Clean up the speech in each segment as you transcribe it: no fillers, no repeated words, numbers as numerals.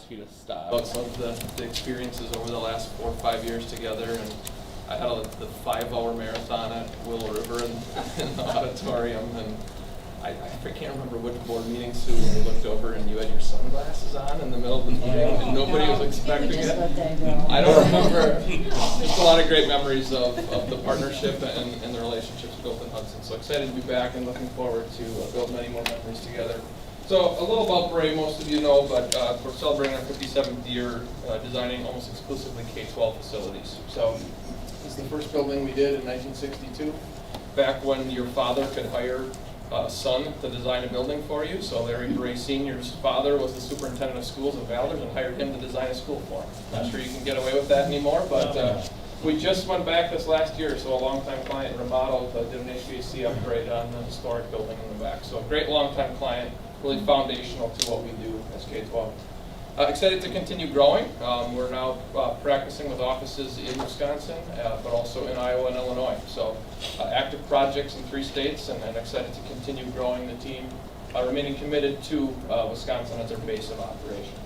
ask you to stop. About some of the experiences over the last 4 or 5 years together, and I had the 5-hour marathon at Willow River in the auditorium, and I can't remember which board meeting, Sue, when we looked over and you had your sunglasses on in the middle of the meeting and nobody was expecting it. I don't remember. Just a lot of great memories of the partnership and the relationships built in Hudson. So excited to be back and looking forward to build many more memories together. So a little about Bray, most of you know, but we're celebrating our 57th year designing almost exclusively K-12 facilities. So this is the first building we did in 1962, back when your father could hire a son to design a building for you. So Larry Bray Sr.'s father was the superintendent of schools of Valders and hired him to design a school for him. Not sure you can get away with that anymore, but we just went back this last year, so a longtime client remodeled, did an HVAC upgrade on the historic building in the back. So a great longtime client, really foundational to what we do as K-12. Excited to continue growing. We're now practicing with offices in Wisconsin, but also in Iowa and Illinois. So active projects in 3 states, and excited to continue growing the team, remaining committed to Wisconsin as our base of operations.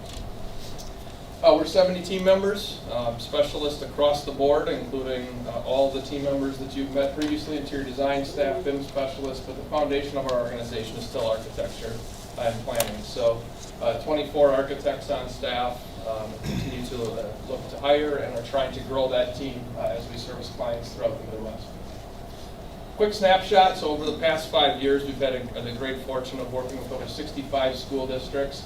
We're 70 team members, specialists across the board, including all the team members that you've met previously, interior design staff, BIM specialists, but the foundation of our organization is still architecture and planning. So 24 architects on staff, continue to look to hire and are trying to grow that team as we service clients throughout the Midwest. Quick snapshot, so over the past 5 years we've had the great fortune of working with over 65 school districts,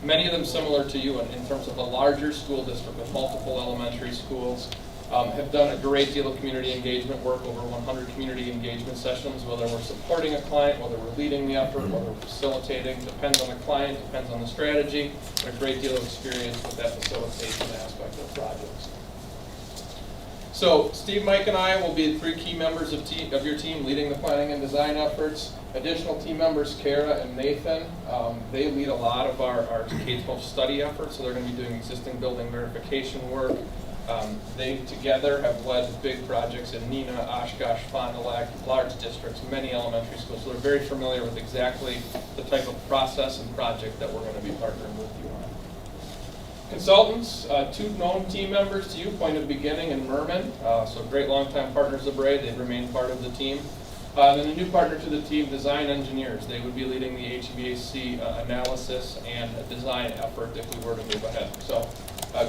many of them similar to you in terms of the larger school district with multiple elementary schools. Have done a great deal of community engagement work, over 100 community engagement sessions, whether we're supporting a client, whether we're leading the effort, whether we're facilitating, depends on the client, depends on the strategy, but a great deal of experience with that facilitation aspect of projects. So Steve, Mike, and I will be 3 key members of your team leading the planning and design efforts. Additional team members, Kara and Nathan, they lead a lot of our K-12 study efforts, so they're going to be doing existing building verification work. They together have led big projects in Neenah, Oshkosh, Fond du Lac, large districts, many elementary schools, so they're very familiar with exactly the type of process and project that we're going to be partnering with you on. Consultants, 2 known team members to you, point of beginning in Mermin, so great longtime partners of Bray, they've remained part of the team. Then a new partner to the team, design engineers. They would be leading the HVAC analysis and design effort if we were to move ahead. So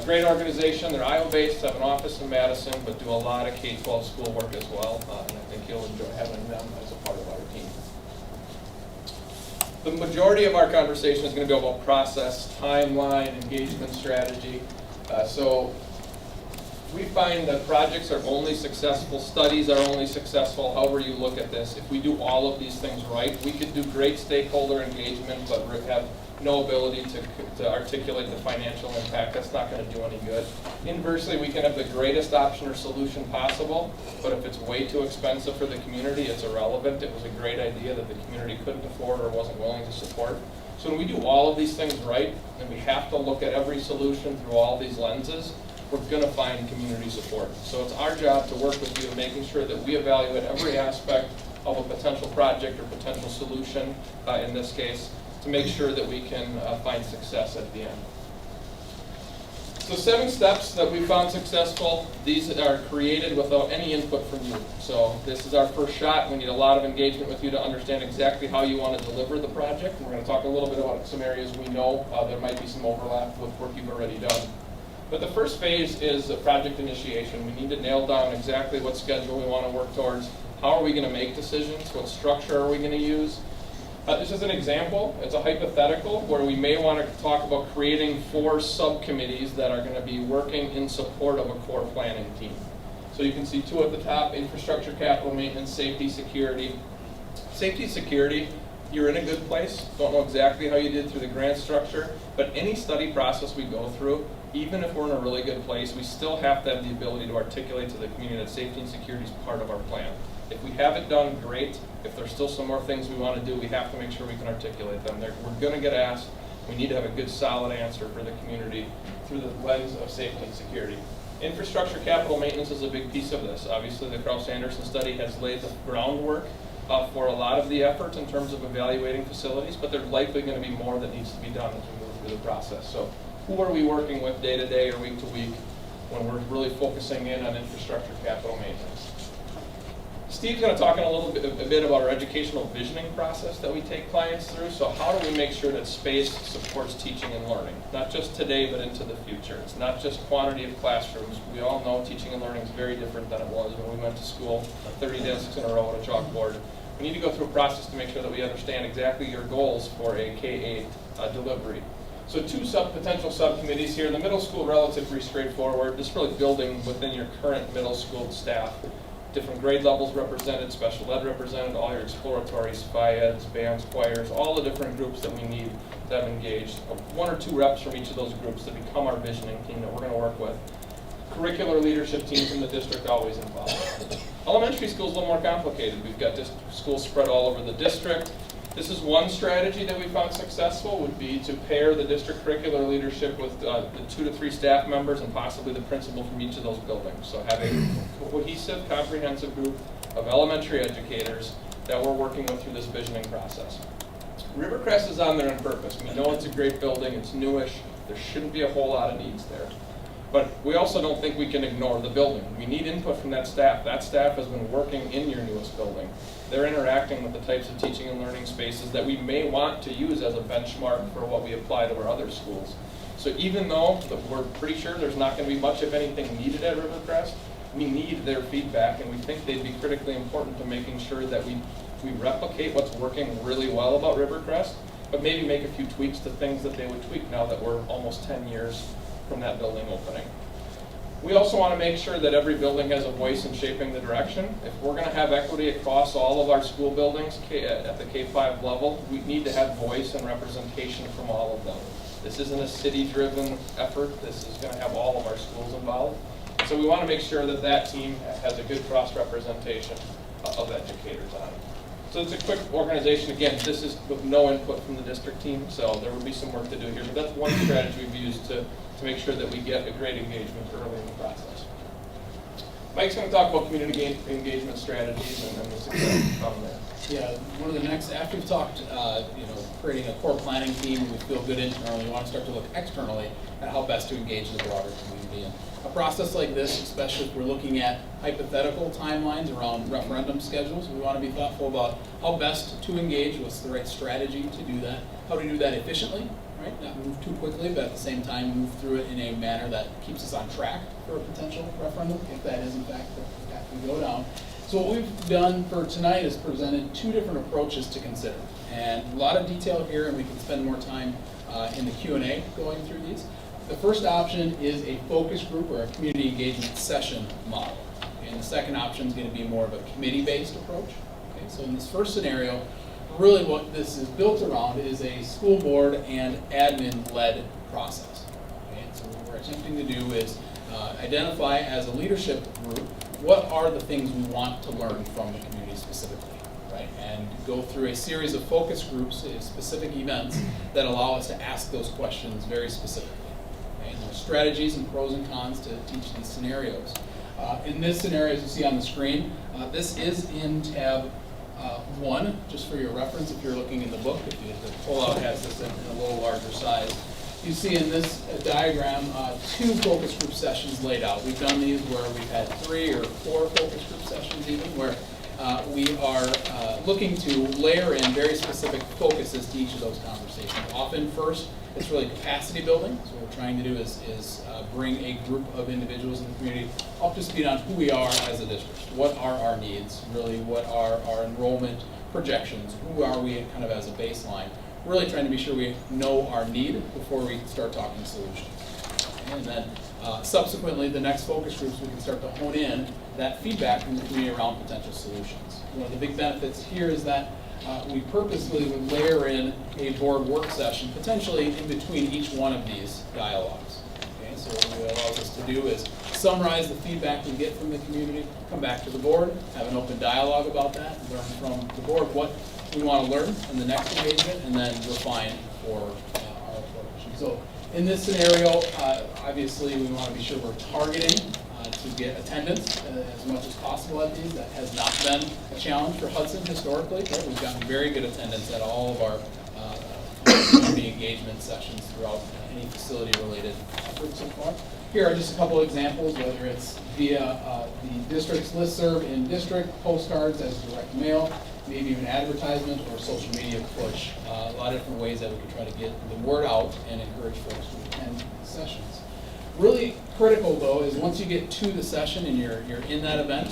great organization, they're Iowa-based, have an office in Madison, but do a lot of K-12 school work as well, and I think you'll enjoy having them as a part of our team. The majority of our conversation is going to be about process, timeline, engagement strategy. So we find that projects are only successful, studies are only successful, however you look at this. If we do all of these things right, we could do great stakeholder engagement, but have no ability to articulate the financial impact. That's not going to do any good. Inversely, we can have the greatest option or solution possible, but if it's way too expensive for the community, it's irrelevant. It was a great idea that the community couldn't afford or wasn't willing to support. So when we do all of these things right, and we have to look at every solution through all these lenses, we're going to find community support. So it's our job to work with you in making sure that we evaluate every aspect of a potential project or potential solution, in this case, to make sure that we can find success at the end. So 7 steps that we found successful. These are created without any input from you. So this is our first shot. We need a lot of engagement with you to understand exactly how you want to deliver the project. And we're going to talk a little bit about some areas we know there might be some overlap with work you've already done. But the first phase is project initiation. We need to nail down exactly what schedule we want to work towards. How are we going to make decisions? What structure are we going to use? This is an example. It's a hypothetical where we may want to talk about creating 4 subcommittees that are going to be working in support of a core planning team. So you can see 2 at the top: infrastructure, capital maintenance, safety, security. Safety, security, you're in a good place. Don't know exactly how you did through the grant structure, but any study process we go through, even if we're in a really good place, we still have to have the ability to articulate to the community that safety and security is part of our plan. If we have it done, great. If there's still some more things we want to do, we have to make sure we can articulate them. We're going to get asked. We need to have a good, solid answer for the community through the lens of safety and security. Infrastructure capital maintenance is a big piece of this. Obviously, the Krauss-Anderson study has laid the groundwork for a lot of the effort in terms of evaluating facilities, but there's likely going to be more that needs to be done as we move through the process. So who are we working with day to day or week to week when we're really focusing in on infrastructure capital maintenance. Steve's going to talk in a bit about our educational visioning process that we take clients through. So how do we make sure that space supports teaching and learning, not just today but into the future? It's not just quantity of classrooms. We all know teaching and learning is very different than it was when we went to school, 30 desks in a row at a chalkboard. We need to go through a process to make sure that we understand exactly your goals for a K-8 delivery. So two potential subcommittees here. The middle school, relatively straightforward. Just really building within your current middle school staff. Different grade levels represented, special ed represented, all your exploratory, SPI-Eds, bands, choirs, all the different groups that we need to have engaged. 1 or 2 reps from each of those groups that become our visioning team that we're going to work with. Curricular leadership teams in the district always involved. Elementary school is a little more complicated. We've got schools spread all over the district. This is one strategy that we found successful, would be to pair the district curricular leadership with the 2 to 3 staff members and possibly the principal from each of those buildings. So having a cohesive, comprehensive group of elementary educators that we're working with through this visioning process. Rivercrest is on there on purpose. We know it's a great building, it's newish, there shouldn't be a whole lot of needs there. But we also don't think we can ignore the building. We need input from that staff. That staff has been working in your newest building. They're interacting with the types of teaching and learning spaces that we may want to use as a benchmark for what we apply to our other schools. So even though we're pretty sure there's not going to be much of anything needed at Rivercrest, we need their feedback, and we think they'd be critically important to making sure that we replicate what's working really well about Rivercrest, but maybe make a few tweaks to things that they would tweak now that we're almost 10 years from that building opening. We also want to make sure that every building has a voice in shaping the direction. If we're going to have equity across all of our school buildings at the K-5 level, we need to have voice and representation from all of them. This isn't a city-driven effort. This is going to have all of our schools involved. So we want to make sure that that team has a good cross-representation of educators on it. So it's a quick organization. Again, this is with no input from the district team, so there will be some work to do here. But that's one strategy we've used to make sure that we get a great engagement early in the process. Mike's going to talk about community engagement strategies and the success from there. Yeah, one of the next, after we've talked, creating a core planning team, we feel good internally, we want to start to look externally at how best to engage the broader community. And a process like this, especially if we're looking at hypothetical timelines around referendum schedules, we want to be thoughtful about how best to engage, what's the right strategy to do that, how to do that efficiently, right? Not move too quickly, but at the same time move through it in a manner that keeps us on track for a potential referendum, if that is in fact the path we go down. So what we've done for tonight is presented 2 different approaches to consider. And a lot of detail here, and we can spend more time in the Q&A going through these. The first option is a focus group or a community engagement session model. And the second option is going to be more of a committee-based approach. Okay, so in this first scenario, really what this is built around is a school board and admin-led process. Okay, and so what we're attempting to do is identify as a leadership group what are the things we want to learn from the community specifically, right? And go through a series of focus groups, specific events that allow us to ask those questions very specifically. Okay? And there's strategies and pros and cons to each of these scenarios. In this scenario, as you see on the screen, this is in tab 1, just for your reference if you're looking in the book. If the pullout has this in a little larger size. You see in this diagram 2 focus group sessions laid out. We've done these where we've had 3 or 4 focus group sessions even, where we are looking to layer in very specific focuses to each of those conversations. Often first, it's really capacity building. So what we're trying to do is bring a group of individuals in the community up to speed on who we are as a district. What are our needs? Really, what are our enrollment projections? Who are we kind of as a baseline? Really trying to be sure we know our need before we start talking solutions. And then subsequently, the next focus groups, we can start to hone in that feedback from the community around potential solutions. One of the big benefits here is that we purposely would layer in a board work session, potentially in between each one of these dialogues. Okay, so what it allows us to do is summarize the feedback we get from the community, come back to the board, have an open dialogue about that, learn from the board what we want to learn in the next engagement, and then refine for our approach. So in this scenario, obviously we want to be sure we're targeting to get attendance as much as possible at these. That has not been a challenge for Hudson historically. Right? We've gotten very good attendance at all of our community engagement sessions throughout any facility-related efforts so far. Here are just a couple examples, whether it's via the district's listserv in district, postcards as direct mail, maybe even advertisement or social media push. A lot of different ways that we can try to get the word out and encourage folks to attend sessions. Really critical though is once you get to the session and you're in that event,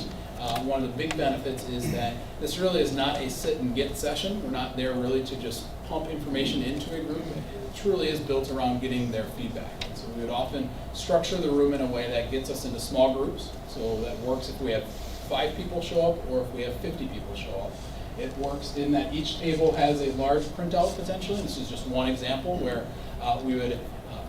one of the big benefits is that this really is not a sit and get session. We're not there really to just pump information into a group. It truly is built around getting their feedback. And so we would often structure the room in a way that gets us into small groups. So that works if we have 5 people show up or if we have 50 people show up. It works in that each table has a large printout potentially. This is just one example where we would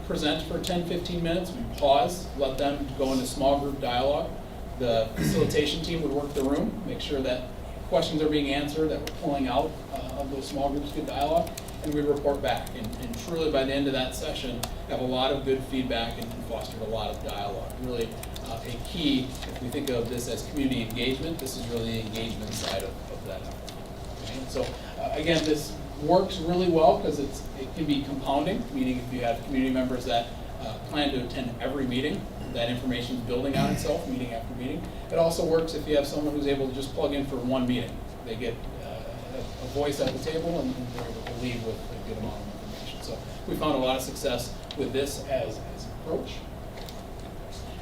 present for 10-15 minutes, we pause, let them go into small group dialogue. The facilitation team would work the room, make sure that questions are being answered, that we're pulling out of those small groups good dialogue, and we report back. And truly by the end of that session, have a lot of good feedback and fostered a lot of dialogue. Really a key, if we think of this as community engagement, this is really the engagement side of that effort. Okay? So again, this works really well because it can be compounding, meaning if you have community members that plan to attend every meeting, that information is building on itself meeting after meeting. It also works if you have someone who's able to just plug in for one meeting. They get a voice at the table and they're able to leave with a good amount of information. So we found a lot of success with this as an approach.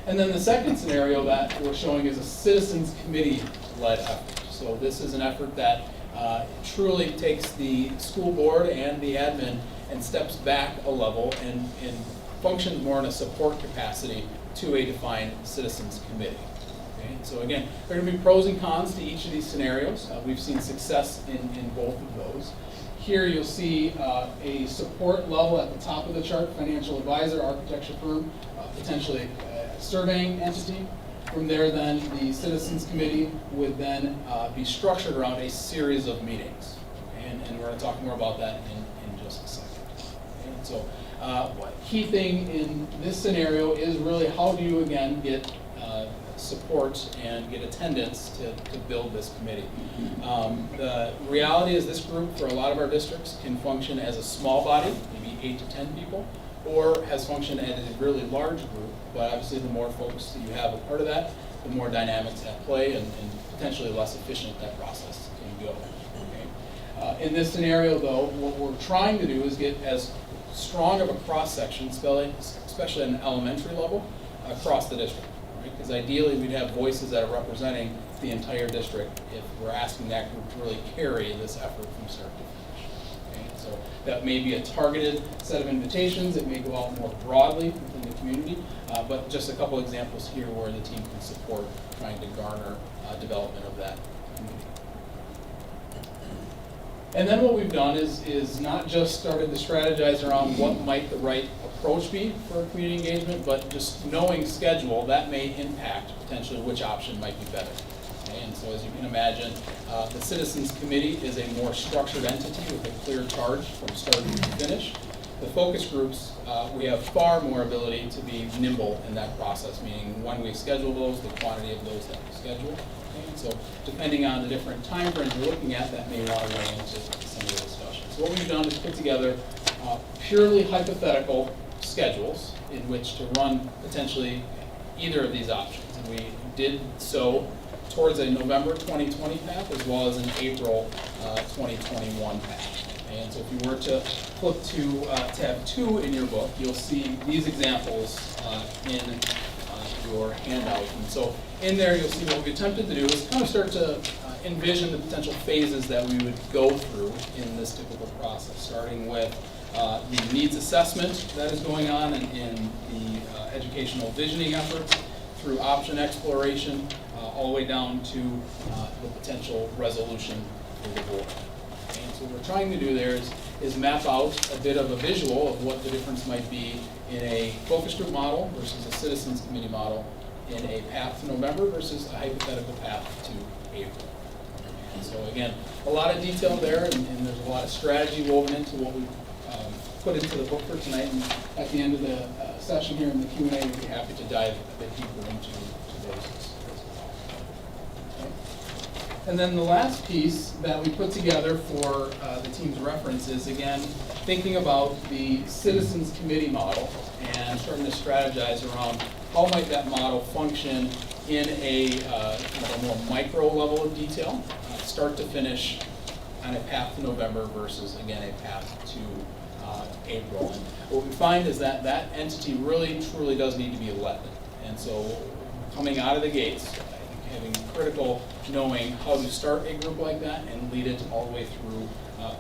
And then the second scenario that we're showing is a citizens committee-led effort. So this is an effort that truly takes the school board and the admin and steps back a level and functions more in a support capacity to a defined citizens committee. Okay? So again, there are going to be pros and cons to each of these scenarios. We've seen success in both of those. Here you'll see a support level at the top of the chart, financial advisor, architecture firm, potentially a surveying entity. From there then, the citizens committee would then be structured around a series of meetings. Okay? And we're going to talk more about that in just a second. Okay? And so key thing in this scenario is really how do you again get support and get attendance to build this committee. The reality is this group for a lot of our districts can function as a small body, maybe 8 to 10 people, or has functioned as a really large group, but obviously the more folks that you have a part of that, the more dynamics at play and potentially less efficient that process can go. Okay? In this scenario though, what we're trying to do is get as strong of a cross-section, especially at an elementary level, across the district. Because ideally we'd have voices that are representing the entire district if we're asking that group to really carry this effort from start to finish. Okay? So that may be a targeted set of invitations. It may go out more broadly within the community, but just a couple examples here where the team can support trying to garner development of that community. And then what we've done is not just started to strategize around what might the right approach be for community engagement, but just knowing schedule, that may impact potentially which option might be better. Okay? And so as you can imagine, the Citizens Committee is a more structured entity with a clear charge from start to finish. The focus groups, we have far more ability to be nimble in that process, meaning when we schedule those, the quantity of those that we schedule. Okay? And so depending on the different time frames we're looking at, that may want to weigh into some of the discussions. So what we've done is put together purely hypothetical schedules in which to run potentially either of these options. And we did so towards a November 2020 path as well as an April 2021 path. And so if you were to flip to tab 2 in your book, you'll see these examples in your handout. And so in there you'll see what we attempted to do is kind of start to envision the potential phases that we would go through in this typical process, starting with the needs assessment that is going on in the educational visioning efforts, through option exploration, all the way down to the potential resolution for the board. Okay, and so what we're trying to do there is map out a bit of a visual of what the difference might be in a focus group model versus a citizens committee model, in a path to November versus a hypothetical path to April. And so again, a lot of detail there, and there's a lot of strategy woven into what we put into the book for tonight. And at the end of the session here in the Q&A, we'd be happy to dive a bit deeper into those as well. Okay. And then the last piece that we put together for the team's reference is, again, thinking about the citizens committee model and starting to strategize around how might that model function in a kind of a more micro level of detail, start to finish on a path to November versus, again, a path to April. And what we find is that that entity really, truly does need to be led. And so coming out of the gates, having critical knowing how to start a group like that and lead it all the way through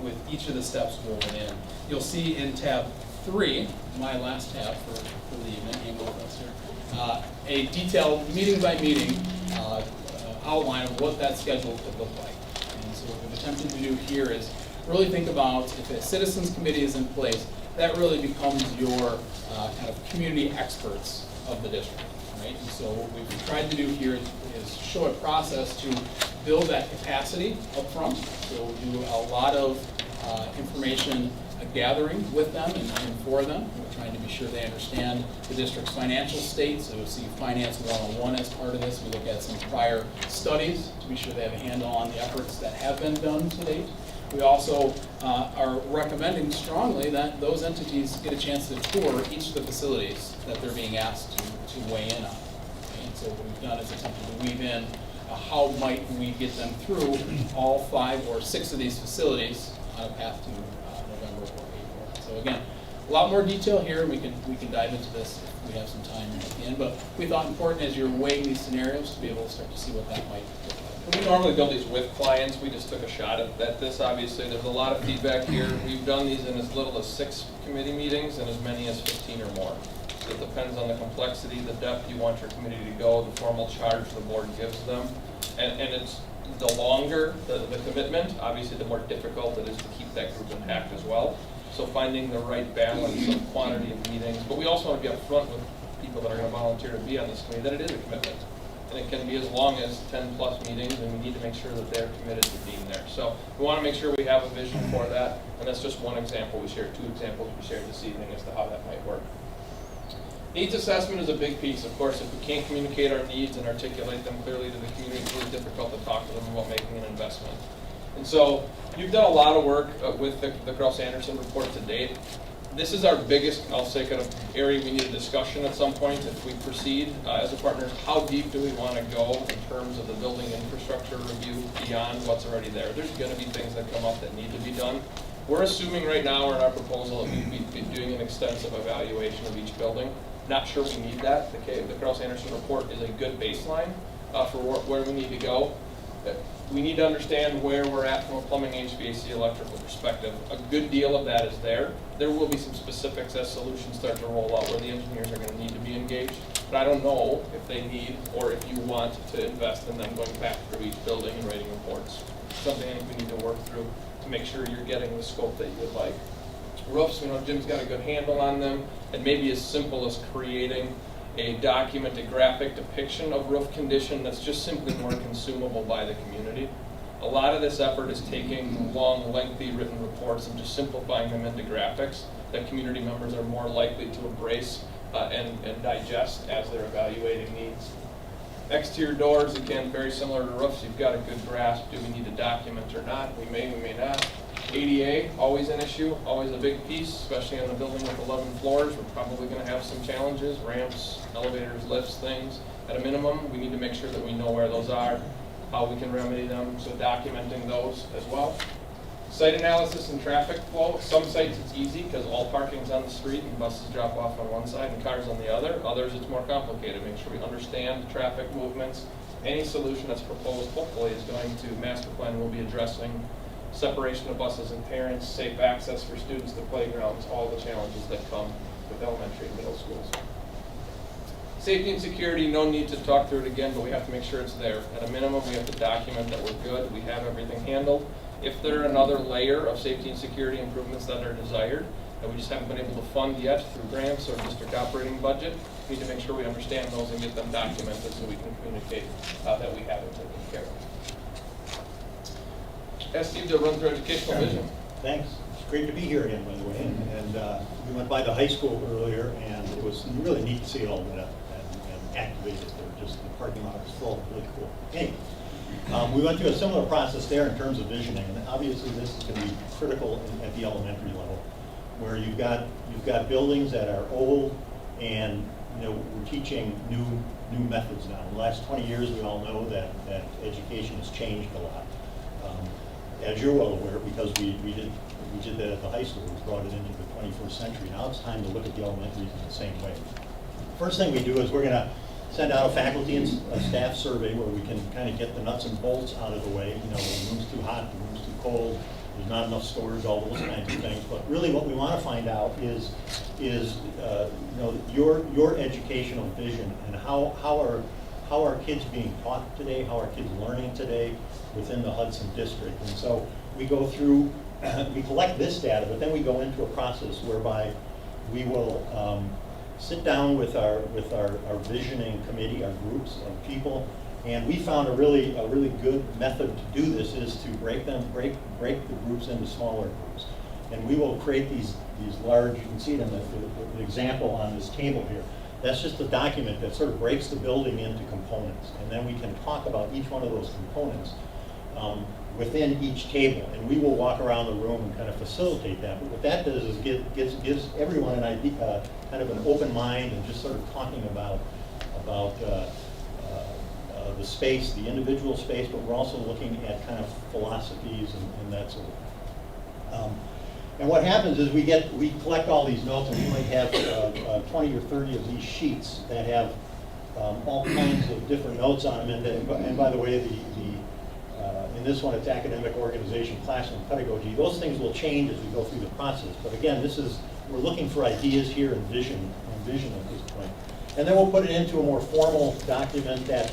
with each of the steps woven in. You'll see in tab 3, my last tab for the evening, hang with us here, a detailed meeting by meeting outline of what that schedule could look like. And so what we've attempted to do here is really think about if a citizens committee is in place, that really becomes your kind of community experts of the district. Right? And so what we've tried to do here is show a process to build that capacity up front. So we do a lot of information gathering with them and for them. We're trying to be sure they understand the district's financial state. So you'll see Finance 101 as part of this. We look at some prior studies to be sure they have a handle on the efforts that have been done to date. We also are recommending strongly that those entities get a chance to tour each of the facilities that they're being asked to weigh in on. Okay? And so what we've done is attempted to weave in how might we get them through all 5 or 6 of these facilities on a path to November or April. So again, a lot more detail here. We can dive into this if we have some time at the end. But we thought important as you're weighing these scenarios to be able to start to see what that might look like. We normally build these with clients. We just took a shot at this. Obviously, there's a lot of feedback here. We've done these in as little as 6 committee meetings and as many as 15 or more. So it depends on the complexity, the depth you want your committee to go, the formal charge the board gives them. And it's the longer the commitment, obviously the more difficult it is to keep that group intact as well. So finding the right balance of quantity of meetings. But we also want to be upfront with people that are going to volunteer to be on this committee that it is a commitment. And it can be as long as 10 plus meetings, and we need to make sure that they're committed to being there. So we want to make sure we have a vision for that, and that's just one example. We shared 2 examples we shared this evening as to how that might work. Needs assessment is a big piece. Of course, if we can't communicate our needs and articulate them clearly to the community, it's really difficult to talk to them about making an investment. And so you've done a lot of work with the Krause-Anderson report to date. This is our biggest, I'll say, kind of area we need a discussion at some point if we proceed as a partner. How deep do we want to go in terms of the building infrastructure review beyond what's already there? There's going to be things that come up that need to be done. We're assuming right now in our proposal that we'd be doing an extensive evaluation of each building. Not sure we need that. The Krause-Anderson report is a good baseline for where we need to go. We need to understand where we're at from a plumbing, HVAC, electrical perspective. A good deal of that is there. There will be some specifics as solutions start to roll out where the engineers are going to need to be engaged. But I don't know if they need or if you want to invest in them going back through each building and writing reports. Something I think we need to work through to make sure you're getting the scope that you would like. Roofs, Jim's got a good handle on them, and maybe as simple as creating a document, a graphic depiction of roof condition that's just simply more consumable by the community. A lot of this effort is taking long, lengthy written reports and just simplifying them into graphics that community members are more likely to embrace and digest as they're evaluating needs. Exterior doors, again, very similar to roofs. You've got a good grasp. Do we need to document or not? We may not. ADA, always an issue, always a big piece, especially on the building with 11 floors. We're probably going to have some challenges, ramps, elevators, lifts, things. At a minimum, we need to make sure that we know where those are, how we can remedy them, so documenting those as well. Site analysis and traffic flow. Some sites it's easy because all parking's on the street and buses drop off on one side and cars on the other. Others it's more complicated. Make sure we understand traffic movements. Any solution that's proposed hopefully is going to, master plan will be addressing separation of buses and parents, safe access for students to playgrounds, all the challenges that come with elementary and middle schools. Safety and security, no need to talk through it again, but we have to make sure it's there. At a minimum, we have to document that we're good, we have everything handled. If there are another layer of safety and security improvements that are desired, that we just haven't been able to fund yet through grants or district operating budget, we need to make sure we understand those and get them documented so we can communicate that we have it taken care of. Ask Steve to run through educational vision. Thanks. It's great to be here again, by the way. And we went by the high school earlier, and it was really neat to see it all lit up. And activated. They're just, the parking lot is full, really cool. Anyway, we went through a similar process there in terms of visioning, and obviously this is going to be critical at the elementary level, where you've got buildings that are old, and we're teaching new methods now. In the last 20 years, we all know that education has changed a lot. As you're well aware, because we did that at the high school, we brought it into the 21st century. Now it's time to look at the elementaries in the same way. First thing we do is we're going to send out a faculty and a staff survey where we can kind of get the nuts and bolts out of the way. The room's too hot, the room's too cold, there's not enough storage, all those kinds of things. But really what we want to find out is your educational vision, and how are kids being taught today, how are kids learning today within the Hudson district. And so we go through, we collect this data, but then we go into a process whereby we will sit down with our visioning committee, our groups of people, and we found a really good method to do this is to break the groups into smaller groups. And we will create these large, you can see it in the example on this table here. That's just a document that sort of breaks the building into components, and then we can talk about each one of those components within each table, and we will walk around the room and kind of facilitate that. But what that does is gives everyone an idea, kind of an open mind, and just sort of talking about the space, the individual space, but we're also looking at kind of philosophies and that sort of. And what happens is we collect all these notes, and we might have 20 or 30 of these sheets that have all kinds of different notes on them. And by the way, in this one, it's academic organization, classroom pedagogy. Those things will change as we go through the process. But again, we're looking for ideas here and vision at this point. And then we'll put it into a more formal document that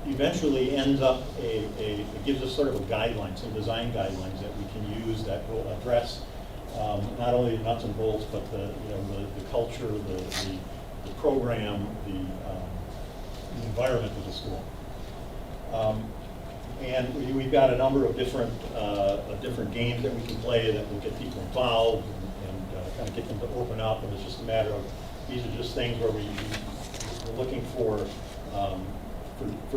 eventually ends up it gives us sort of a guideline, some design guidelines that we can use that will address not only the nuts and bolts, but the culture, the program, the environment of the school. And we've got a number of different games that we can play that will get people involved and kind of get them to open up. And it's just a matter of, these are just things where we're looking for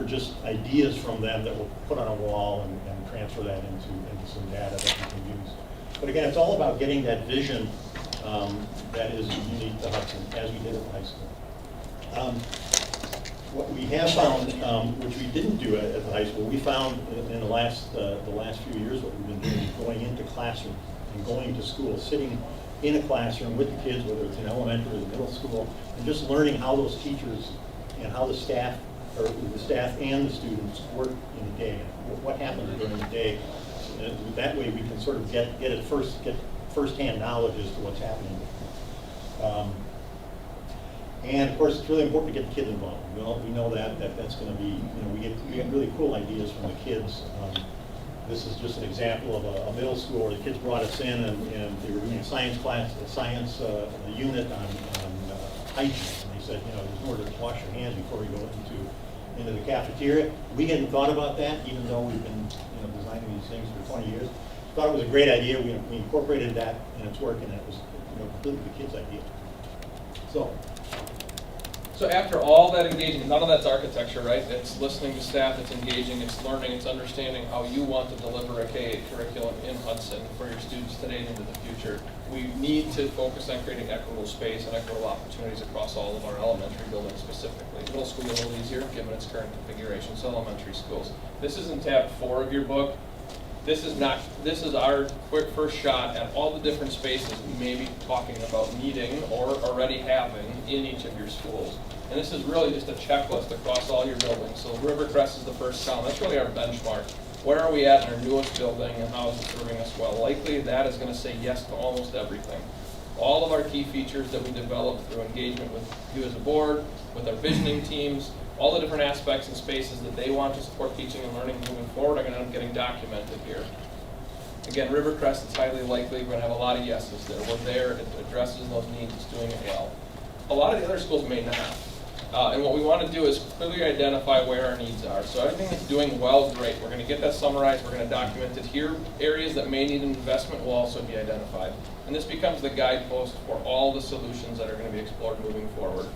just ideas from them that we'll put on a wall and transfer that into some data that we can use. But again, it's all about getting that vision that is unique to Hudson, as we did at high school. What we have found, which we didn't do at the high school, we found in the last few years, what we've been doing is going into classrooms and going to school, sitting in a classroom with the kids, whether it's in elementary or the middle school, and just learning how those teachers and how the staff and the students work in the day, what happens during the day. That way we can sort of get first-hand knowledge as to what's happening. And of course, it's really important to get the kids involved. We know that's going to be, we get really cool ideas from the kids. This is just an example of a middle school where the kids brought us in, and they were doing a science class, a unit on hygiene. And they said, there's nowhere to wash your hands before we go into the cafeteria. We hadn't thought about that, even though we've been designing these things for 20 years. Thought it was a great idea. We incorporated that in its work, and it was completely the kids' idea. So after all that engaging, none of that's architecture, right? It's listening to staff, it's engaging, it's learning, it's understanding how you want to deliver a K-8 curriculum in Hudson for your students today and into the future. We need to focus on creating equitable space and equitable opportunities across all of our elementary buildings specifically. Middle school a little easier given its current configuration, so elementary schools. This is in tab 4 of your book. This is our quick first shot at all the different spaces we may be talking about needing or already having in each of your schools. And this is really just a checklist across all your buildings. So Rivercrest is the first column. That's really our benchmark. Where are we at in our newest building and how is it serving us well? Likely that is going to say yes to almost everything. All of our key features that we develop through engagement with you as a board, with our visioning teams, all the different aspects and spaces that they want to support teaching and learning moving forward are going to end up getting documented here. Again, Rivercrest, it's highly likely we're going to have a lot of yeses there. We're there, it addresses those needs, it's doing it well. A lot of the other schools may not. And what we want to do is clearly identify where our needs are. So everything that's doing well is great. We're going to get that summarized, we're going to document it here. Areas that may need an investment will also be identified. And this becomes the guidepost for all the solutions that are going to be explored moving forward.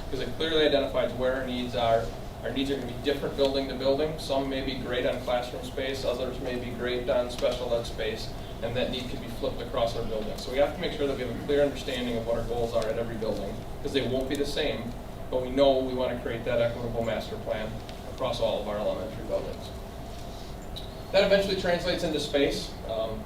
because it clearly identifies where our needs are. Our needs are going to be different building to building. Some may be great on classroom space, others may be great on special ed space, and that need can be flipped across our building. So we have to make sure that we have a clear understanding of what our goals are at every building, because they won't be the same, but we know we want to create that equitable master plan across all of our elementary buildings. That eventually translates into space.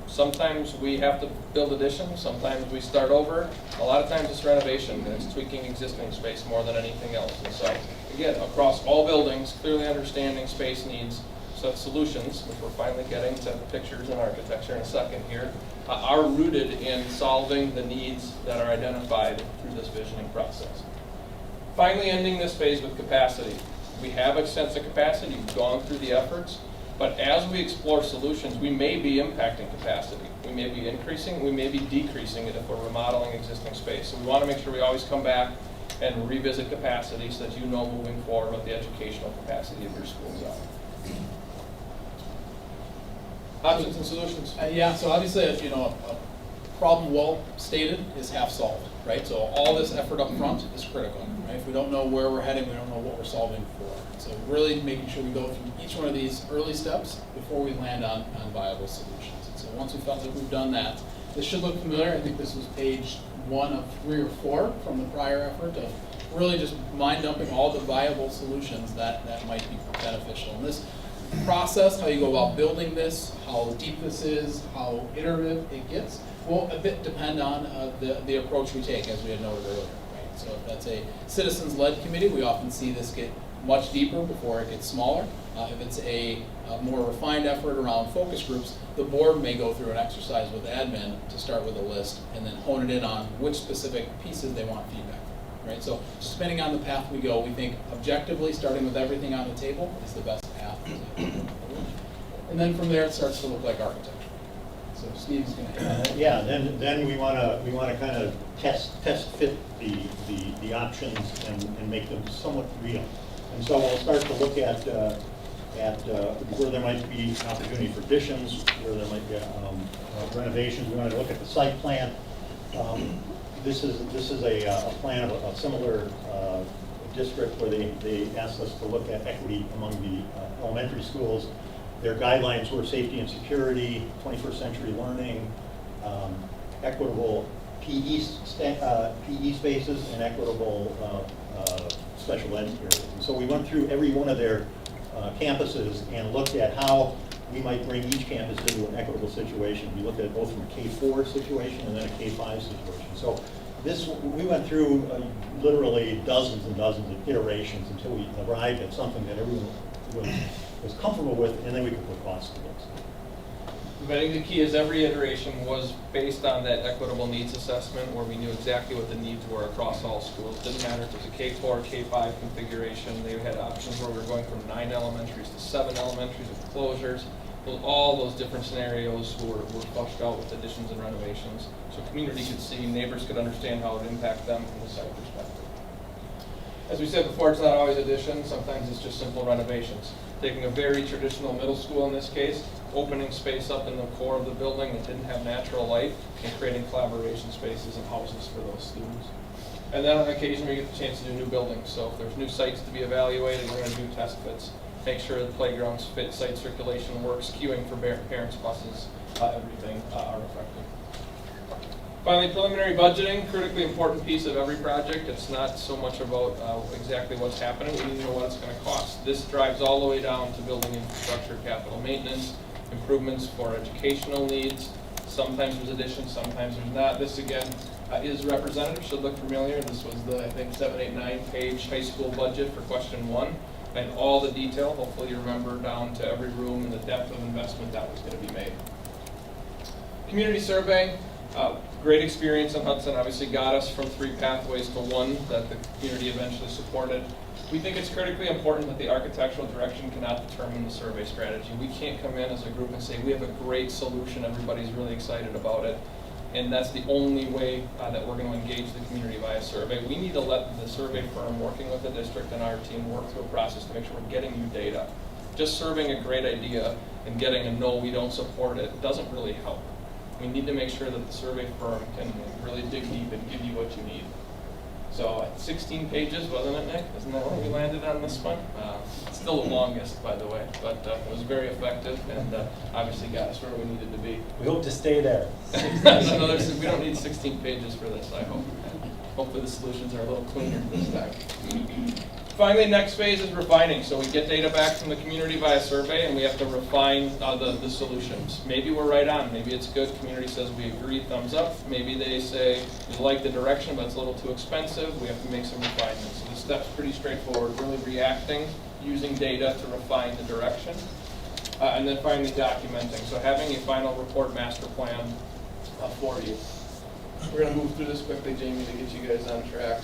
Sometimes we have to build additions, sometimes we start over. A lot of times it's renovation, and it's tweaking existing space more than anything else. And so, again, across all buildings, clearly understanding space needs, so that solutions, which we're finally getting to the pictures and architecture in a second here, are rooted in solving the needs that are identified through this visioning process. Finally, ending this phase with capacity. We have extensive capacity, we've gone through the efforts. But as we explore solutions, we may be impacting capacity. We may be increasing, we may be decreasing it if we're remodeling existing space. So we want to make sure we always come back and revisit capacity so that you know moving forward what the educational capacity of your schools are. Options and solutions. Yeah, so obviously, a problem well stated is half solved, right? So all this effort up front is critical, right? If we don't know where we're heading, we don't know what we're solving for. So really making sure we go through each one of these early steps before we land on viable solutions. And so once we felt that we've done that, this should look familiar. I think this was page 1 of 3 or 4 from the prior effort of really just mind dumping all the viable solutions that might be beneficial. And this process, how you go about building this, how deep this is, how iterative it gets, will a bit depend on the approach we take, as we had noted earlier. Right? So if that's a citizens-led committee, we often see this get much deeper before it gets smaller. If it's a more refined effort around focus groups, the board may go through an exercise with admin to start with a list and then hone it in on which specific pieces they want feedback from, right? So just depending on the path we go, we think objectively starting with everything on the table is the best path. And then from there it starts to look like architecture. So Steve's going to yeah, then we want to kind of test fit the options and make them somewhat real. And so we'll start to look at where there might be opportunity for additions, where there might be renovations. We want to look at the site plan. This is a plan of a similar district where they asked us to look at equity among the elementary schools. Their guidelines were safety and security, 21st century learning, equitable PE spaces, and equitable special ed areas. And so we went through every one of their campuses and looked at how we might bring each campus into an equitable situation. We looked at it both from a K-4 situation and then a K-5 situation. So we went through literally dozens and dozens of iterations until we arrived at something that everyone was comfortable with, and then we could put costs to it. But I think the key is every iteration was based on that equitable needs assessment where we knew exactly what the needs were across all schools. Didn't matter if it was a K-4 or K-5 configuration. They had options where we were going from 9 elementaries to 7 elementaries with closures. All those different scenarios were flushed out with additions and renovations. So community could see, neighbors could understand how it would impact them from the site perspective. As we said before, it's not always additions. Sometimes it's just simple renovations. Taking a very traditional middle school in this case, opening space up in the core of the building that didn't have natural light, and creating collaboration spaces and houses for those students. And then on occasion we get the chance to do new buildings. So if there's new sites to be evaluated, we're going to do test fits. Make sure the playgrounds fit, site circulation works, queuing for parents' buses, everything are effective. Finally, preliminary budgeting, critically important piece of every project. It's not so much about exactly what's happening. We need to know what it's going to cost. This drives all the way down to building infrastructure, capital maintenance, improvements for educational needs. Sometimes there's additions, sometimes there's not. This again is representative, should look familiar. This was the, I think, 7, 8, 9 page high school budget for question 1. And all the detail, hopefully you remember down to every room and the depth of investment that was going to be made. Community survey. Great experience in Hudson, obviously got us from 3 pathways to 1 that the community eventually supported. We think it's critically important that the architectural direction cannot determine the survey strategy. We can't come in as a group and say we have a great solution, everybody's really excited about it, and that's the only way that we're going to engage the community via survey. We need to let the survey firm working with the district and our team work through a process to make sure we're getting you data. Just serving a great idea and getting a no, we don't support it, doesn't really help. We need to make sure that the survey firm can really dig deep and give you what you need. So 16 pages, wasn't it, Nick? Isn't that what we landed on this one? Still the longest, by the way, but it was very effective and obviously got us where we needed to be. We hope to stay there. No, we don't need 16 pages for this, I hope. Hopefully the solutions are a little cleaner this time. Finally, next phase is refining. So we get data back from the community via survey and we have to refine the solutions. Maybe we're right on, maybe it's good, community says we agree, thumbs up. Maybe they say we like the direction but it's a little too expensive, we have to make some refinements. So the step's pretty straightforward, really reacting, using data to refine the direction. And then finally documenting. So having a final report master plan for you. We're going to move through this quickly, Jamie, to get you guys on track.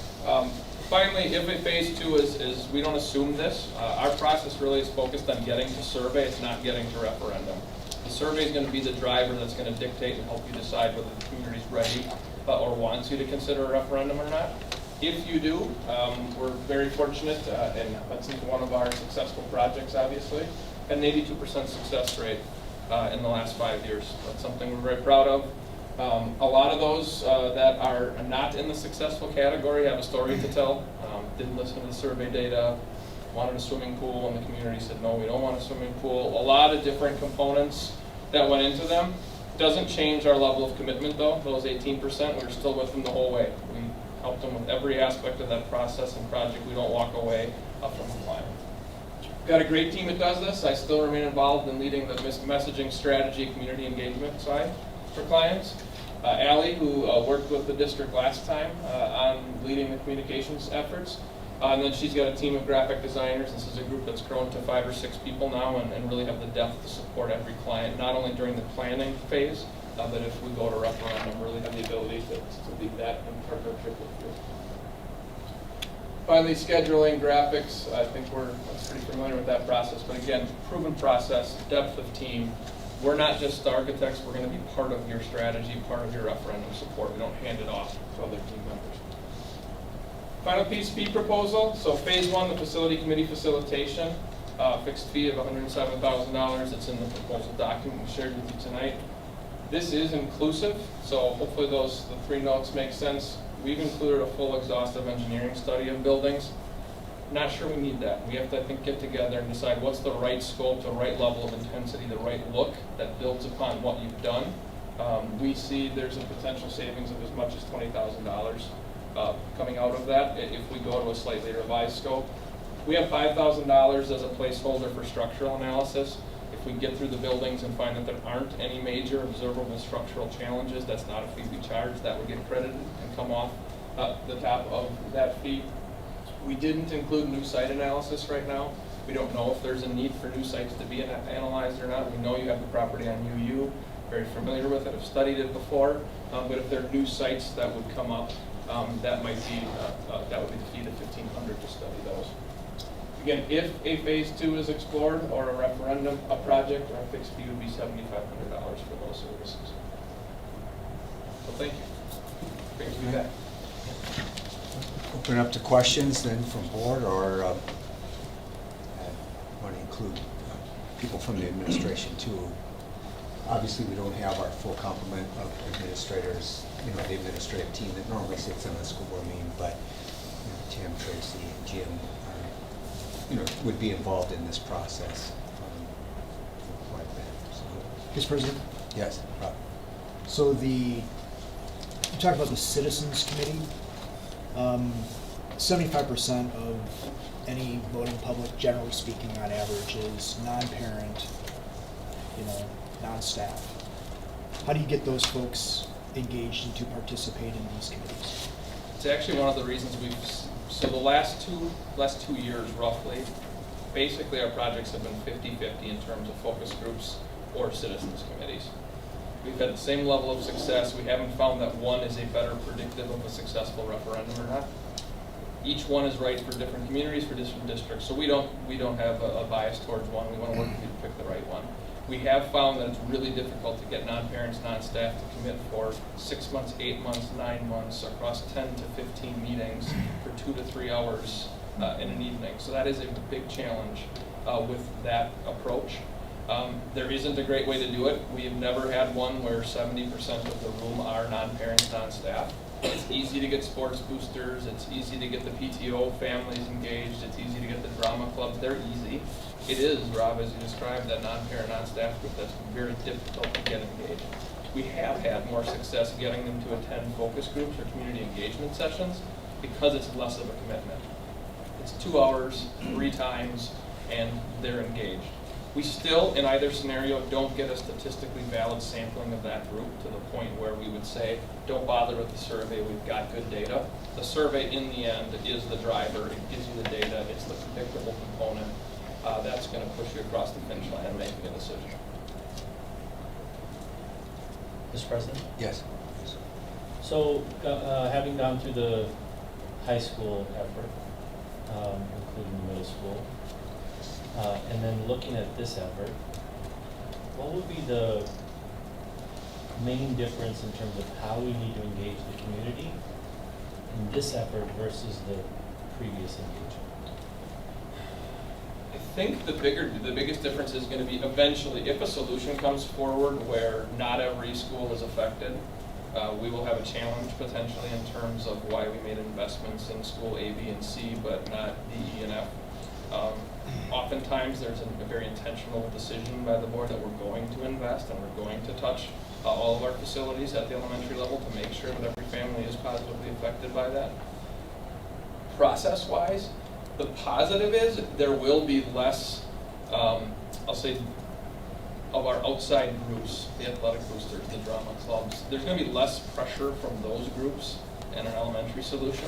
Finally, if a phase 2 is we don't assume this, our process really is focused on getting to survey, it's not getting to referendum. The survey is going to be the driver that's going to dictate and help you decide whether the community is ready or wants you to consider a referendum or not. If you do, we're very fortunate, and that's one of our successful projects, obviously, an 82% success rate in the last 5 years. That's something we're very proud of. A lot of those that are not in the successful category have a story to tell. Didn't listen to the survey data, wanted a swimming pool, and the community said, no, we don't want a swimming pool. A lot of different components that went into them. Doesn't change our level of commitment, though. Those 18%, we're still with them the whole way. We helped them with every aspect of that process and project. We don't walk away from the client. Got a great team that does this. I still remain involved in leading the messaging strategy, community engagement side for clients. Allie, who worked with the district last time on leading the communications efforts. And then she's got a team of graphic designers. This is a group that's grown to 5 or 6 people now and really have the depth to support every client, not only during the planning phase, but if we go to referendum, really have the ability to lead that in partnership with you. Finally, scheduling, graphics, I think we're pretty familiar with that process. But again, proven process, depth of team. We're not just the architects, we're going to be part of your strategy, part of your referendum support. We don't hand it off to other team members. Final piece, fee proposal. So phase 1, the facility committee facilitation, fixed fee of $107,000. It's in the proposal document we shared with you tonight. This is inclusive, so hopefully the 3 notes make sense. We've included a full exhaustive engineering study of buildings. Not sure we need that. We have to, I think, get together and decide what's the right scope, the right level of intensity, the right look that builds upon what you've done. We see there's a potential savings of as much as $20,000 coming out of that if we go to a slightly revised scope. We have $5,000 as a placeholder for structural analysis. If we get through the buildings and find that there aren't any major observable structural challenges, that's not a fee we charge. That would get credited and come off the top of that fee. We didn't include new site analysis right now. We don't know if there's a need for new sites to be analyzed or not. We know you have the property on UU, very familiar with it, have studied it before. But if there are new sites that would come up, that would be the fee of $1,500 to study those. Again, if a phase 2 is explored or a referendum, a project, our fixed fee would be $7,500 for those services. So thank you. Great to be back. Open up to questions then from board, or want to include people from the administration too. Obviously, we don't have our full complement of administrators, the administrative team that normally sits on the school board meeting, but Tim, Tracy, and Jim would be involved in this process quite a bit. So. Mr. President? Yes, Rob. So you talked about the Citizens Committee. 75% of any voting public, generally speaking, on average, is non-parent, non-staff. How do you get those folks engaged and to participate in these committees? It's actually one of the reasons so the last two years roughly, basically our projects have been 50-50 in terms of focus groups or citizens committees. We've had the same level of success. We haven't found that one is a better predictive of a successful referendum or not. Each one is right for different communities, for different districts. So we don't have a bias towards one. We want to work with you to pick the right one. We have found that it's really difficult to get non-parents, non-staff to commit for 6 months, 8 months, 9 months across 10 to 15 meetings for 2 to 3 hours in an evening. So that is a big challenge with that approach. There isn't a great way to do it. We have never had one where 70% of the room are non-parents, non-staff. It's easy to get sports boosters, it's easy to get the PTO families engaged, it's easy to get the drama clubs, they're easy. It is, Rob, as you described, that non-parent, non-staff group that's very difficult to get engaged. We have had more success getting them to attend focus groups or community engagement sessions because it's less of a commitment. It's 2 hours, 3 times, and they're engaged. We still, in either scenario, don't get a statistically valid sampling of that group to the point where we would say, don't bother with the survey, we've got good data. The survey, in the end, is the driver. It gives you the data. It's the predictable component. That's going to push you across the finish line and making a decision. Mr. President? Yes. So, having gone through the high school effort, including the middle school, and then looking at this effort, what would be the main difference in terms of how we need to engage the community in this effort versus the previous engagement? I think the biggest difference is going to be eventually, if a solution comes forward where not every school is affected, we will have a challenge potentially in terms of why we made investments in school A, B, and C, but not D, E, and F. Oftentimes, there's a very intentional decision by the board that we're going to invest and we're going to touch all of our facilities at the elementary level to make sure that every family is positively affected by that. Process-wise, the positive is there will be less, I'll say, of our outside groups, the athletic boosters, the drama clubs. There's going to be less pressure from those groups in our elementary solution.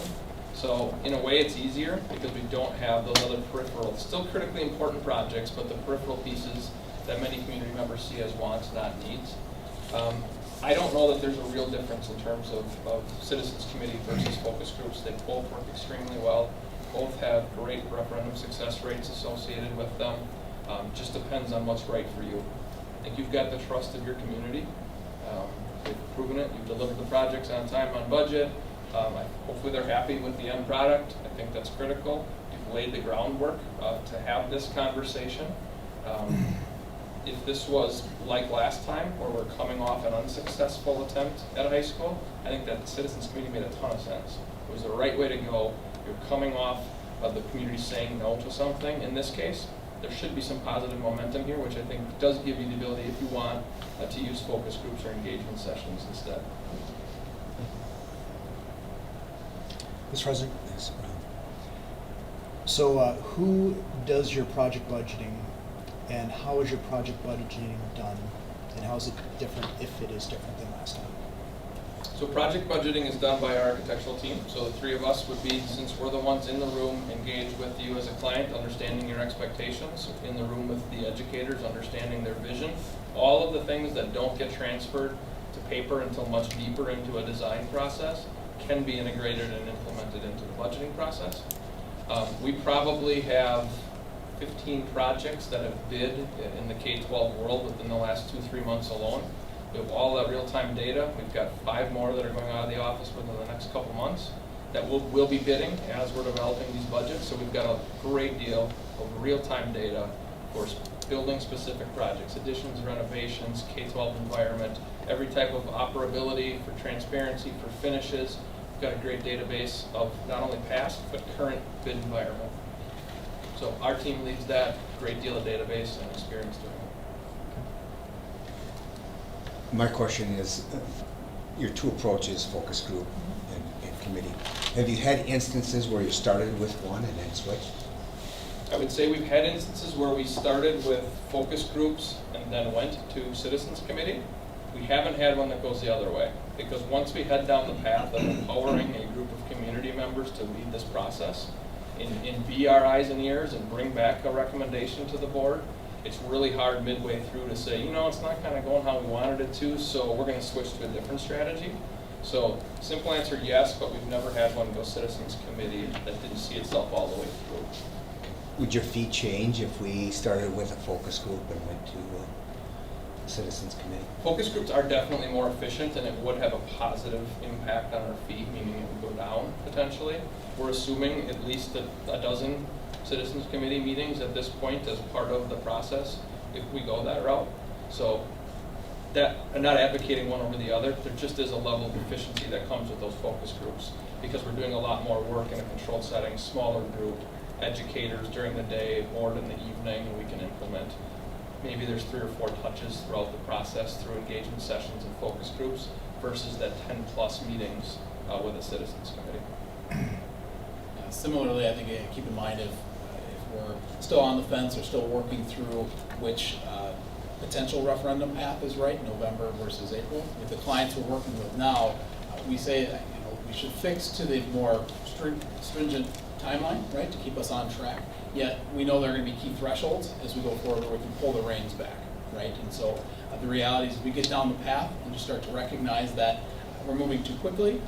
So in a way, it's easier because we don't have those other peripheral, still critically important projects, but the peripheral pieces that many community members see as wants, not needs. I don't know that there's a real difference in terms of citizens committee versus focus groups. They both work extremely well. Both have great referendum success rates associated with them. Just depends on what's right for you. I think you've got the trust of your community. They've proven it. You've delivered the projects on time, on budget. Hopefully they're happy with the end product. I think that's critical. You've laid the groundwork to have this conversation. If this was like last time, where we're coming off an unsuccessful attempt at a high school, I think that the Citizens Committee made a ton of sense. It was the right way to go. You're coming off of the community saying no to something. In this case, there should be some positive momentum here, which I think does give you the ability, if you want, to use focus groups or engagement sessions instead. Mr. President? Yes. So who does your project budgeting, and how is your project budgeting done, and how is it different, if it is different than last time? So project budgeting is done by our architectural team. So the three of us would be, since we're the ones in the room, engaged with you as a client, understanding your expectations, in the room with the educators, understanding their vision. All of the things that don't get transferred to paper until much deeper into a design process can be integrated and implemented into the budgeting process. We probably have 15 projects that have bid in the K-12 world within the last 2-3 months alone. We have all that real-time data. We've got 5 more that are going out of the office within the next couple months that we'll be bidding as we're developing these budgets. So we've got a great deal of real-time data for building-specific projects, additions, renovations, K-12 environment, every type of operability, for transparency, for finishes. We've got a great database of not only past, but current bid environment. So our team leads that, great deal of database and experience doing it. My question is, your two approaches, focus group and committee. Have you had instances where you started with one and then switched? I would say we've had instances where we started with focus groups and then went to citizens committee. We haven't had one that goes the other way, because once we head down the path of empowering a group of community members to lead this process and be our eyes and ears and bring back a recommendation to the board, it's really hard midway through to say, you know, it's not kind of going how we wanted it to, so we're going to switch to a different strategy. So simple answer, yes, but we've never had one go citizens committee that didn't see itself all the way through. Would your fee change if we started with a focus group and went to a citizens committee? Focus groups are definitely more efficient, and it would have a positive impact on our fee, meaning it would go down potentially. We're assuming at least a dozen citizens committee meetings at this point as part of the process if we go that route. So that, I'm not advocating one over the other, there just is a level of efficiency that comes with those focus groups, because we're doing a lot more work in a controlled setting, smaller group, educators during the day, board in the evening, and we can implement. Maybe there's 3 or 4 touches throughout the process through engagement sessions and focus groups versus that 10+ meetings with a citizens committee. Similarly, I think keep in mind if we're still on the fence or still working through which potential referendum path is right, November versus April. With the clients we're working with now, we say that, we should fix to the more stringent timeline, right, to keep us on track. Yet we know there are going to be key thresholds as we go forward where we can pull the reins back, right? And so the reality is we get down the path and just start to recognize that we're moving too quickly.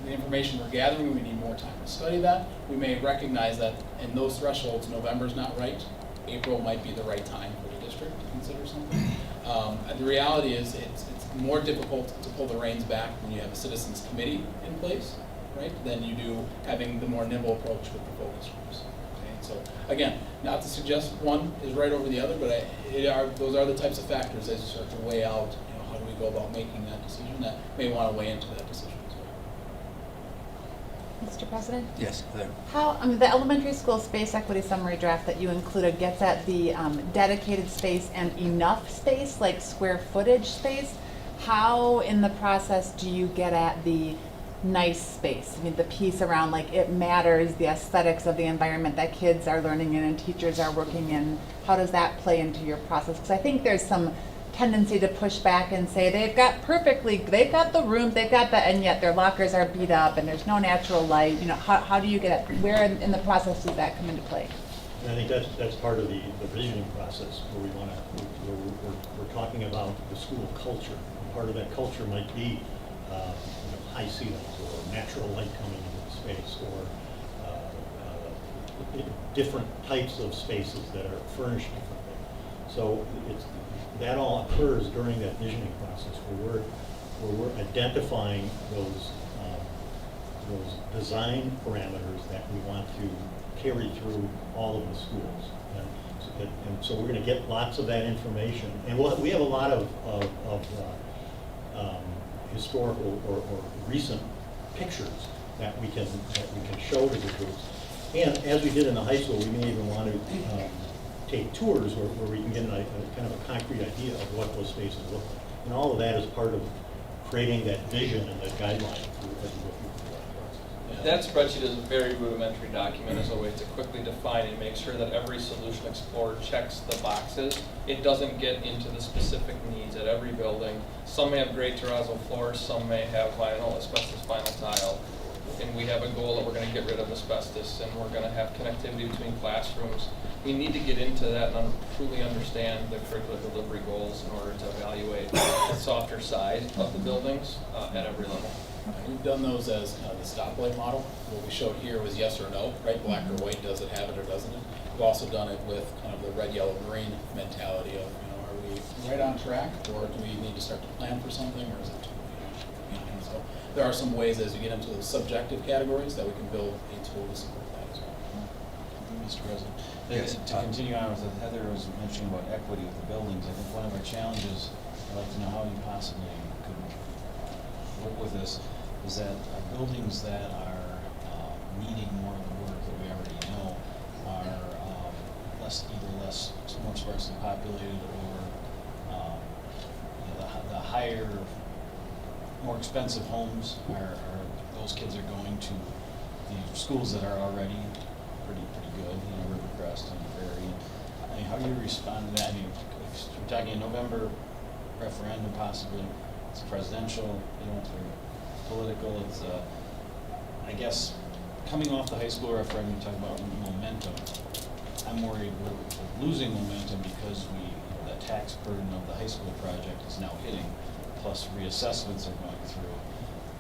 The information we're gathering, we need more time to study that. We may recognize that in those thresholds, November's not right. April might be the right time for the district to consider something. The reality is it's more difficult to pull the reins back when you have a citizens committee in place, right, than you do having the more nimble approach with the focus groups. Okay? So again, not to suggest one is right over the other, but those are the types of factors as you start to weigh out, how do we go about making that decision that may want to weigh into that decision as well. Mr. President? Yes, Claire. How, the elementary school space equity summary draft that you included gets at the dedicated space and enough space, like square footage space. How in the process do you get at the nice space? I mean, the piece around like it matters, the aesthetics of the environment that kids are learning in and teachers are working in. How does that play into your process? Because I think there's some tendency to push back and say they've got the rooms, and yet their lockers are beat up and there's no natural light. How do you get at, where in the process does that come into play? And I think that's part of the visioning process where we're talking about the school culture. And part of that culture might be high ceilings or natural light coming into the space or different types of spaces that are furnished differently. So that all occurs during that visioning process where we're identifying those design parameters that we want to carry through all of the schools. And so we're going to get lots of that information. And we have a lot of historical or recent pictures that we can show to the groups. And as we did in the high school, we may even want to take tours where we can get a kind of a concrete idea of what those spaces look like. And all of that is part of creating that vision and that guideline as we go through the process. That spreadsheet is a very rudimentary document as a way to quickly define and make sure that every solution explored checks the boxes. It doesn't get into the specific needs at every building. Some may have great terrazzo floors, some may have asbestos vinyl tile. And we have a goal that we're going to get rid of asbestos and we're going to have connectivity between classrooms. We need to get into that and truly understand the curricular delivery goals in order to evaluate the softer side of the buildings at every level. We've done those as kind of the stoplight model. What we showed here was yes or no, right? Black or white, does it have it or doesn't it? We've also done it with kind of the red, yellow, green mentality of, are we right on track or do we need to start to plan for something or is it too behind? So there are some ways as you get into the subjective categories that we can build a tool to support that as well. Mr. President, Yes. to continue on with what Heather was mentioning about equity with the buildings, I think one of our challenges, I'd like to know how you possibly could work with this, is that buildings that are needing more of the work that we already know are more sparsely populated or the higher, more expensive homes are those kids are going to the schools that are already pretty good, Rivercrest and Prairie. I mean, how do you respond to that? I mean, if you're talking a November referendum possibly, it's presidential, it's very political, it's, I guess, coming off the high school referendum, you talk about momentum. I'm worried we're losing momentum because the tax burden of the high school project is now hitting, plus reassessments are going through.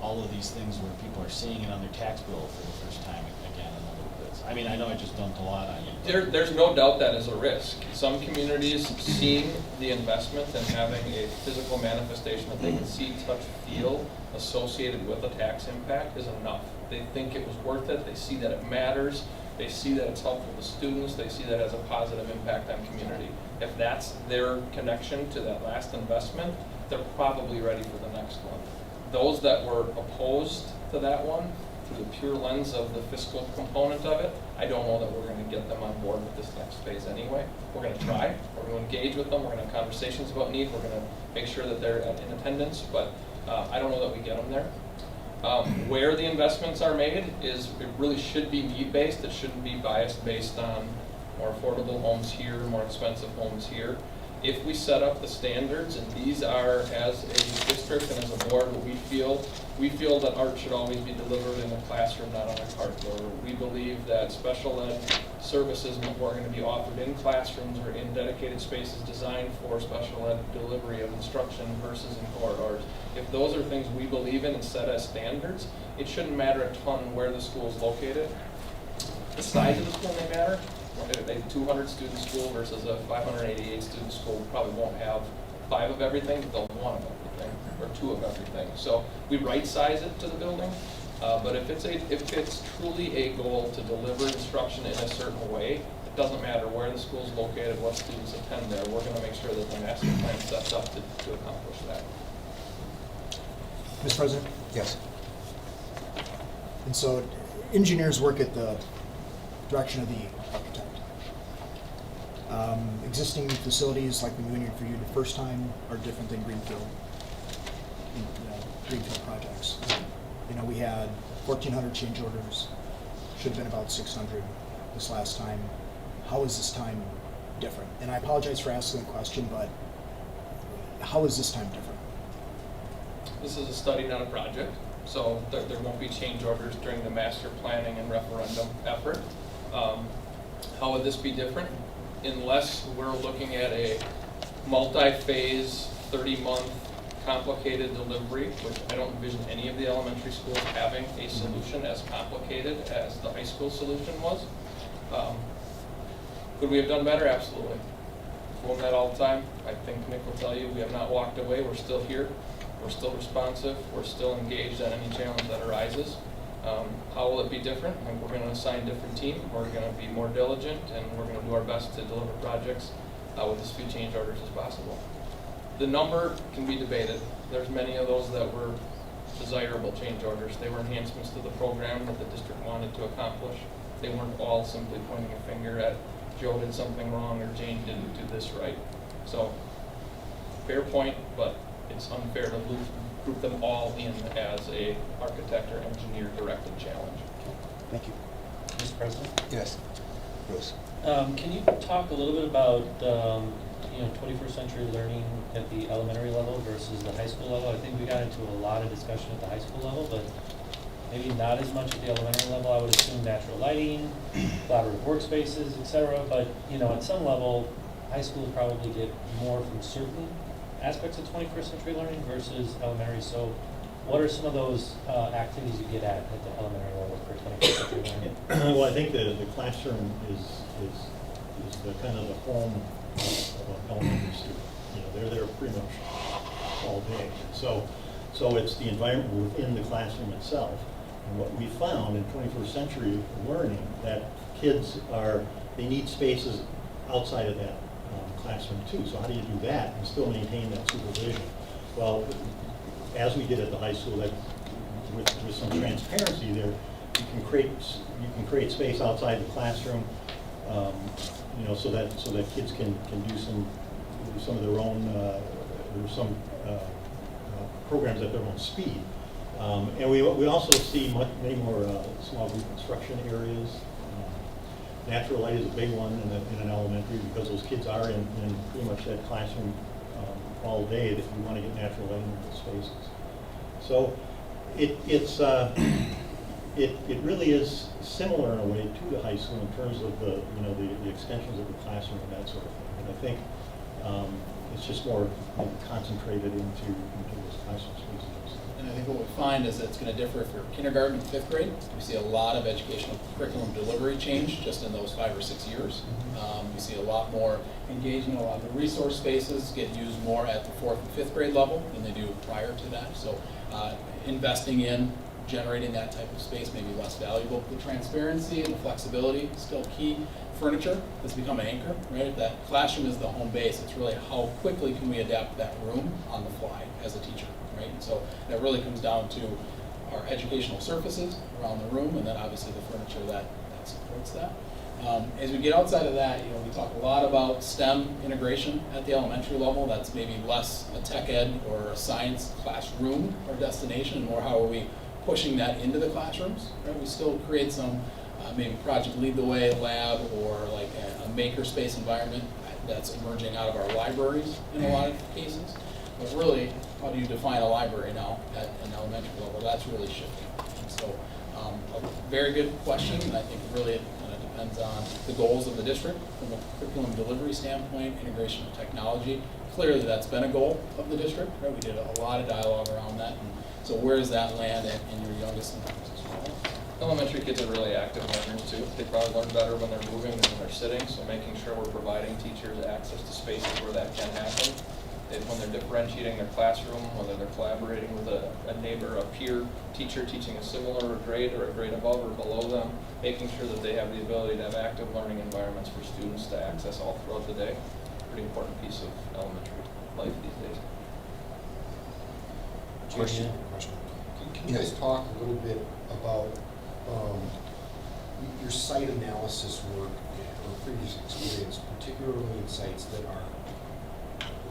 All of these things where people are seeing it on their tax bill for the first time again in a little bit. I mean, I know I just dumped a lot on you. There's no doubt that is a risk. Some communities seeing the investment and having a physical manifestation that they can see, touch, feel associated with a tax impact is enough. They think it was worth it. They see that it matters. They see that it's helpful to students, they see that it has a positive impact on community. If that's their connection to that last investment, they're probably ready for the next one. Those that were opposed to that one, through the pure lens of the fiscal component of it, I don't know that we're gonna get them on board with this next phase anyway. We're gonna try, we're gonna engage with them, we're gonna have conversations about need, we're gonna make sure that they're in attendance, but I don't know that we get them there. Where the investments are made is, it really should be need-based, it shouldn't be biased based on more affordable homes here, more expensive homes here. If we set up the standards, and these are, as a district and as a board, what we feel that art should always be delivered in a classroom, not on a cardboard. We believe that special ed services are going to be offered in classrooms or in dedicated spaces designed for special ed delivery of instruction versus in corridors. If those are things we believe in and set as standards, it shouldn't matter a ton where the school is located. The size of the school may matter. A 200 student school versus a 588 student school probably won't have 5 of everything, but they'll have 1 of everything, or 2 of everything. So we right size it to the building, but if it's truly a goal to deliver instruction in a certain way, it doesn't matter where the school's located, what students attend there, we're gonna make sure that the master plan sets up to accomplish that. Mr. President? Yes. And so engineers work at the direction of the architect. Existing facilities, like when we went in for you the first time, are different than greenfield projects. You know, we had 1,400 change orders, should have been about 600 this last time. How is this time different? And I apologize for asking the question, but how is this time different? This is a study, not a project, so there won't be change orders during the master planning and referendum effort. How would this be different? Unless we're looking at a multi-phase, 30-month complicated delivery, which I don't envision any of the elementary schools having a solution as complicated as the high school solution was. Could we have done better? Absolutely. We'll that all the time. I think Nick will tell you we have not walked away. We're still here. We're still responsive. We're still engaged on any challenge that arises. How will it be different? I think we're going to assign a different team. We're going to be more diligent, and we're going to do our best to deliver projects with as few change orders as possible. The number can be debated. There's many of those that were desirable change orders. They were enhancements to the program that the district wanted to accomplish. They weren't all simply pointing a finger at Joe did something wrong or Jane didn't do this right. So, fair point, but it's unfair to group them all in as a architect or engineer directed challenge. Thank you. Mr. President? Yes. Bruce? Can you talk a little bit about, 21st century learning at the elementary level versus the high school level? I think we got into a lot of discussion at the high school level, but maybe not as much at the elementary level. I would assume natural lighting, collaborative workspaces, et cetera, but, at some level, high schools probably get more from certain aspects of 21st century learning versus elementary. So what are some of those activities you get at the elementary level for 21st century learning? Well, I think the classroom is the kind of the home of an elementary student. They're there pretty much all day. So it's the environment within the classroom itself. And what we found in 21st century learning, that kids they need spaces outside of that classroom too. So how do you do that and still maintain that supervision? Well, as we did at the high school, that with some transparency there, you can create space outside the classroom, so that kids can do some of their own some programs at their own speed. And we also see many more small group instruction areas. Natural light is a big one in an elementary because those kids are in pretty much that classroom all day, that you want to get natural light into those spaces. So it really is similar in a way to the high school in terms of the extensions of the classroom and that sort of thing. And I think it's just more concentrated into those classroom spaces. And I think what we find is that it's going to differ for kindergarten and 5th grade. We see a lot of educational curriculum delivery change just in those 5 or 6 years. We see a lot more engagement, a lot of the resource spaces get used more at the 4th and 5th grade level than they do prior to that. So investing in generating that type of space may be less valuable. The transparency and the flexibility is still key. Furniture has become an anchor, right? If that classroom is the home base, it's really how quickly can we adapt that room on the fly as a teacher, right? And so that really comes down to our educational surfaces around the room, and then obviously the furniture that supports that. As we get outside of that, we talk a lot about STEM integration at the elementary level. That's maybe less a tech ed or a science classroom or destination, and more how are we pushing that into the classrooms, right? We still create some maybe Project Lead the Way lab or like a makerspace environment that's emerging out of our libraries in a lot of cases. But really, how do you define a library now at an elementary level? That's really shifting. And so a very good question, and I think really it kind of depends on the goals of the district from a curriculum delivery standpoint, integration of technology. Clearly that's been a goal of the district, right? We did a lot of dialogue around that. And so where does that land in your youngest and Elementary kids are really active learners too. They probably learn better when they're moving than when they're sitting, so making sure we're providing teachers access to spaces where that can happen. When they're differentiating their classroom, whether they're collaborating with a neighbor, a peer teacher teaching a similar grade or a grade above or below them, making sure that they have the ability to have active learning environments for students to access all throughout the day. Pretty important piece of elementary life these days. Question. Can you guys talk a little bit about your site analysis work or previous experience, particularly in sites that are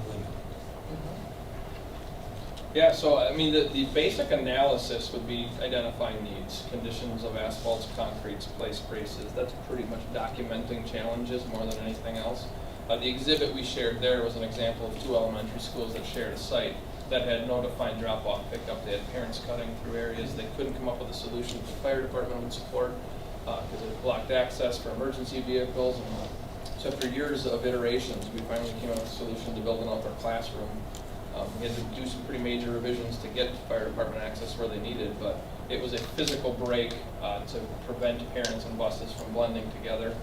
limited? Yeah, so I mean, the basic analysis would be identifying needs, conditions of asphalts, concretes, place braces. That's pretty much documenting challenges more than anything else. The exhibit we shared there was an example of 2 elementary schools that shared a site that had no defined drop-off pickup. They had parents cutting through areas. They couldn't come up with a solution that the fire department would support because it blocked access for emergency vehicles. And so after years of iterations, we finally came up with a solution to build an outdoor classroom. We had to do some pretty major revisions to get fire department access where they needed, but it was a physical break to prevent parents and buses from blending together.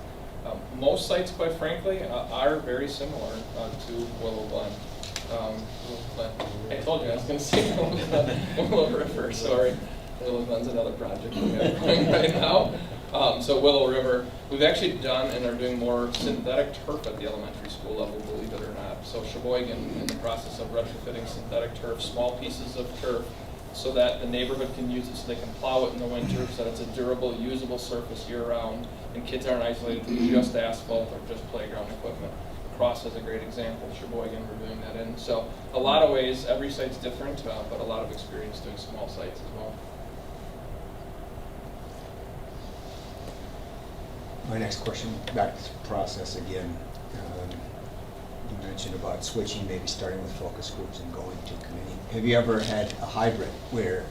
Most sites, quite frankly, are very similar to Willow Glen. I told you I was going to say Willow River, sorry. Willow Glen's another project we have going right now. So Willow River, we've actually done and are doing more synthetic turf at the elementary school level, believe it or not. So Sheboygan, in the process of retrofitting synthetic turf, small pieces of turf, so that the neighborhood can use it, so they can plow it in the winter, so that it's a durable, usable surface year-round, and kids aren't isolated to just asphalt or just playground equipment. Cross is a great example. Sheboygan, we're doing that in. So a lot of ways, every site's different, but a lot of experience doing small sites as well. My next question, back to process again. You mentioned about switching, maybe starting with focus groups and going to committee. Have you ever had a hybrid where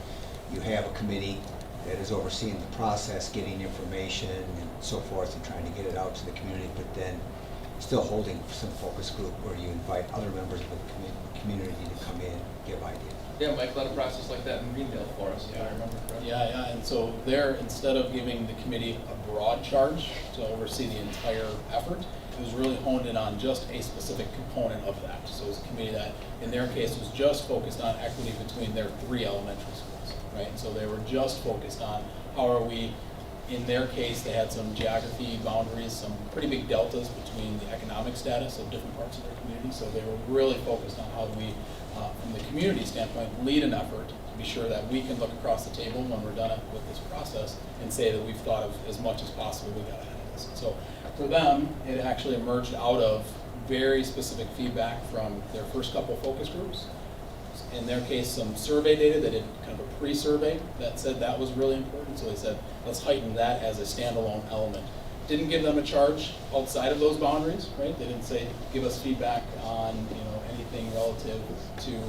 you have a committee that is overseeing the process, getting information and so forth, and trying to get it out to the community, but then still holding some focus group where you invite other members of the community to come in, give ideas? Yeah, Mike led a process like that in Greendale for us, if I remember correctly. Yeah, and so there, instead of giving the committee a broad charge to oversee the entire effort, it was really honed in on just a specific component of that. So it was a committee that, in their case, was just focused on equity between their 3 elementary schools, right? And so they were just focused on how are we, in their case, they had some geography boundaries, some pretty big deltas between the economic status of different parts of their community. So they were really focused on how do we, from the community standpoint, lead an effort to be sure that we can look across the table when we're done with this process and say that we've thought of as much as possible we got ahead of this. So for them, it actually emerged out of very specific feedback from their first couple focus groups. In their case, some survey data. They did kind of a pre-survey that said that was really important. So they said, let's heighten that as a standalone element. Didn't give them a charge outside of those boundaries, right? They didn't say, give us feedback on anything relative to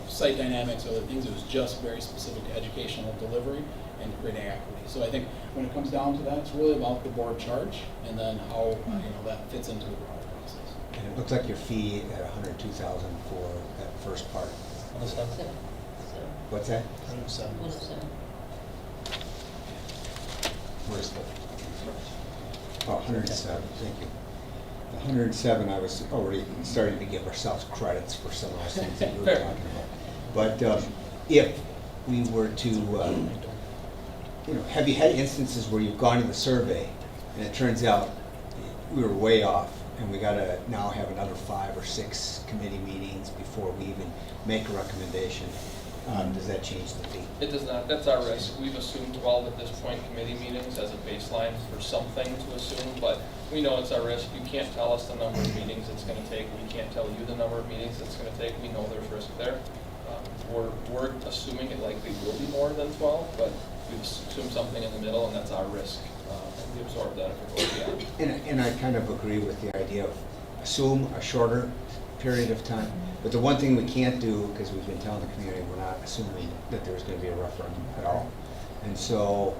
site dynamics or other things. It was just very specific to educational delivery and creating equity. So I think when it comes down to that, it's really about the board charge and then how that fits into the broader process. And it looks like your fee at $102,000 for that first part. What's that? 107. Where's the? Oh, 107, thank you. The 107, I was already starting to give ourselves credits for some of those things that you were talking about. But if we were to have you had instances where you've gone to the survey and it turns out we were way off and we gotta now have another 5 or 6 committee meetings before we even make a recommendation? Does that change the fee? It does not, that's our risk. We've assumed 12 at this point committee meetings as a baseline for something to assume, but we know it's our risk. You can't tell us the number of meetings it's gonna take. We can't tell you the number of meetings it's gonna take. We know there's risk there. We're assuming it likely will be more than 12, but we've assumed something in the middle, and that's our risk. And we absorb that if it goes beyond. And I kind of agree with the idea of assume a shorter period of time. But the one thing we can't do, because we've been telling the community, we're not assuming that there's going to be a referendum at all. And so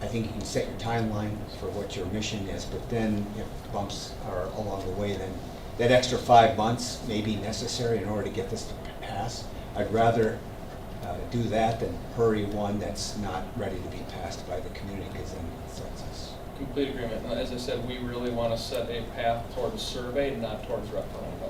I think you can set your timeline for what your mission is, but then if bumps are along the way, then that extra 5 months may be necessary in order to get this to pass. I'd rather do that than hurry one that's not ready to be passed by the community, because then it sets us. Complete agreement. And as I said, we really want to set a path towards survey, not towards referendum.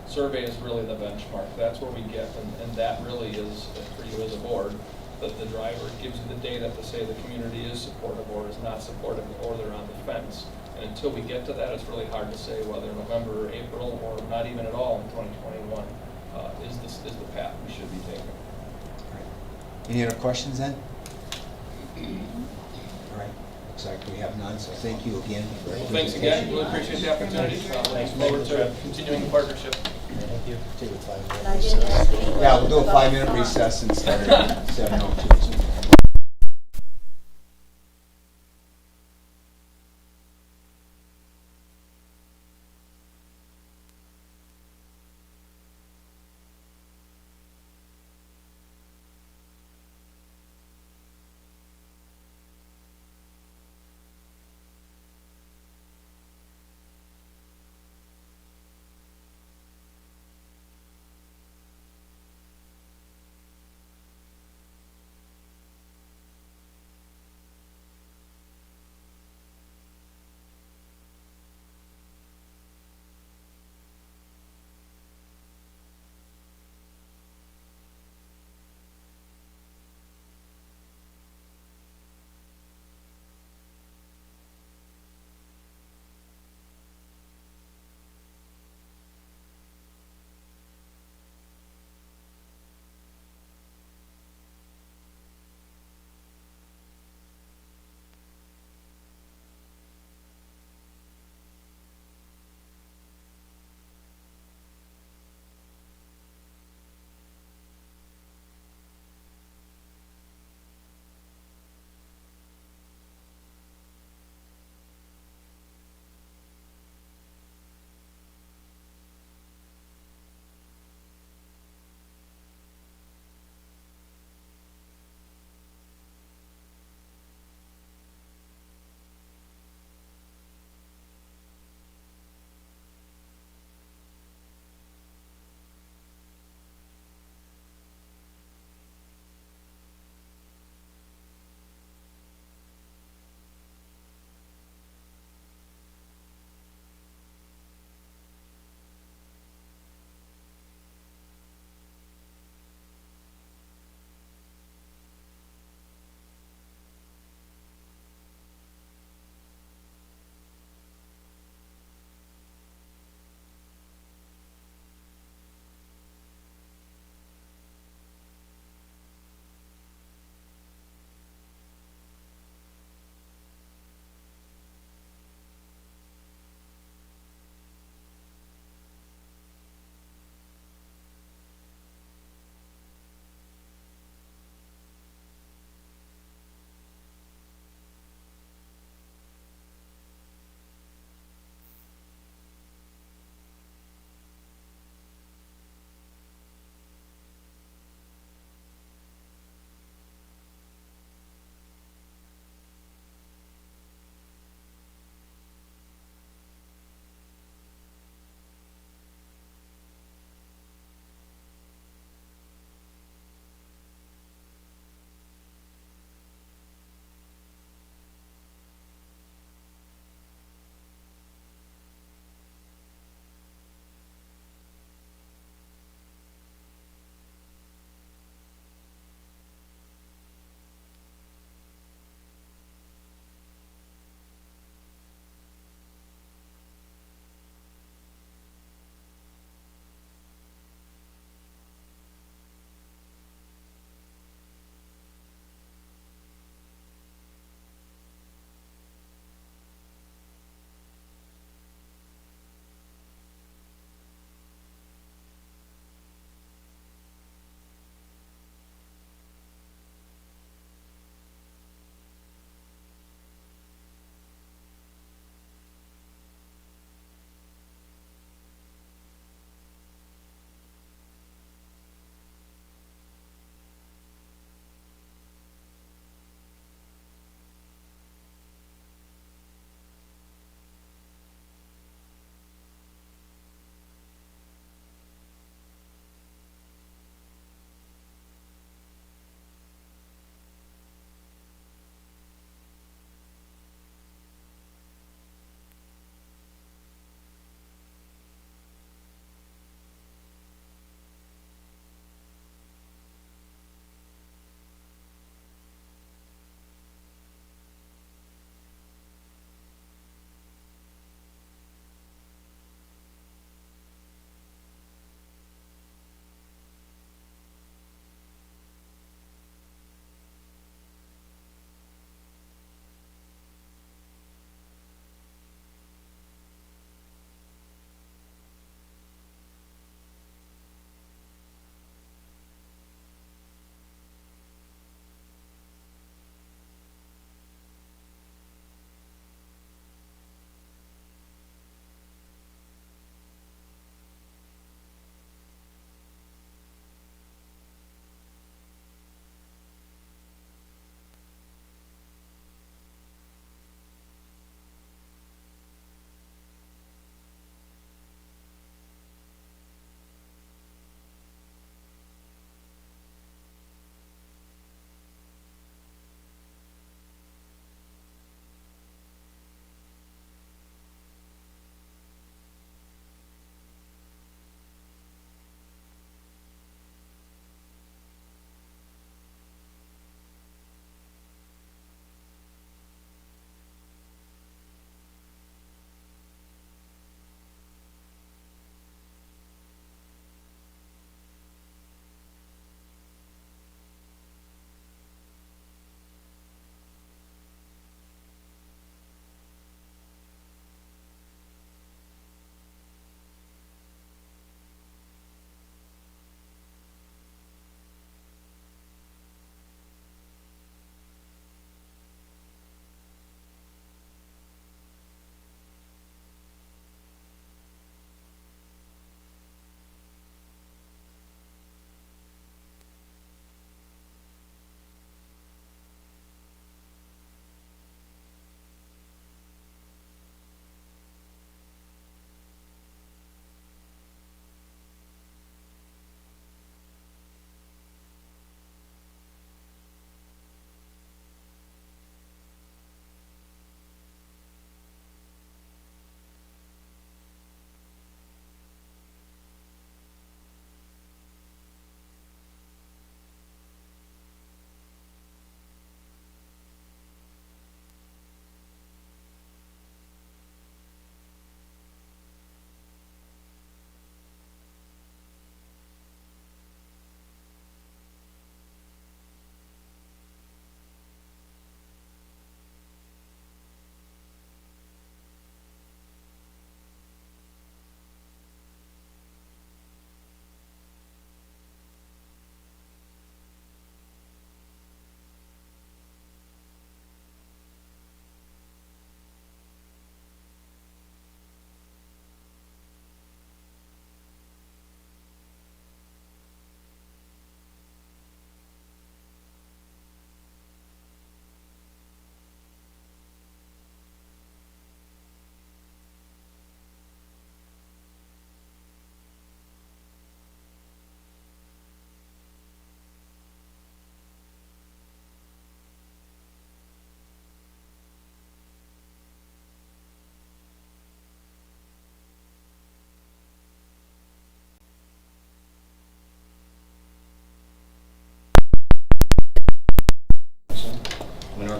Survey is really the benchmark. That's where we get, and that really is, for you as a board, that the driver gives you the data to say the community is supportive or is not supportive, or they're on the fence. And until we get to that, it's really hard to say whether November or April, or not even at all in 2021, is the path we should be taking. Any other questions then? All right, looks like we have none, so thank you again for Well, your thanks again. Really appreciate the opportunity. Looking forward to continuing the partnership. Thank you. Take a 5 minutes. Yeah, we'll do a 5-minute recess and start at 7:02.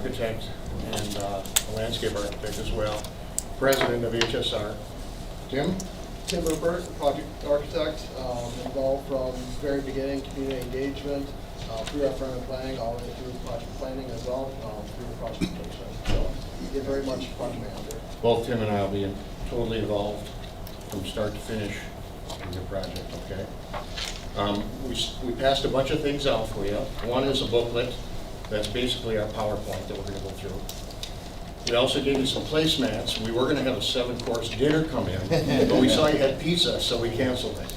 architect and a landscape architect as well, president of HSR. Tim? Tim Rupert, project architect, involved from very beginning, community engagement, pre-referendum planning, all the way through project planning as well, through the prosecution. So you're very much project manager. Both Tim and I will be totally involved from start to finish in your project, okay? We passed a bunch of things out for you. One is a booklet. That's basically our PowerPoint that we're going to go through. We also gave you some placemats. We were going to have a 7-course dinner come in, but we saw you had pizza, so we canceled it.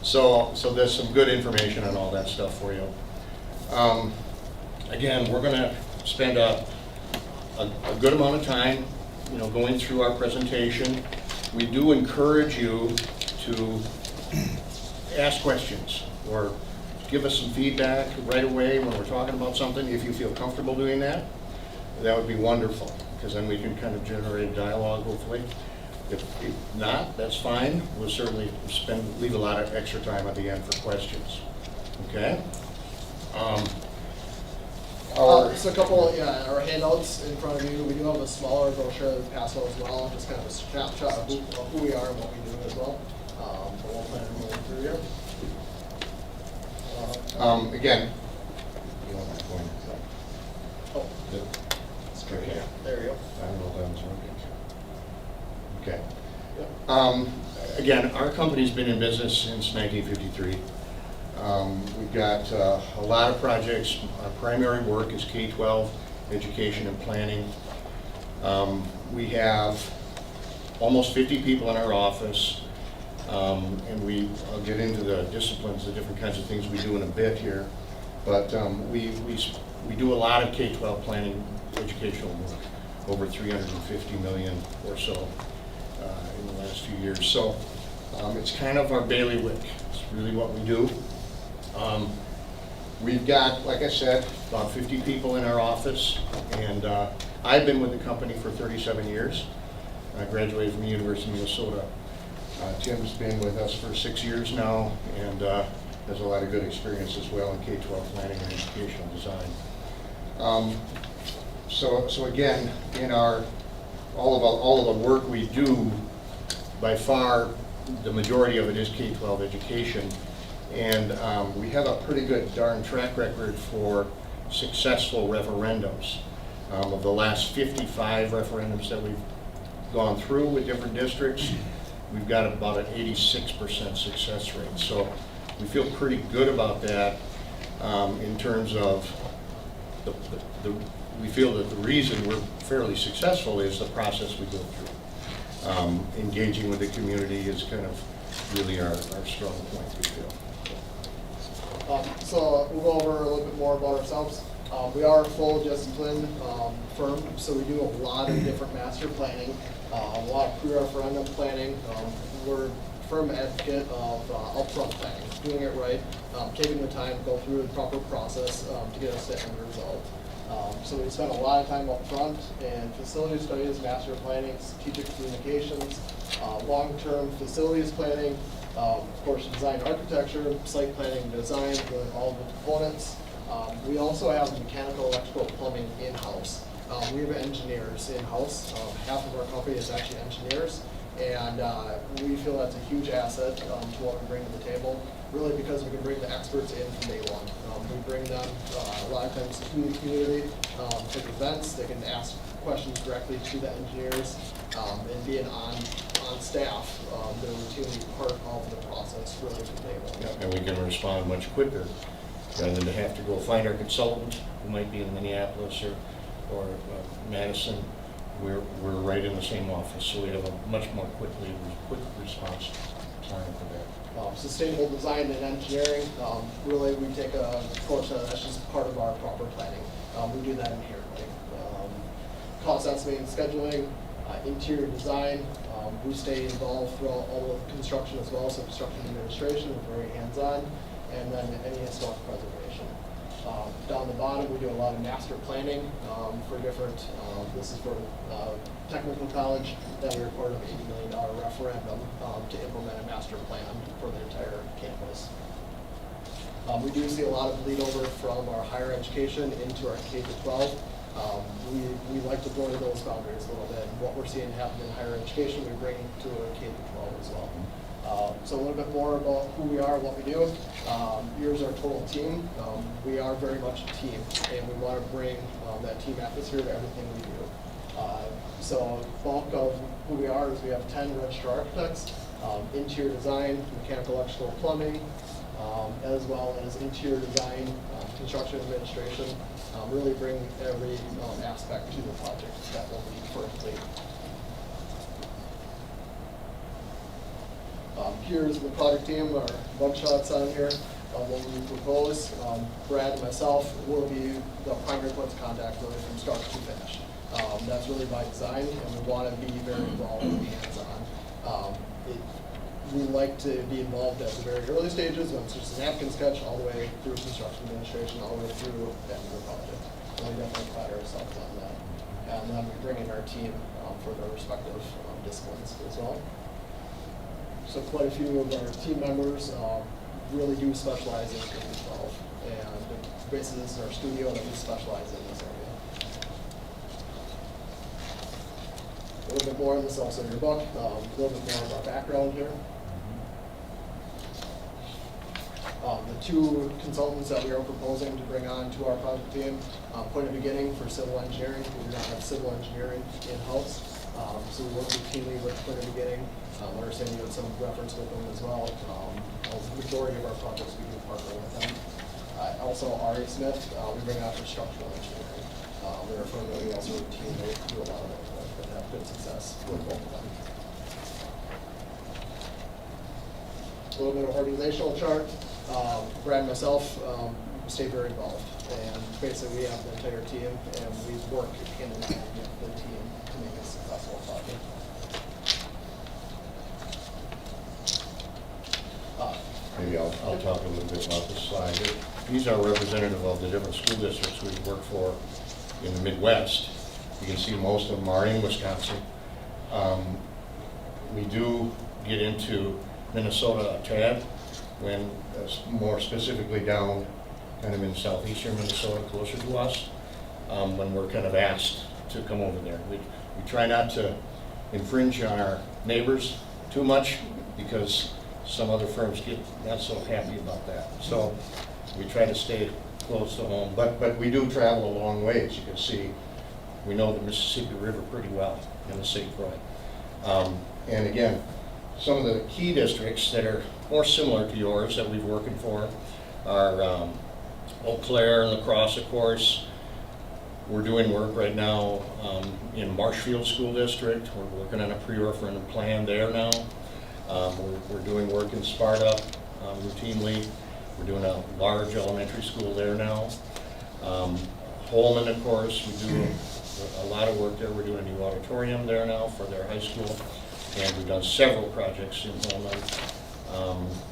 So there's some good information on all that stuff for you. Again, we're going to spend a good amount of time, going through our presentation. We do encourage you to ask questions or give us some feedback right away when we're talking about something. If you feel comfortable doing that, that would be wonderful, because then we can kind of generate dialogue, hopefully. If not, that's fine. We'll certainly leave a lot of extra time at the end for questions. Okay? Just a couple, our handouts in front of you. We do have a smaller brochure that we pass out as well, just kind of a snapshot of who we are and what we do as well. But we'll plan on going through here. Again, you want my point? Oh, Okay. there you go. I don't know if that was working. Okay. Yep. Again, our company's been in business since 1953. We've got a lot of projects. Our primary work is K-12 education and planning. We have almost 50 people in our office, and I'll get into the disciplines, the different kinds of things we do in a bit here. But we do a lot of K-12 planning educational work, over 350 million or so in the last few years. So it's kind of our bailiwick. It's really what we do. We've got, like I said, about 50 people in our office, and I've been with the company for 37 years. I graduated from the University of Minnesota. Tim's been with us for 6 years now, and has a lot of good experience as well in K-12 planning and educational design. So again, in all of the work we do, by far the majority of it is K-12 education, and we have a pretty good darn track record for successful referendums. Of the last 55 referendums that we've gone through with different districts, we've got about an 86% success rate. So we feel pretty good about that in terms of we feel that the reason we're fairly successful is the process we go through. Engaging with the community is kind of really our strong point, we feel. So we'll go over a little bit more about ourselves. We are a full discipline firm, so we do a lot of different master planning, a lot of pre-referendum planning. We're a firm advocate of upfront planning, doing it right, taking the time to go through the proper process to get us the end result. So we spend a lot of time up front in facility studies, master planning, strategic communications, long-term facilities planning, of course design architecture, site planning, design, with all the components. We also have mechanical, electrical, plumbing in-house. We have engineers in-house. Half of our company is actually engineers, and we feel that's a huge asset to what we bring to the table, really because we can bring the experts in from day one. We bring them a lot of times to the community, to events. They can ask questions directly to the engineers, and being on staff, they're routinely part of the process, really to the table. Yeah, and we can respond much quicker rather than to have to go find our consultant who might be in Minneapolis or Madison. We're right in the same office, so we have a much more quick response time for that. Sustainable design and engineering, really we take a approach that's just part of our proper planning. We do that inherently. Cost estimating, scheduling, interior design. We stay involved throughout all of construction as well, so construction administration, we're very hands-on, and then any historic preservation. Down the bottom, we do a lot of master planning for different, this is for technical college, that we reported an $80 million referendum to implement a master plan for the entire campus. We do see a lot of bleed over from our higher education into our K to 12. We like to blur those boundaries a little bit. And what we're seeing happen in higher education, we bring to a K to 12 as well. So a little bit more about who we are, what we do. Here's our total team. We are very much a team, and we want to bring that team atmosphere to everything we do. So bulk of who we are is we have 10 registered architects, interior design, mechanical, electrical, plumbing, as well as interior design, construction administration, really bring every aspect to the project that will be for complete. Here's the project team, our mugshots on here. What we propose, Brad and myself will be the primary points of contact really from start to finish. That's really by design, and we want to be very involved and hands-on. We like to be involved at the very early stages, when it's just a napkin sketch, all the way through construction administration, all the way through the end of the project. And we definitely pride ourselves on that. And then we bring in our team for their respective disciplines as well. So quite a few of our team members really do specialize in K-12. And basically this is our studio that we specialize in this area. A little bit more on this also in your book, a little bit more of our background here. The two consultants that we are proposing to bring on to our project team, point of beginning for civil engineering, we do not have civil engineering in-house. So we work routinely with point of beginning. Understanding you had some reference with them as well. The majority of our projects we do partner with them. Also, Ari Smith, we bring out for structural engineering. They're a firm that we also routinely do a lot of work with and have good success with both of them. A little bit of organizational chart. Brad and myself stay very involved, and basically we have the entire team, and we work hand in hand with the team to make a successful project. Maybe I'll talk a little bit about this slide. These are representative of the different school districts we work for in the Midwest. You can see most of them are in Wisconsin. We do get into Minnesota a tad, when more specifically down kind of in southeastern Minnesota, closer to us, when we're kind of asked to come over there. We try not to infringe on our neighbors too much, because some other firms get not so happy about that. So we try to stay close to home, but we do travel a long way. As you can see, we know the Mississippi River pretty well in the St. Croix. And again, some of the key districts that are more similar to yours that we've working for are Eau Claire and La Crosse, of course. We're doing work right now in Marshfield School District. We're working on a pre-referendum plan there now. We're doing work in Sparta routinely. We're doing a large elementary school there now. Holman, of course, we do a lot of work there. We're doing a new auditorium there now for their high school. And we've done several projects in Holman.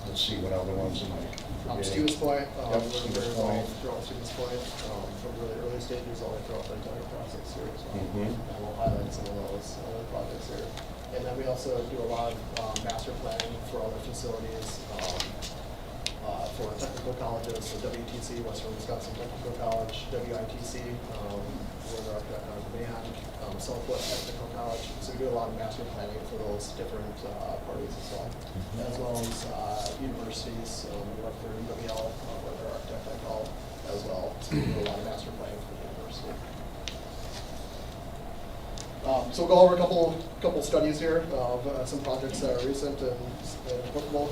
Let's see what other ones am I forgetting. Stevens Point, Yep, we're Stevens very Point. involved throughout Stevens Point, from really early stages all the way throughout the entire process here as well. Mhm. And we'll highlight some of those other projects here. And then we also do a lot of master planning for other facilities, for technical colleges, so WTC, Western Wisconsin Technical College, WITC, we're the architect on demand, Southwest Technical College. So we do a lot of master planning for those different parties as well as universities. We work for UWL, where their architect I call as well. So we do a lot of master planning for the university. So we'll go over a couple studies here of some projects that are recent and applicable.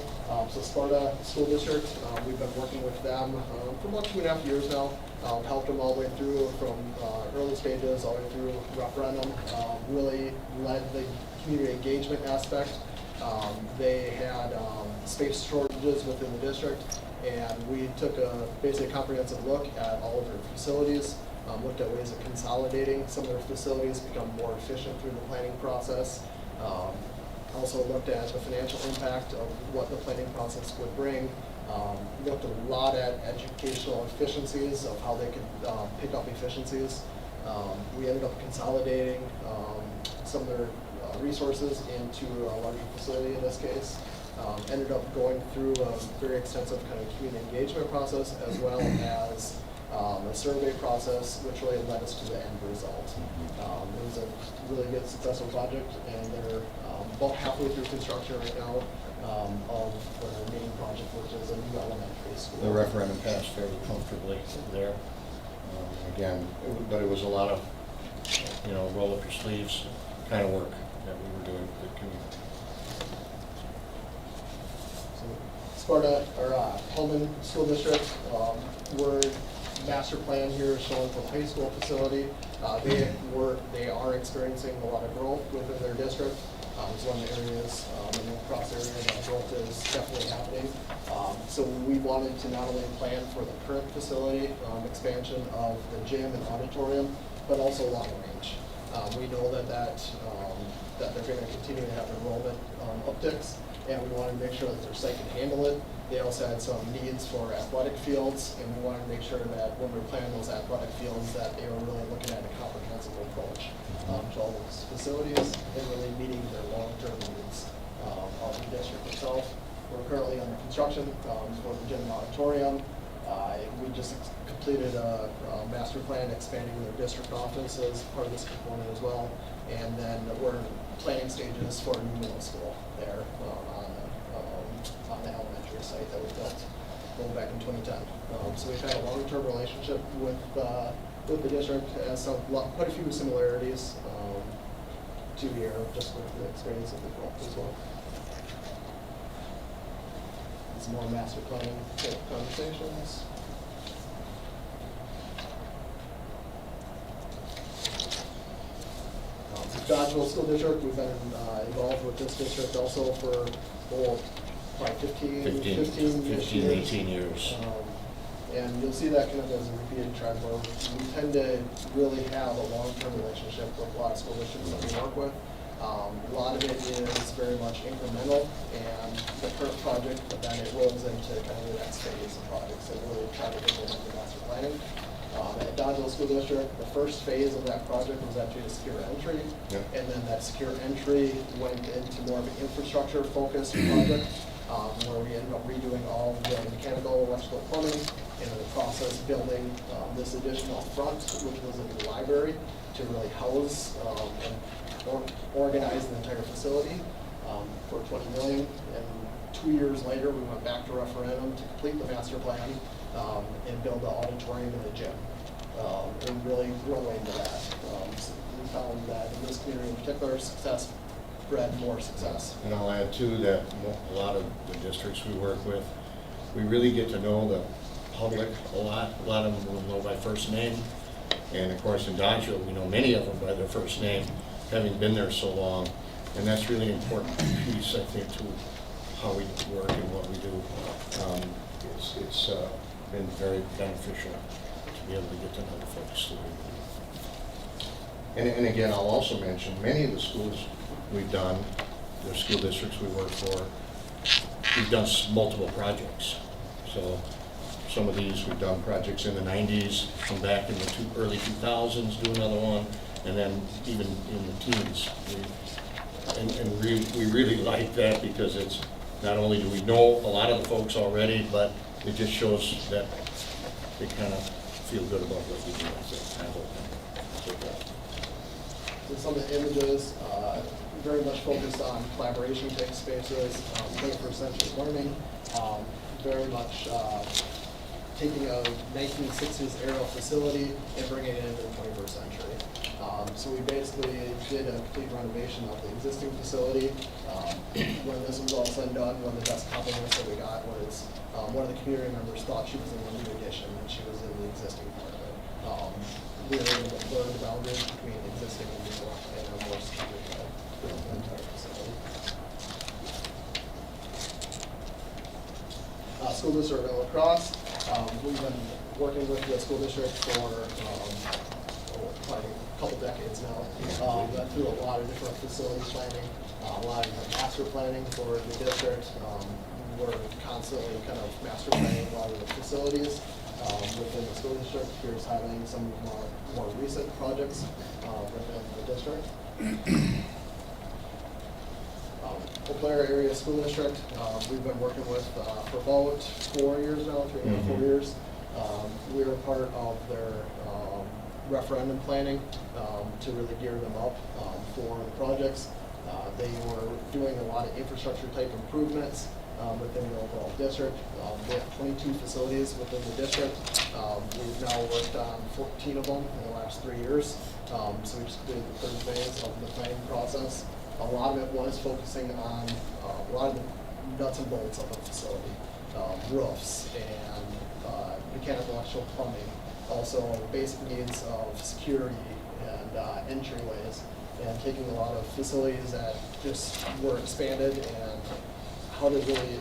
So Sparta School District, we've been working with them for about 2.5 years now. Helped them all the way through from early stages all the way through referendum. Really led the community engagement aspect. They had space shortages within the district, and we took a basically comprehensive look at all of their facilities. Looked at ways of consolidating some of their facilities, become more efficient through the planning process. Also looked at the financial impact of what the planning process would bring. Looked a lot at educational efficiencies of how they could pick up efficiencies. We ended up consolidating some of their resources into a larger facility in this case. Ended up going through a very extensive kind of community engagement process as well as a survey process, which really led us to the end result. It was a really good, successful project, and they're about halfway through construction right now of their main project, which is a new elementary school. The referendum passed fairly comfortably there. Again, but it was a lot of, roll up your sleeves kind of work that we were doing with the community. Sparta, or Pullman School District, we're master plan here is showing for the high school facility. They are experiencing a lot of growth within their district. It's one of the areas in the cross area that growth is definitely happening. So we wanted to not only plan for the current facility expansion of the gym and auditorium, but also long range. We know that they're going to continue to have enrollment upticks, and we wanted to make sure that their site can handle it. They also had some needs for athletic fields, and we wanted to make sure that when we're planning those athletic fields, that they were really looking at a comprehensive approach to all those facilities and really meeting their long-term needs of the district itself. We're currently under construction for the gym and auditorium. We just completed a master plan expanding their district office as part of this component as well. And then we're in planning stages for a new middle school there on the elementary site that we built going back in 2010. So we've had a long-term relationship with the district. It has quite a few similarities to here, just with the experience of the growth as well. Some more master planning type conversations. Dodgeville School District, we've been involved with this district also for probably 15 18 years. And you'll see that kind of as a repeated trend where we tend to really have a long-term relationship with a lot of school districts that we work with. A lot of it is very much incremental and the current project, but then it rolls into kind of the next phase of projects and really try to implement the master planning. At Dodgeville School District, the first phase of that project was actually a secure entry. Yeah. And then that secure entry went into more of an infrastructure focused project where we ended up redoing all the mechanical, electrical, plumbing, and in the process building this addition up front, which was a new library to really house and organize the entire facility for $20 million. And 2 years later, we went back to referendum to complete the master plan and build the auditorium and the gym. And really grow into that. So we found that in this community in particular, success bred more success. And I'll add too that a lot of the districts we work with, we really get to know the public a lot. A lot of them will know by first name. And of course in Dodgeville, we know many of them by their first name, having been there so long. And that's really an important piece, I think, to how we work and what we do. It's been very beneficial to be able to get to know the folks. And again, I'll also mention, many of the schools we've done, the school districts we work for, we've done multiple projects. So some of these, we've done projects in the 90s, come back in the early 2000s, do another one, and then even in the teens. We really like that because it's, not only do we know a lot of the folks already, but it just shows that they kind of feel good about what we do. So some of the images very much focused on collaboration type spaces, 21st century learning, very much taking a 1960s era facility and bringing it into the 21st century. So we basically did a complete renovation of the existing facility. When this was all said and done, one of the best compliments that we got was one of the community members thought she was in the new addition and she was in the existing part of it. We were able to blur the boundaries between existing and new in a more strategic way for the entire facility. School district of La Crosse. We've been working with the school district for probably a couple decades now. Went through a lot of different facilities planning, a lot of different master planning for the district. We're constantly kind of master planning a lot of the facilities within the school district. Here's highlighting some of our more recent projects within the district. We'll Clair Area School District. We've been working with for about 4 years now, 3.5, 4 years. We are part of their referendum planning to really gear them up for the projects. They were doing a lot of infrastructure type improvements within the overall district. We have 22 facilities within the district. We've now worked on 14 of them in the last 3 years. So we just did the third phase of the planning process. A lot of it was focusing on a lot of the nuts and bolts of the facility, roofs and mechanical, electrical, plumbing, also basic needs of security and entryways, and taking a lot of facilities that just were expanded and how to really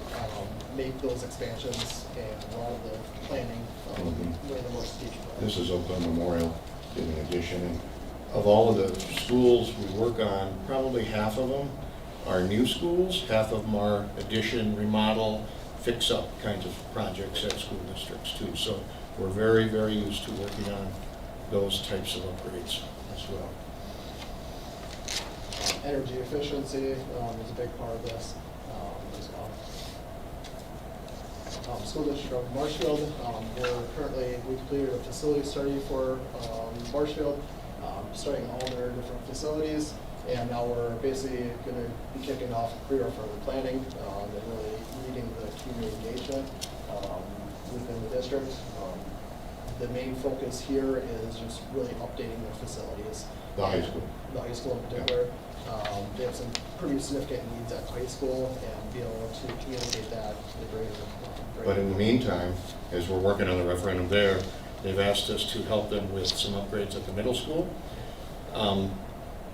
make those expansions and a lot of the planning way the more strategic. This is Oakland Memorial in addition. And of all of the schools we work on, probably half of them are new schools, half of them are addition, remodel, fix-up kinds of projects at school districts too. So we're very, very used to working on those types of upgrades as well. Energy efficiency is a big part of this as well. School District of Marshfield, we completed a facility study for Marshfield, studying all their different facilities, and now we're basically going to be kicking off career further planning and really leading the community engagement within the district. The main focus here is just really updating their facilities. The high school. The high school in particular. They have some pretty significant needs at high school, and be able to communicate that to the greater. But in the meantime, as we're working on the referendum there, they've asked us to help them with some upgrades at the middle school,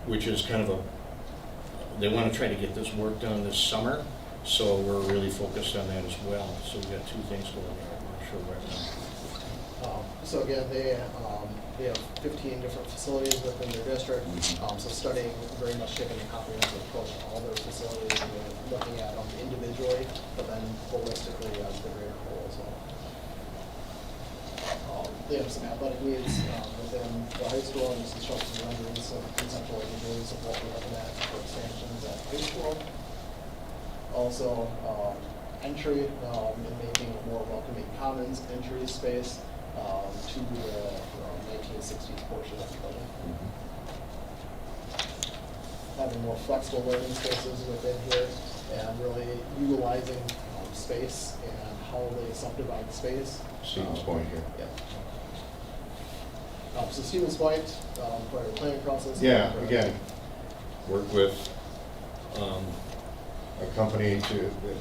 which is kind of they want to try to get this work done this summer, so we're really focused on that as well. So we've got two things going on, I'm not sure right now. So again, they have 15 different facilities within their district. So studying very much taking a comprehensive approach to all their facilities and really looking at them individually, but then holistically as the greater whole as well. They have some athletic needs within the high school, and just to show some renderings, some conceptual images of what we're looking at for expansions at high school. Also, entry and making a more welcoming commons entry space to the 1960s portion of the building. Having more flexible learning spaces within here and really utilizing space and how they subdivide space. Stevens Point here. Yeah. So Stevens Point, part of the planning process. Yeah, again, work with a company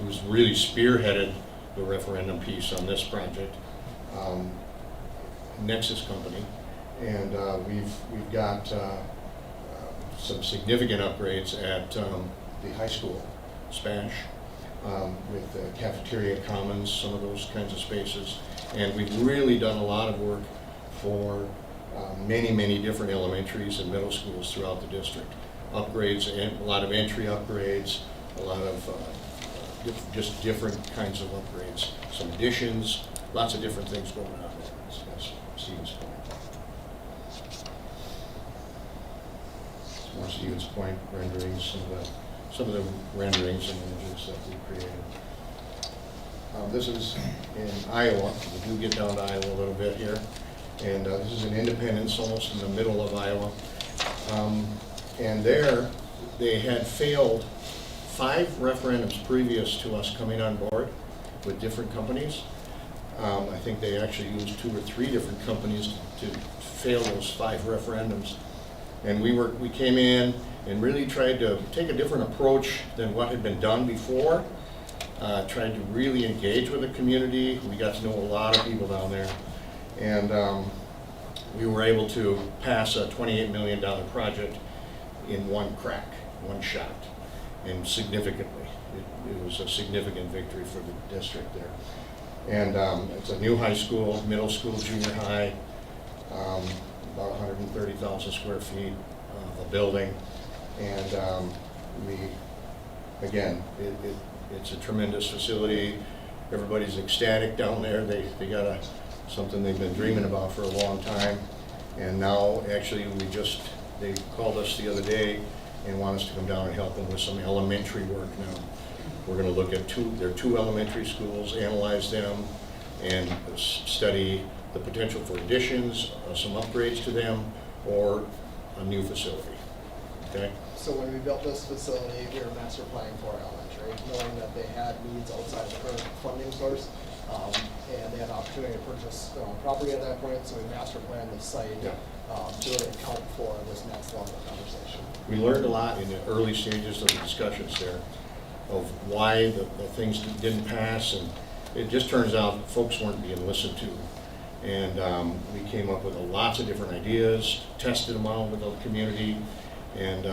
who's really spearheaded the referendum piece on this project, Nexus Company, and we've got some significant upgrades at the high school, Spanish, with the cafeteria commons, some of those kinds of spaces, and we've really done a lot of work for many, many different elementaries and middle schools throughout the district. Upgrades, and a lot of entry upgrades, a lot of just different kinds of upgrades, some additions, lots of different things going on there. That's Stevens Point. Some more Stevens Point renderings, some of the renderings and images that we created. This is in Iowa. We do get down to Iowa a little bit here. And this is in Independence, almost in the middle of Iowa. And there, they had failed 5 referendums previous to us coming on board with different companies. I think they actually used 2 or 3 different companies to fail those 5 referendums. And we came in and really tried to take a different approach than what had been done before. Tried to really engage with the community. We got to know a lot of people down there. And we were able to pass a $28 million project in one crack, one shot, and significantly. It was a significant victory for the district there. And it's a new high school, middle school, junior high, about 130,000 square feet of a building. And it's a tremendous facility. Everybody's ecstatic down there. They got something they've been dreaming about for a long time. And now, actually, they called us the other day and want us to come down and help them with some elementary work now. We're gonna look at there are 2 elementary schools, analyze them, and study the potential for additions, some upgrades to them, or a new facility, okay? So when we built this facility, we were master planning for elementary, knowing that they had needs outside the current funding source. And they had an opportunity to purchase property at that point, so we master planned the site Yeah. to really account for this next level of conversation. We learned a lot in the early stages of the discussions there of why the things didn't pass, and it just turns out folks weren't being listened to. And we came up with lots of different ideas, tested them out with the community, and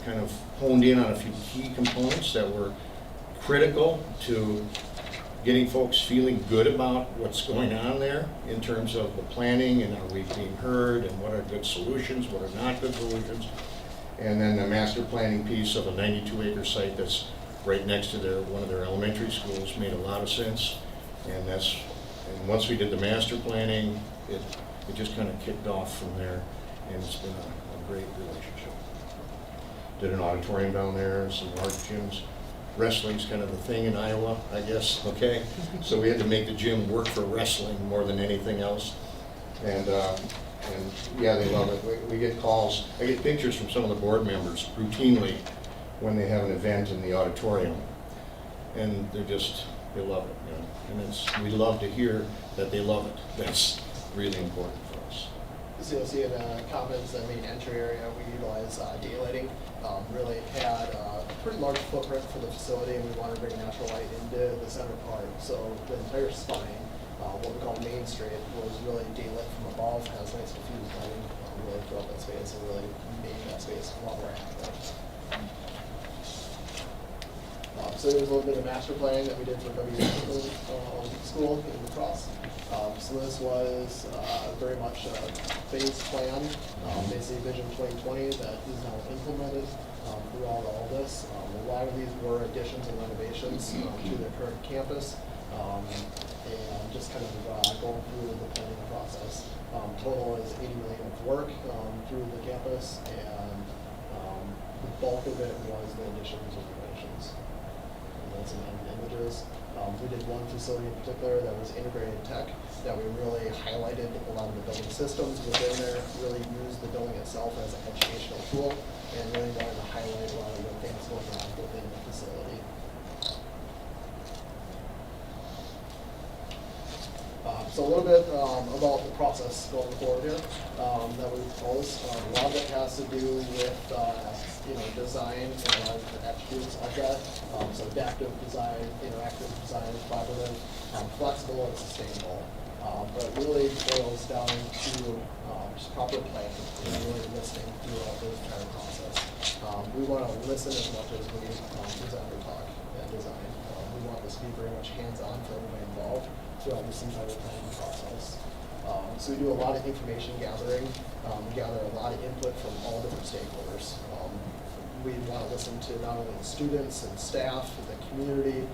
kind of honed in on a few key components that were critical to getting folks feeling good about what's going on there in terms of the planning, and are we being heard, and what are good solutions, what are not good solutions. And then the master planning piece of a 92-acre site that's right next to one of their elementary schools made a lot of sense. And once we did the master planning, it just kind of kicked off from there, and it's been a great relationship. Did an auditorium down there, some large gyms. Wrestling's kind of the thing in Iowa, I guess, okay? So we had to make the gym work for wrestling more than anything else. And yeah, they love it. We get calls, I get pictures from some of the board members routinely when they have an event in the auditorium. And they love it, you know? And we love to hear that they love it. That's really important for us. So you'll see in the comments, the main entry area, we utilize daylighting. Really had a pretty large footprint for the facility, and we want to bring natural light into the center part. So the entire spine, what we call Main Street, was really daylit from above, has nice diffused lighting really throughout that space, and really made that space a lot more active. So there's a little bit of master planning that we did for school in La Crosse. So this was very much a phased plan, basically Vision 2020 that is now implemented throughout all this. A lot of these were additions and renovations to the current campus, and just kind of going through the planning process. Total is $80 million of work through the campus, and the bulk of it was the additions and renovations. Some images. We did one facility in particular that was integrated tech, that we really highlighted a lot of the building systems within there, really used the building itself as an educational tool, and really wanted to highlight a lot of the things going on within the facility. So a little bit about the process going forward here that we propose. A lot of it has to do with design and a lot of the attributes of that. So adaptive design, interactive design, collaborative, flexible, and sustainable. But it really boils down to just proper planning and really listening throughout the entire process. We want to listen as much as we present or talk and design. We want this to be very much hands-on for everybody involved throughout this entire planning process. So we do a lot of information gathering. We gather a lot of input from all different stakeholders. We want to listen to not only the students and staff, the community,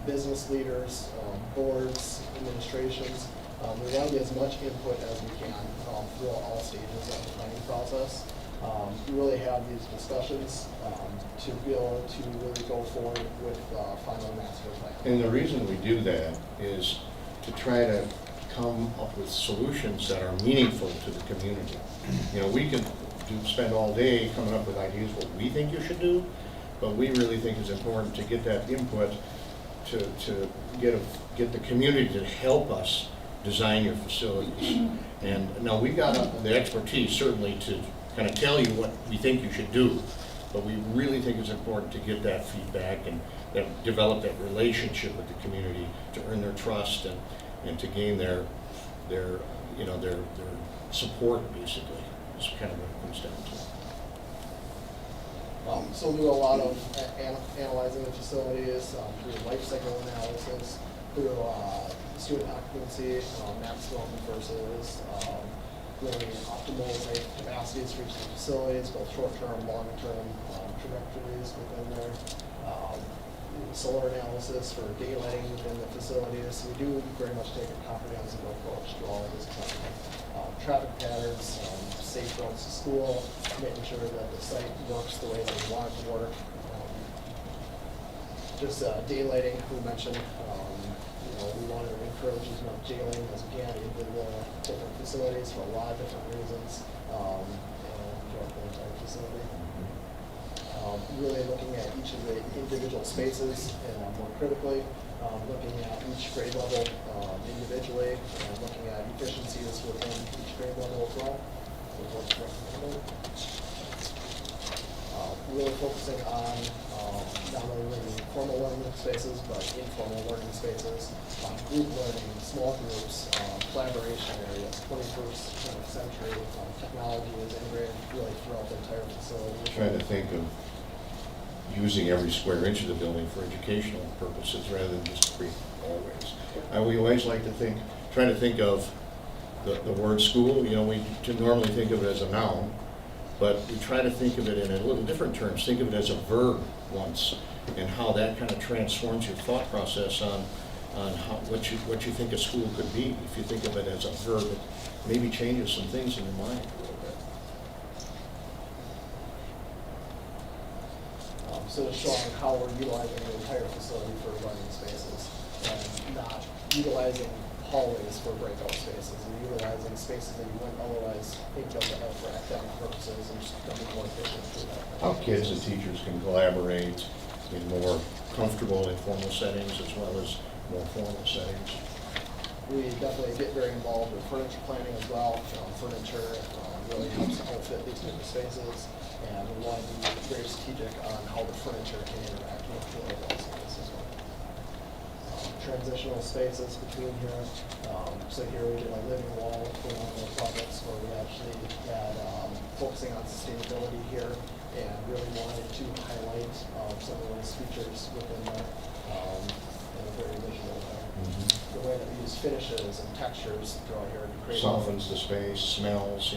business leaders, boards, administrations. We want to get as much input as we can through all stages of the planning process. We really have these discussions to be able to really go forward with final master plan. And the reason we do that is to try to come up with solutions that are meaningful to the community. You know, we can spend all day coming up with ideas what we think you should do, but we really think it's important to get that input to get the community to help us design your facilities. And now we've got the expertise certainly to kind of tell you what we think you should do, but we really think it's important to get that feedback and develop that relationship with the community to earn their trust and to gain their support, basically. Is kind of what it comes down to. So we'll do a lot of analyzing the facilities through life cycle analysis, through student occupancy, maximum versus really optimal capacities for each of the facilities, both short-term, long-term trajectories within there. solar analysis for daylighting within the facilities. We do very much take a comprehensive approach to all of this planning. Traffic patterns, safe routes to school, making sure that the site works the way that we want it to work. Just daylighting, we mentioned, we want to encourage as much daylighting as we can into the different facilities for a lot of different reasons, and throughout the entire facility. Really looking at each of the individual spaces and more critically, looking at each grade level individually, and looking at efficiencies within each grade level as well. So what's recommended. Really focusing on not only formal learning spaces, but informal learning spaces, group learning, small groups, collaboration areas, 21st century technology is integrated really throughout the entire facility. Trying to think of using every square inch of the building for educational purposes rather than just free always. We always like to think, trying to think of the word school, we normally think of it as a noun, but we try to think of it in a little different terms. Think of it as a verb once, and how that kind of transforms your thought process on what you think a school could be. If you think of it as a verb, it maybe changes some things in your mind a little bit. So it's showing how we're utilizing the entire facility for learning spaces, and not utilizing hallways for breakout spaces, and utilizing spaces that you wouldn't otherwise think of for academic purposes, and just becoming more efficient through that. How kids and teachers can collaborate in more comfortable informal settings as well as more formal settings. We definitely get very involved with furniture planning as well. Furniture really helps outfit these different spaces, and we want to be very strategic on how the furniture can interact with the overall space as well. Transitional spaces between here. So here we did a living wall for one of the projects where we actually had focusing on sustainability here, and really wanted to highlight some of those features within there in a very visual way. The way that we use finishes and textures throughout here to create Softens the space, smells,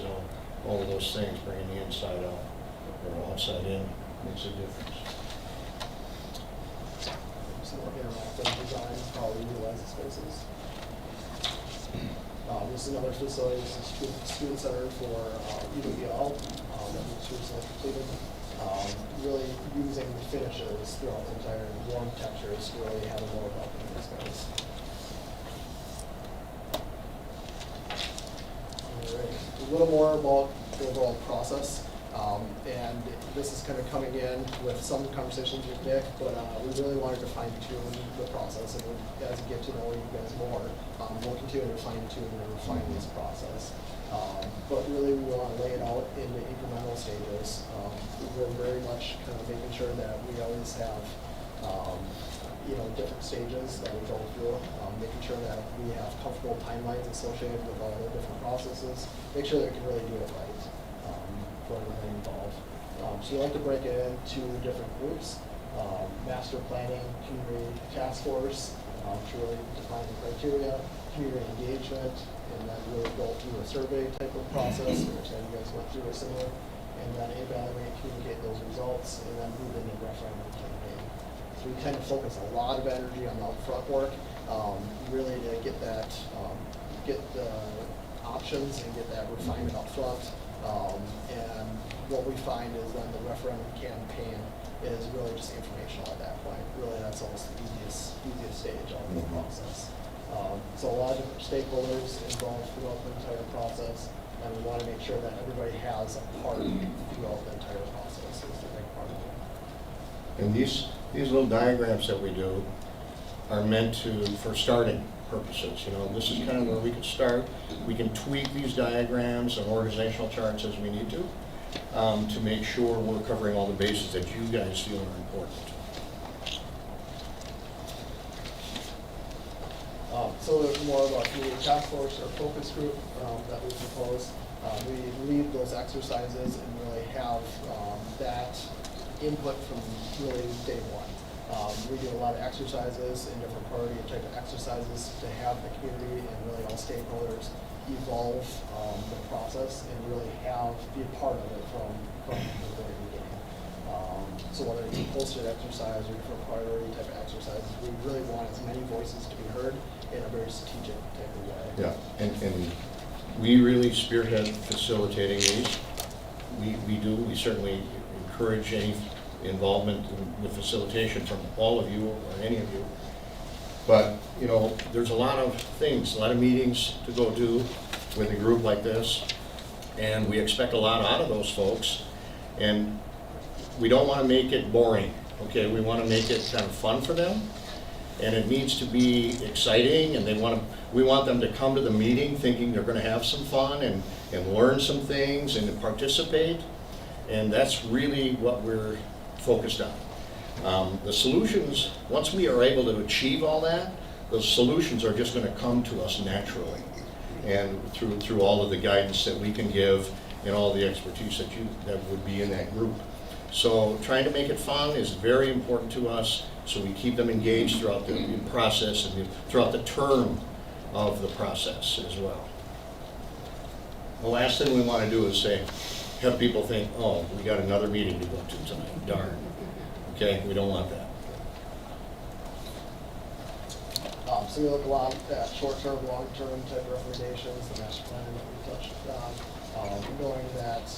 all of those things, bringing the inside out or outside in makes a difference. some more interactive design, how we utilize the spaces. This is another facility, this is student center for UWL that was recently completed. Really using the finishes throughout the entire warm textures to really have a more welcoming experience. Alright, a little more about the overall process. And this is kind of coming in with some conversations with Nick, but we really wanted to fine tune the process, and as we get to know you guys more, we'll continue to fine tune and refine this process. But really we want to lay it out into incremental stages. We're very much kind of making sure that we always have different stages that we go through, making sure that we have comfortable timelines associated with all the different processes, make sure that we can really do it right for everything involved. So we like to break it into different groups, master planning, community task force, to really define the criteria, community engagement, and then really go through a survey type of process, which I know you guys went through a similar, and then evaluate, communicate those results, and then move into referendum campaign. So we kind of focus a lot of energy on the upfront work, really to get that, get the options and get that refinement up front. And what we find is then the referendum campaign is really just informational at that point. Really, that's almost the easiest stage of the process. So a lot of different stakeholders involved throughout the entire process, and we want to make sure that everybody has a part throughout the entire process. Is the big part of it. And these little diagrams that we do are meant for starting purposes. This is kind of where we can start. We can tweak these diagrams and organizational charts as we need to make sure we're covering all the bases that you guys feel are important. So there's more of a community task force or focus group that we propose. We lead those exercises and really have that input from really day one. We do a lot of exercises and different priority type of exercises to have the community and really all stakeholders evolve the process and really be a part of it from the very beginning. So whether it's a posted exercise or different priority type of exercises, we really want as many voices to be heard in a very strategic type of way. Yeah, and we really spearhead facilitating these. We certainly encourage any involvement with facilitation from all of you or any of you. But, you know, there's a lot of things, a lot of meetings to go do with a group like this, and we expect a lot out of those folks. And we don't want to make it boring, okay? We want to make it kind of fun for them, and it needs to be exciting, and we want them to come to the meeting thinking they're going to have some fun and learn some things and to participate, and that's really what we're focused on. The solutions, once we are able to achieve all that, those solutions are just going to come to us naturally, and through all of the guidance that we can give and all the expertise that would be in that group. So trying to make it fun is very important to us, so we keep them engaged throughout the process and throughout the term of the process as well. The last thing we want to do is have people think, oh, we got another meeting to go to tonight, darn. Okay, we don't want that. So we look a lot at short-term, long-term type recommendations, the master plan that we touched on, knowing that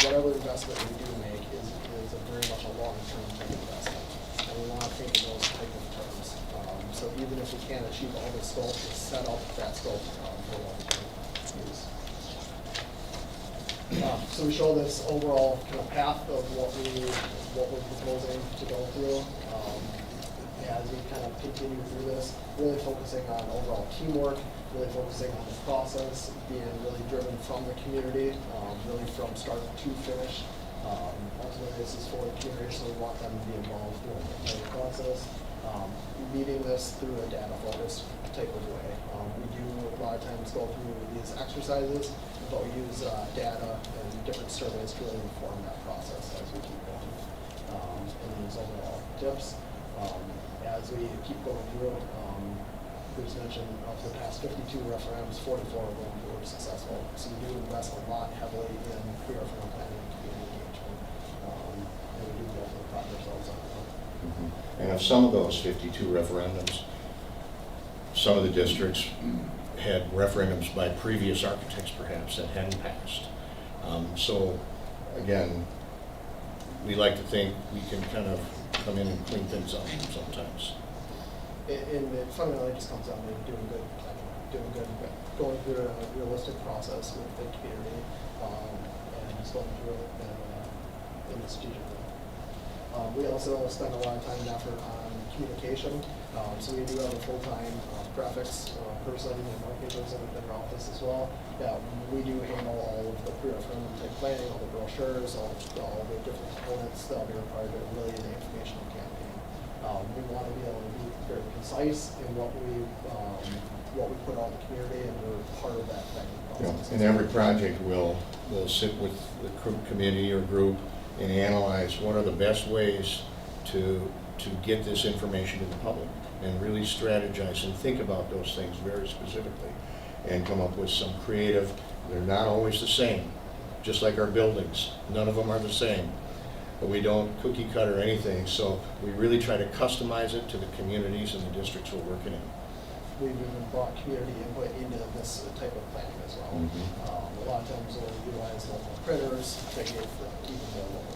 whatever investment we do make is a very much a long-term type investment, and we want to think in those type of terms. So even if we can't achieve all the scope, to set up that scope for long-term use. So we show this overall kind of path of what we're proposing to go through. As we kind of continue through this, really focusing on overall teamwork, really focusing on the process, being really driven from the community, really from start to finish. Ultimately, this is for the community, so we want them to be involved through the entire process. Meeting this through a data-focused type of way. We do a lot of times go through these exercises, but we use data and different surveys to really inform that process as we keep going. And these overall tips. As we keep going through, Bruce mentioned of the past 52 referendums, 44 of them were successful. So we do invest a lot heavily in pre-referendum planning and community engagement. And we do definitely pride ourselves on that. Mm-hmm. And of some of those 52 referendums, some of the districts had referendums by previous architects perhaps that hadn't passed. So again, we like to think we can kind of come in and clean things up sometimes. And it fundamentally just comes down to doing good planning, going through a realistic process with the community, and just going through it in a strategic way. We also spend a lot of time and effort on communication. So we do have a full-time graphics person and marketing person in our office as well. That we do handle all of the pre-referendum type planning, all the brochures, all the different components that will be required to really the informational campaign. We want to be able to be very concise in what we put out in the community, and we're part of that process. In every project, we'll sit with the committee or group and analyze what are the best ways to get this information to the public, and really strategize and think about those things very specifically, and come up with some creative. They're not always the same, just like our buildings. None of them are the same. But we don't cookie cutter anything, so we really try to customize it to the communities and the districts we're working in. We've even brought community input into this type of planning as well. Mm-hmm. A lot of times we'll utilize local printers to give even more local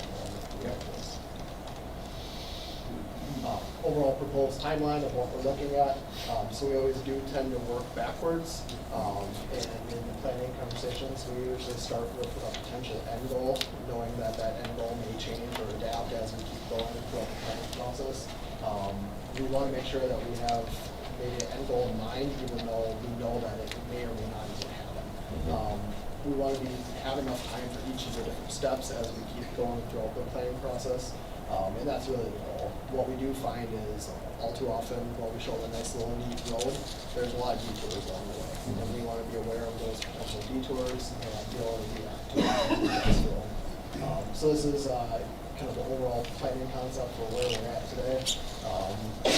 this. Overall proposed timeline of what we're looking at. So we always do tend to work backwards, and in the planning conversations, we usually start with a potential end goal, knowing that that end goal may change or adapt as we keep going throughout the planning process. We want to make sure that we have maybe an end goal in mind, even though we know that it may or may not even happen. We want to have enough time for each of the different steps as we keep going throughout the planning process. And that's really the goal. What we do find is all too often when we show the nice little neat road, there's a lot of detours along the way. And we want to be aware of those potential detours and be able to react to that. So this is kind of the overall planning concept for where we're at today.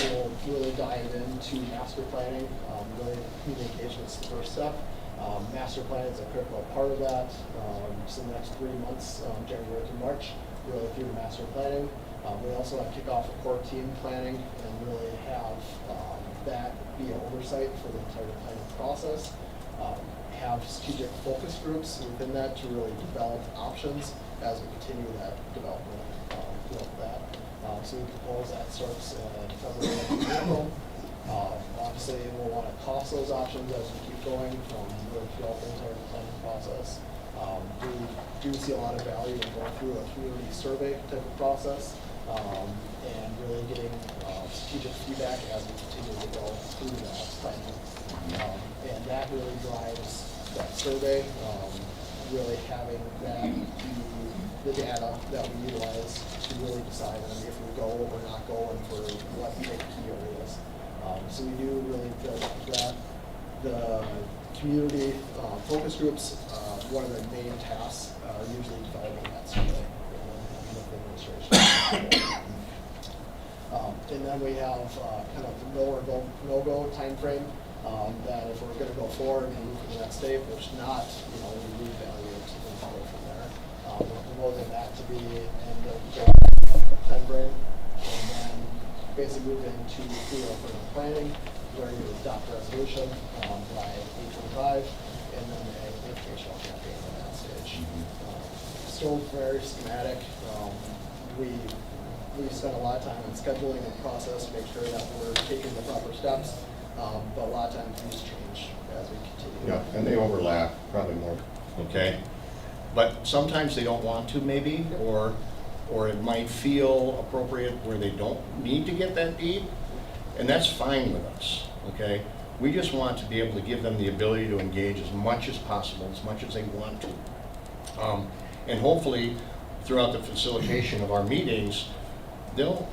We'll really dive into master planning. Really, communication is the first step. Master plan is a critical part of that. So the next 3 months, January to March, really through the master planning. We also want to kick off a core team planning and really have that be an oversight for the entire planning process. Have strategic focus groups within that to really develop options as we continue that development throughout that. So we propose that starts in February and April. Obviously, we'll want to cost those options as we keep going really throughout the entire planning process. We do see a lot of value in going through a community survey type of process and really getting strategic feedback as we continue to go through that planning. And that really drives that survey, really having that the data that we utilize to really decide on if we go or not go and for what big key areas. So we do really feel that the community focus groups, one of their main tasks are usually developing that survey with administration. And then we have kind of the no-go timeframe. That if we're going to go forward and move to the next stage, which not, we reevaluate and go from there. We're proposing that to be end of July timeframe, and then basically move into for planning, where you adopt a resolution by 8/25, and then an educational campaign at that stage. Still very schematic. We spend a lot of time on scheduling the process to make sure that we're taking the proper steps. But a lot of times these change as we continue. Yeah, and they overlap probably more, okay? But sometimes they don't want to maybe, or it might feel appropriate where they don't need to get that deep, and that's fine with us, okay? We just want to be able to give them the ability to engage as much as possible, as much as they want to. And hopefully, throughout the facilitation of our meetings, they'll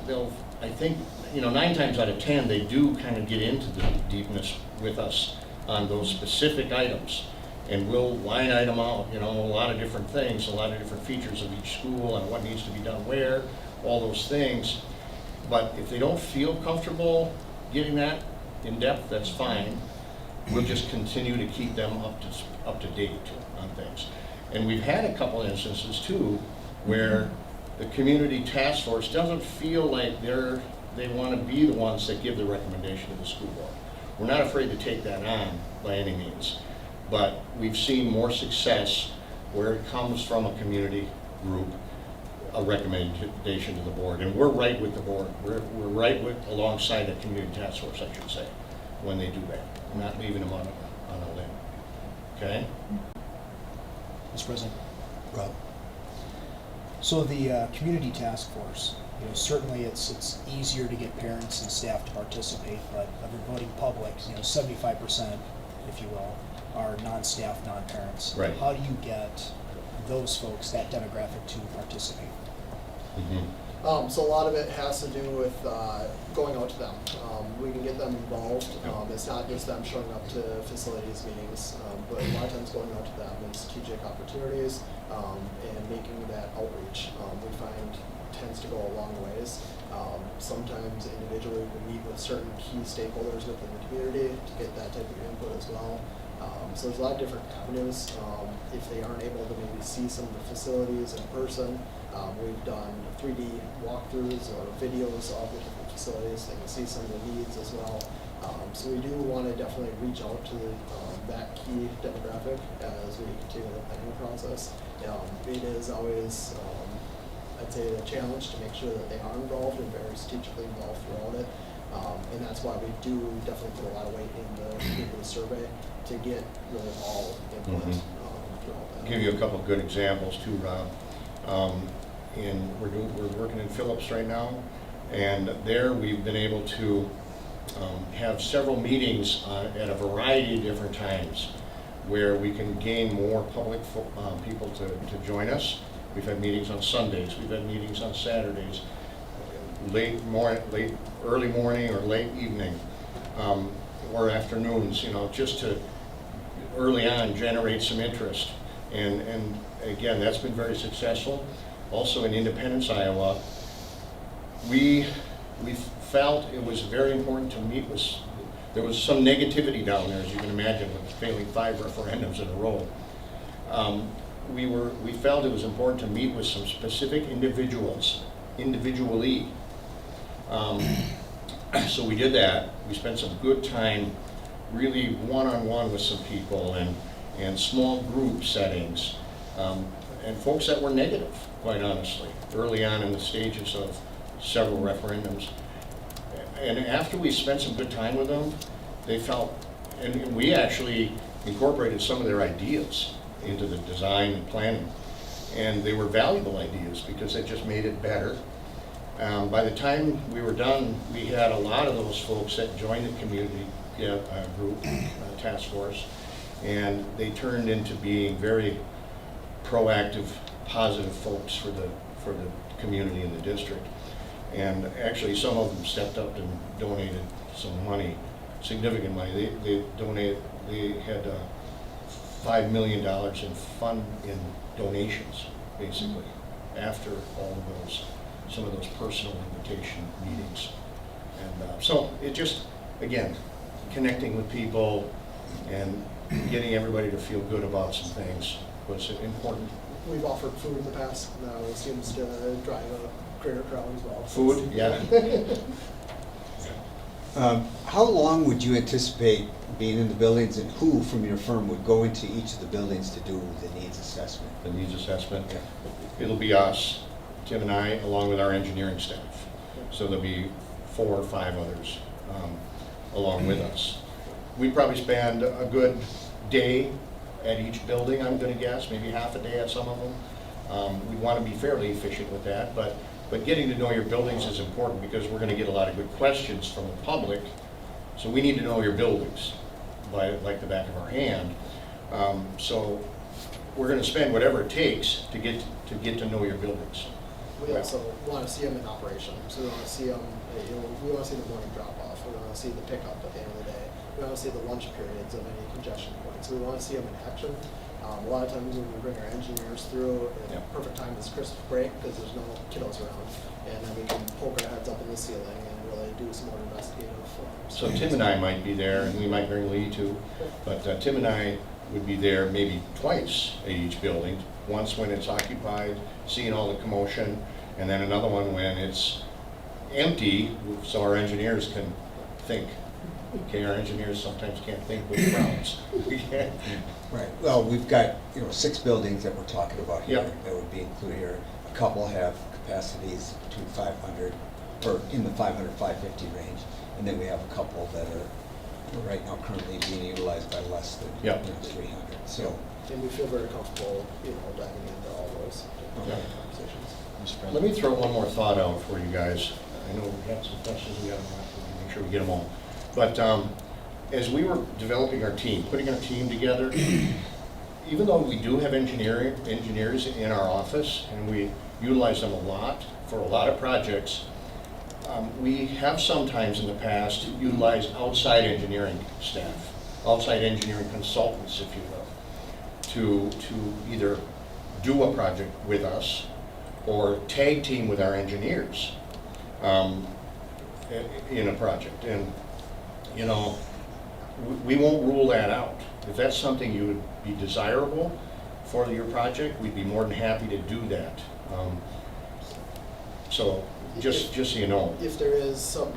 I think, 9 times out of 10, they do kind of get into the deepness with us on those specific items. And we'll line item out, a lot of different things, a lot of different features of each school and what needs to be done where, all those things. But if they don't feel comfortable getting that in depth, that's fine. We'll just continue to keep them up to date on things. And we've had a couple instances too, where the community task force doesn't feel like they want to be the ones that give the recommendation to the school board. We're not afraid to take that on by any means, but we've seen more success where it comes from a community group, a recommendation to the board, and we're right with the board. We're right alongside the community task force, I should say, when they do that. We're not leaving them on a limb. Okay? Mr. President, Rob. So the community task force, certainly it's easier to get parents and staff to participate, but of your voting public, 75%, if you will, are non-staff, non-parents. Right. How do you get those folks, that demographic, to participate? Mm-hmm. So a lot of it has to do with going out to them. We can get them involved. It's not just them showing up to facilities meetings, but a lot of times going out to them in strategic opportunities and making that outreach. We find tends to go a long ways. Sometimes individually we meet with certain key stakeholders within the community to get that type of input as well. So there's a lot of different avenues. If they aren't able to maybe see some of the facilities in person, we've done 3D walkthroughs or videos of the different facilities. They can see some of the needs as well. So we do want to definitely reach out to that key demographic as we continue the planning process. It is always, I'd say, a challenge to make sure that they are involved and very strategically involved throughout it. And that's why we do definitely put a lot of weight into the survey to get really all input throughout that. I'll give you a couple of good examples too, Rob. We're working in Phillips right now, and there we've been able to have several meetings at a variety of different times where we can gain more public people to join us. We've had meetings on Sundays, we've had meetings on Saturdays, early morning or late evening, or afternoons, just to early on generate some interest. And again, that's been very successful. Also in Independence, Iowa, we felt it was very important to meet with, there was some negativity down there, as you can imagine, with failing 5 referendums in a row. we felt it was important to meet with some specific individuals, individually. So we did that. We spent some good time really one-on-one with some people and small group settings, and folks that were negative, quite honestly, early on in the stages of several referendums. And after we spent some good time with them, they felt, and we actually incorporated some of their ideas into the design and planning. And they were valuable ideas because it just made it better. By the time we were done, we had a lot of those folks that joined the community group, task force, and they turned into being very proactive, positive folks for the community in the district. And actually, some of them stepped up and donated some money, significant money. They had $5 million in donations, basically, after all of some of those personal invitation meetings. And so it just, again, connecting with people and getting everybody to feel good about some things was important. We've offered food in the past, now it seems to drive a greater crowd as well. Food, yeah. How long would you anticipate being in the buildings, and who from your firm would go into each of the buildings to do the needs assessment? The needs assessment, it'll be us, Tim and I, along with our engineering staff. So there'll be 4 or 5 others along with us. We probably spend a good day at each building, I'm going to guess, maybe half a day at some of them. We want to be fairly efficient with that, but getting to know your buildings is important because we're going to get a lot of good questions from the public. So we need to know your buildings by like the back of our hand. So we're going to spend whatever it takes to get to know your buildings. We also want to see them in operation, so we want to see them, we want to see the morning drop-off, we want to see the pickup at the end of the day, we want to see the lunch periods of any congestion points, so we want to see them in action. A lot of times when we bring our engineers through, perfect time is Christmas break because there's no kiddos around, and then we can poke our heads up in the ceiling and really do some more investigative. So Tim and I might be there, and we might bring Lee too, but Tim and I would be there maybe twice at each building. Once when it's occupied, seeing all the commotion, and then another one when it's empty, so our engineers can think. Okay, our engineers sometimes can't think with crowds. We can't. Right, well, we've got, 6 buildings that we're talking about here Yep. that would be included here. A couple have capacities between 500, or in the 500, 550 range, and then we have a couple that are right now currently being utilized by less than Yep. 300. So, And we feel very comfortable, diving into all those Okay. conversations. Mr. President. Let me throw one more thought out for you guys. I know we have some questions, we gotta make sure we get them all. But as we were developing our team, putting our team together, even though we do have engineers in our office, and we utilize them a lot for a lot of projects, we have sometimes in the past utilized outside engineering staff, outside engineering consultants, if you will, to either do a project with us or tag team with our engineers in a project. And, we won't rule that out. If that's something you would be desirable for your project, we'd be more than happy to do that. So just so you know. If there is some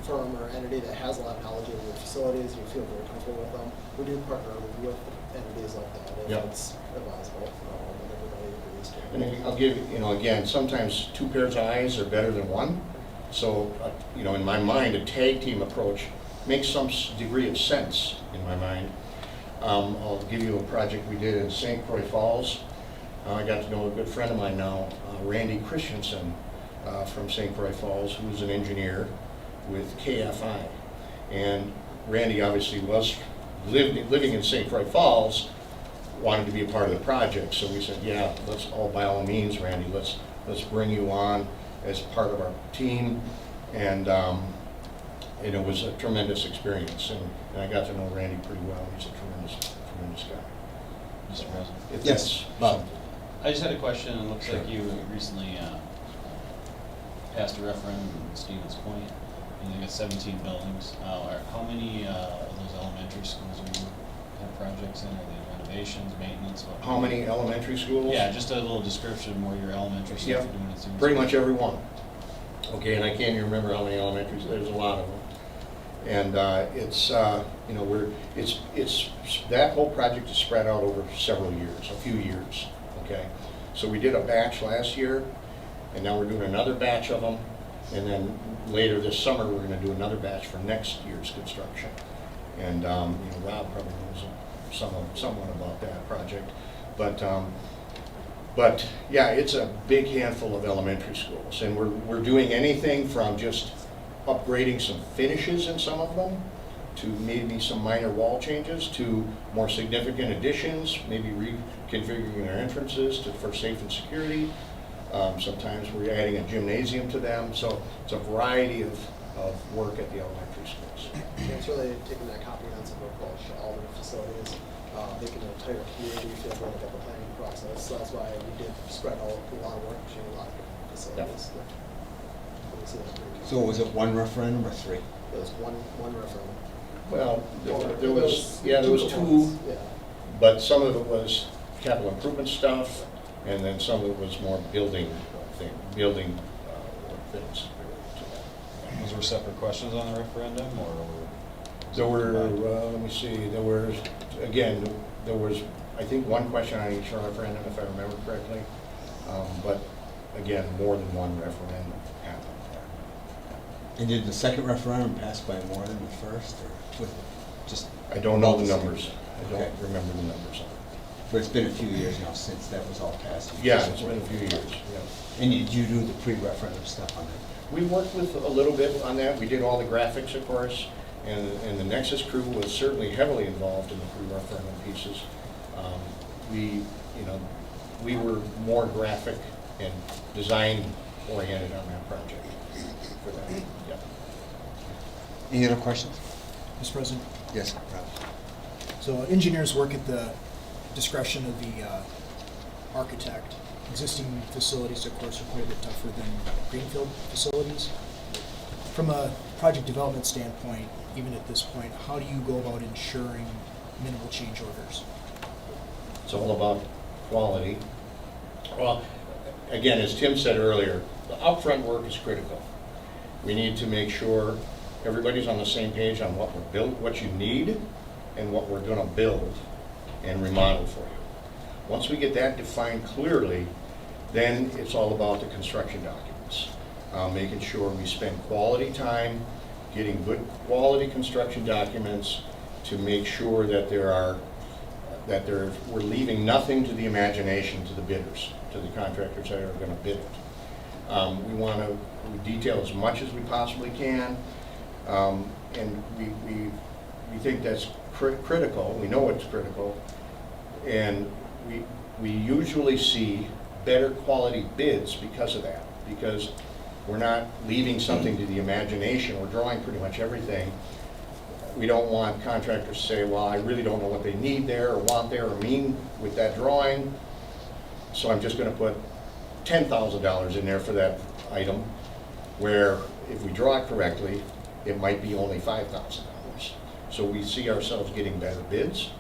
firm or entity that has a lot of knowledge of your facilities, you feel very comfortable with them, we do partner with entities like that if Yep. it's advisable, and everybody agrees to. And I'll give, again, sometimes 2 pairs of eyes are better than 1. So, in my mind, a tag team approach makes some degree of sense in my mind. I'll give you a project we did in St. Croix Falls. I got to know a good friend of mine now, Randy Christensen from St. Croix Falls, who's an engineer with KFI. And Randy obviously was living in St. Croix Falls, wanted to be a part of the project. So we said, yeah, let's all, by all means, Randy, let's bring you on as part of our team. And it was a tremendous experience. And I got to know Randy pretty well. He's a tremendous guy. Mr. President. If Yes, that's Bob. something- I just had a question. It looks Sure. like you recently passed a referendum in Stevens Point, and you got 17 buildings. How many of those elementary schools are you have projects in? Are they renovations, maintenance? How many elementary schools? Yeah, just a little description where your elementary stuff Yeah, you're doing at Siemens. pretty much every one. Okay, and I can't even remember how many elementaries, there's a lot of them. And it's, you know, that whole project is spread out over several years, a few years, okay? So we did a batch last year, and now we're doing another batch of them, and then later this summer, we're gonna do another batch for next year's construction. And, you know, Rob probably knows somewhat about that project. But yeah, it's a big handful of elementary schools, and we're doing anything from just upgrading some finishes in some of them, to maybe some minor wall changes, to more significant additions, maybe reconfiguring their entrances for safe and security. Sometimes we're adding a gymnasium to them, so it's a variety of work at the elementary schools. It's really taking that comprehensive approach to all the facilities, making an entire community feel good about the planning process. So that's why we did spread out a lot of work between a lot of different facilities. We see that pretty good. So was it one referendum or three? It was one referendum. Well, there It was two, components, yeah. but some of it was capital improvement stuff, and then some of it was more building things. Was there separate questions on the referendum, or? There were, let me see, there was, I think, one question on each referendum, if I remember correctly. But again, more than one referendum happened there. And did the second referendum pass by more than the first, or was it just? I don't know the about numbers. same? I don't Okay. remember the numbers on it. But it's been a few years now since that was all passed. Yeah, it's been a few years, yeah. And did you do the pre-referendum stuff on that? We worked with a little bit on that. We did all the graphics, of course, and the Nexus crew was certainly heavily involved in the pre-referendum pieces. We were more graphic and design oriented on that project for that. Yeah. Any other questions? Mr. President, Yes, Rob. so engineers work at the discretion of the architect. Existing facilities, of course, are quite a bit tougher than greenfield facilities. From a project development standpoint, even at this point, how do you go about ensuring minimal change orders? It's all about quality. Well, again, as Tim said earlier, the upfront work is critical. We need to make sure everybody's on the same page on what you need and what we're gonna build and remodel for you. Once we get that defined clearly, then it's all about the construction documents. Making sure we spend quality time getting good quality construction documents to make sure that we're leaving nothing to the imagination to the bidders, to the contractors that are gonna bid it. We want to detail as much as we possibly can, and we think that's critical. We know it's critical, and we usually see better quality bids because of that, because we're not leaving something to the imagination. We're drawing pretty much everything. We don't want contractors to say, well, I really don't know what they need there or want there or mean with that drawing, so I'm just going to put $10,000 in there for that item, where if we draw it correctly, it might be only $5,000. So we see ourselves getting better bids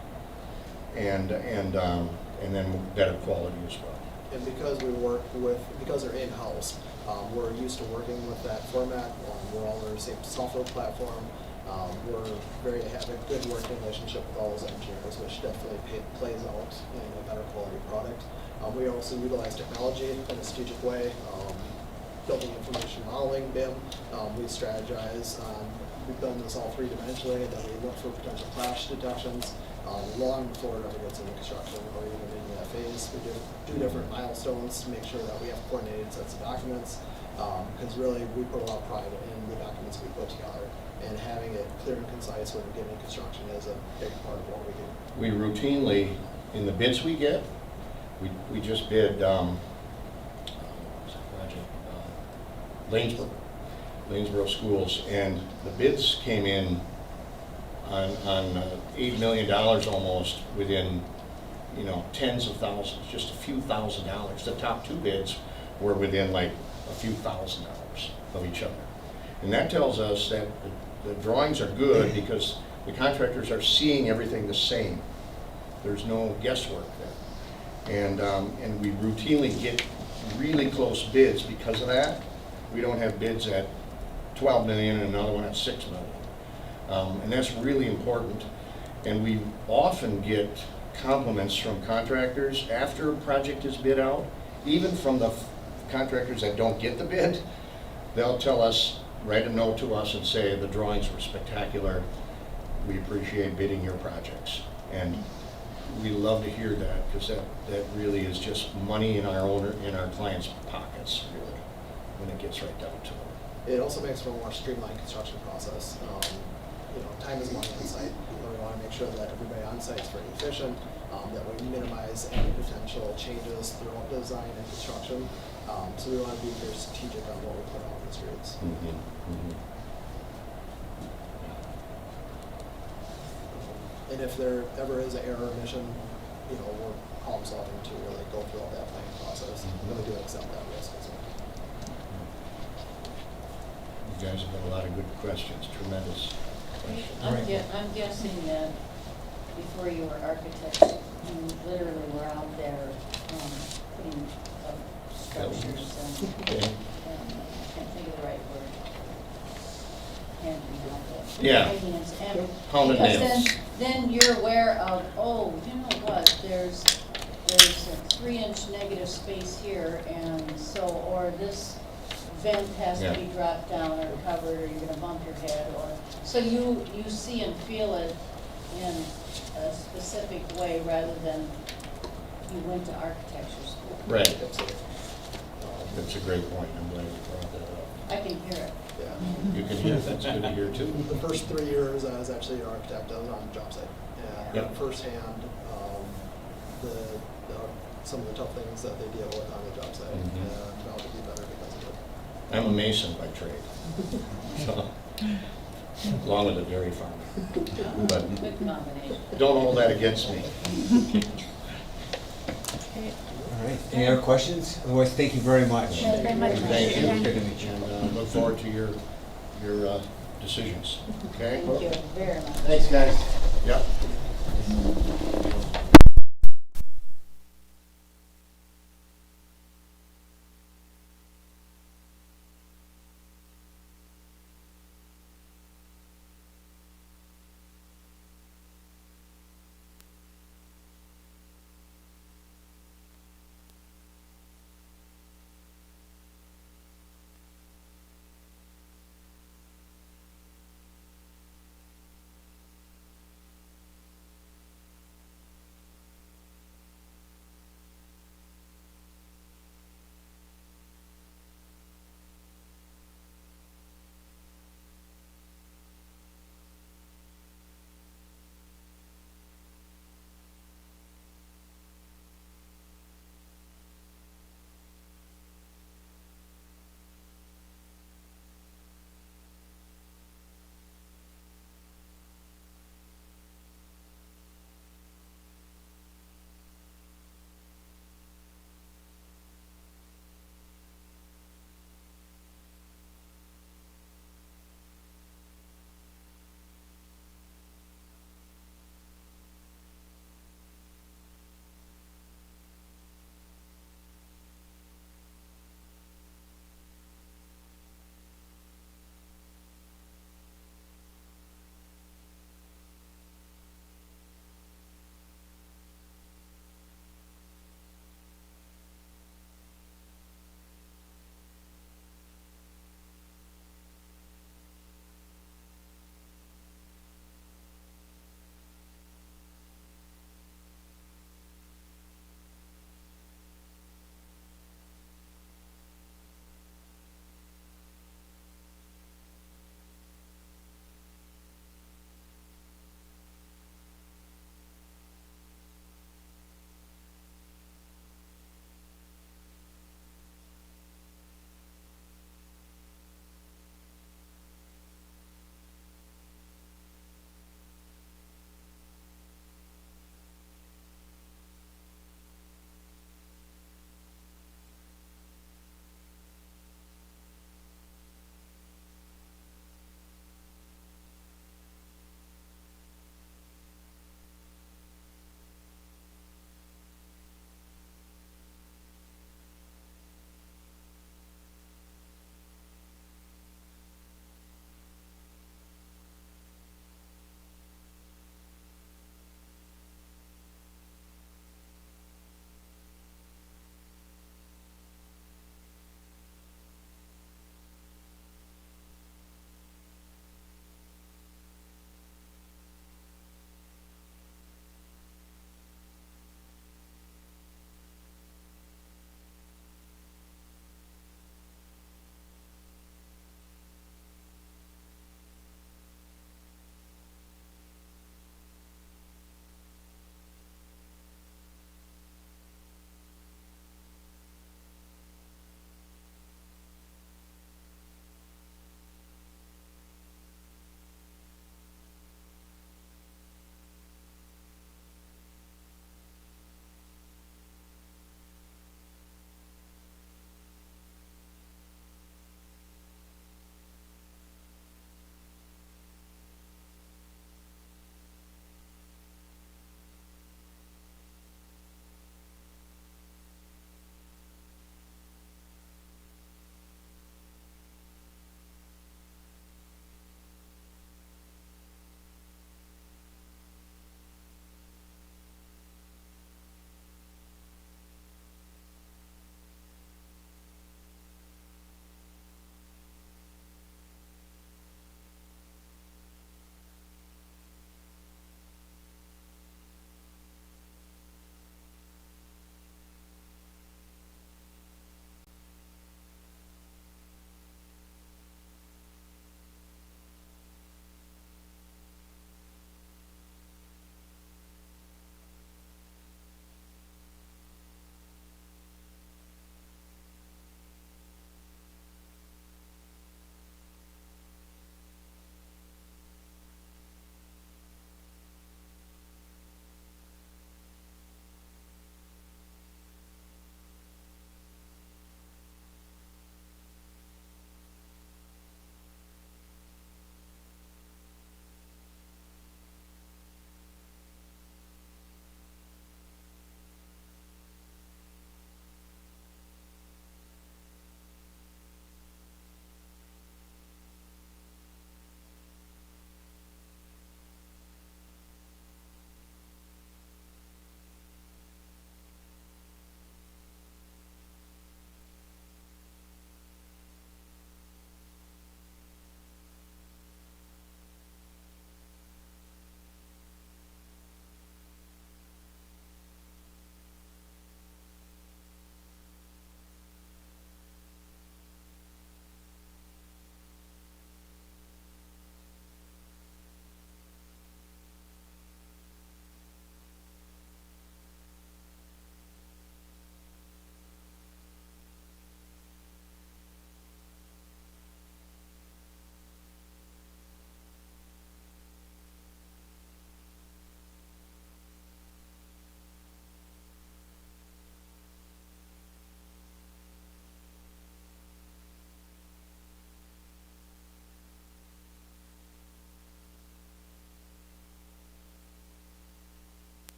and then better quality as well. And because they're in-house, we're used to working with that format. We're all on the same software platform. We have a good working relationship with all those engineers, which definitely plays out in a better quality product. We also utilize technology in a strategic way, building information modeling, BIM. We strategize. We've done this all three-dimensionally, and then we look for potential clash detections long before it ever gets into construction or even in that phase. We do different milestones to make sure that we have coordinated sets of documents, because really we put a lot of pride in the documents we put together, and having it clear and concise when we're getting construction is a big part of what we do. We routinely, in the bids we get, we just bid, what was that project? Lanesboro Schools, and the bids came in on $8 million almost within, tens of thousands, just a few $1,000s. The top two bids were within like a few $1,000s of each other. And that tells us that the drawings are good because the contractors are seeing everything the same. There's no guesswork there. And we routinely get really close bids because of that. We don't have bids at 12 million and another one at 6 million. And that's really important. And we often get compliments from contractors after a project is bid out, even from the contractors that don't get the bid. They'll tell us, write a note to us and say, the drawings were spectacular. We appreciate bidding your projects. And we love to hear that, because that really is just money in our clients' pockets, really, when it gets right down to it. It also makes for a more streamlined construction process. Time is money on site. We want to make sure that everybody on site is very efficient, that we minimize any potential changes throughout design and construction. So we want to be very strategic on what we put out on the streets. And if there ever is an error omission, we're problem solving to really go through all that planning process. And we do accept that risk as well. You guys have got a lot of good questions, tremendous questions. I'm guessing that before you were architects, you literally were out there putting up structures and, Okay. I can't think of the right word. Hammering out the Yeah. ideas. And Pounding because nails. then you're aware of, oh, you know what, there's a 3-inch negative space here, and so, or this vent has to Yeah. be dropped down or covered, or you're gonna bump your head, or, so you see and feel it in a specific way rather than you went to architecture school. Right. Absolutely. That's a great point. I'm glad you brought that up. I can hear it. Yeah. You can hear, that's good to hear too. The first 3 years, I was actually an architect. I was on the job site. And Yep. firsthand, some of the tough things that they deal with on the job site. Mhm. And now to be better because of it. I'm a mason by trade, so, along with a dairy farmer. But Good combination. don't hold that against me. All right, any other questions? Otherwise, thank you very much. Thank you very much. Thank you. Good to meet you. And look forward to your decisions, okay? Thank you very much. Thanks, guys. Yep.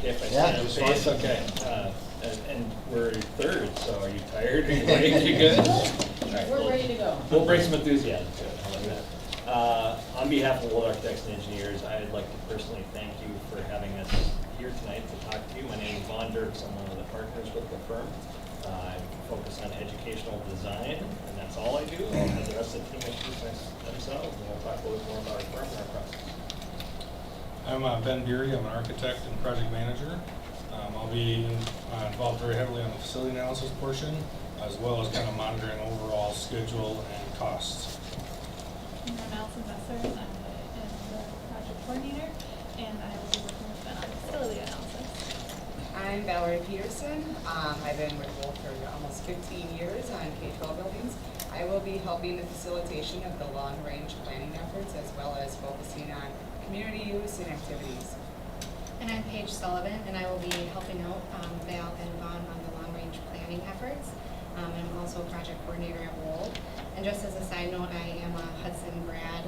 okay if I Yeah, stand just up pace? fine. Okay. And we're third, so are you tired? Are you ready? You good? All right, We're we'll- ready to go. We'll bring some enthusiasm to it. How about that? On behalf of Wold Architects and Engineers, I'd like to personally thank you for having us here tonight to talk to you. My name is Von Dirks. I'm one of the partners with the firm. I focus on educational design, and that's all I do. I'll have the rest of the team introduce themselves, and we'll talk a little bit more about our firm and our process. I'm Ben Beery. I'm an architect and project manager. I'll be involved very heavily on the facility analysis portion, as well as kind of monitoring overall schedule and costs. I'm Allison Besser, and I'm the project coordinator, and I will be working with Ben on facility analysis. I'm Valerie Peterson. I've been with Wolf for almost 15 years on K-12 buildings. I will be helping the facilitation of the long-range planning efforts, as well as focusing on community use and activities. And I'm Paige Sullivan, and I will be helping out Val and Vaughn on the long-range planning efforts. I'm also a project coordinator at Wold. And just as a side note, I am a Hudson grad,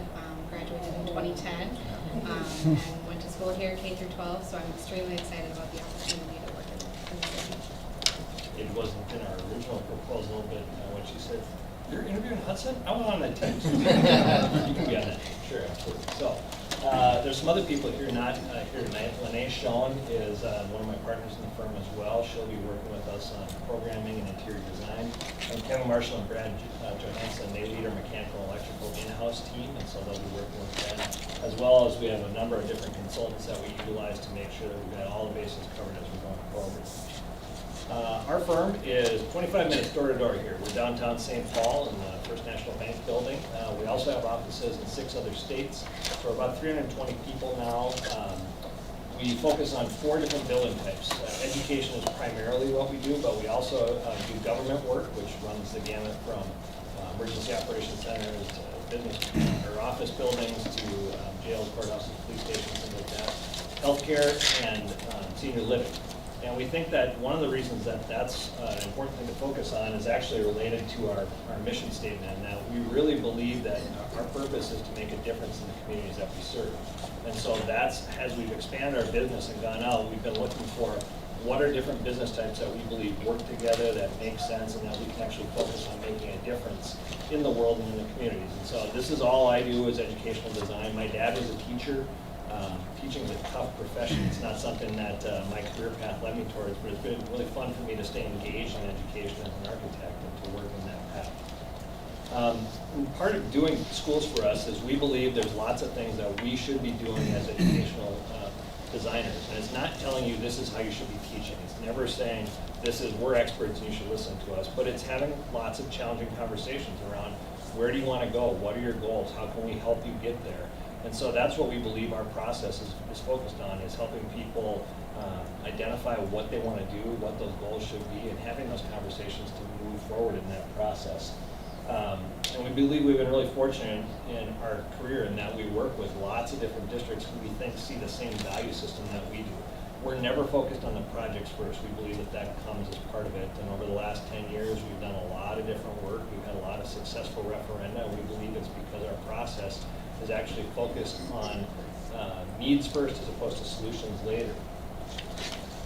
graduated in 2010, and went to school here K through 12, so I'm extremely excited about the opportunity to work in the city. It wasn't in our original proposal, but when she said, "You're interviewing Hudson?" I want on that team. You can be on that team, sure, absolutely. So, there's some other people here not here tonight. Lene Schoen is one of my partners in the firm as well. She'll be working with us on programming and interior design. And Kevin Marshall and Brad Johansson, they lead our mechanical and electrical in-house team, and so they'll be working with them. As well as we have a number of different consultants that we utilize to make sure that we've got all the bases covered as we're going forward. Our firm is 25 minutes door to door here. We're downtown St. Paul in the First National Bank building. We also have offices in 6 other states. So we're about 320 people now. We focus on 4 different building types. Education is primarily what we do, but we also do government work, which runs the gamut from emergency operations centers to business or office buildings to jails, courthouses, police stations, things like that. Healthcare and senior living. And we think that one of the reasons that that's an important thing to focus on is actually related to our mission statement, and that we really believe that our purpose is to make a difference in the communities that we serve. And so that's, as we've expanded our business and gone out, we've been looking for what are different business types that we believe work together, that make sense, and that we can actually focus on making a difference in the world and in the communities. And so this is all I do is educational design. My dad was a teacher. Teaching is a tough profession. It's not something that my career path led me towards, but it's been really fun for me to stay engaged in education as an architect and to work in that path. Part of doing schools for us is we believe there's lots of things that we should be doing as educational designers. And it's not telling you this is how you should be teaching. It's never saying this is, we're experts and you should listen to us. But it's having lots of challenging conversations around where do you want to go? What are your goals? How can we help you get there? And so that's what we believe our process is focused on, is helping people identify what they want to do, what those goals should be, and having those conversations to move forward in that process. And we believe we've been really fortunate in our career in that we work with lots of different districts who we think see the same value system that we do. We're never focused on the projects first. We believe that that comes as part of it. And over the last 10 years, we've done a lot of different work. We've had a lot of successful referenda. We believe it's because our process is actually focused on needs first as opposed to solutions later.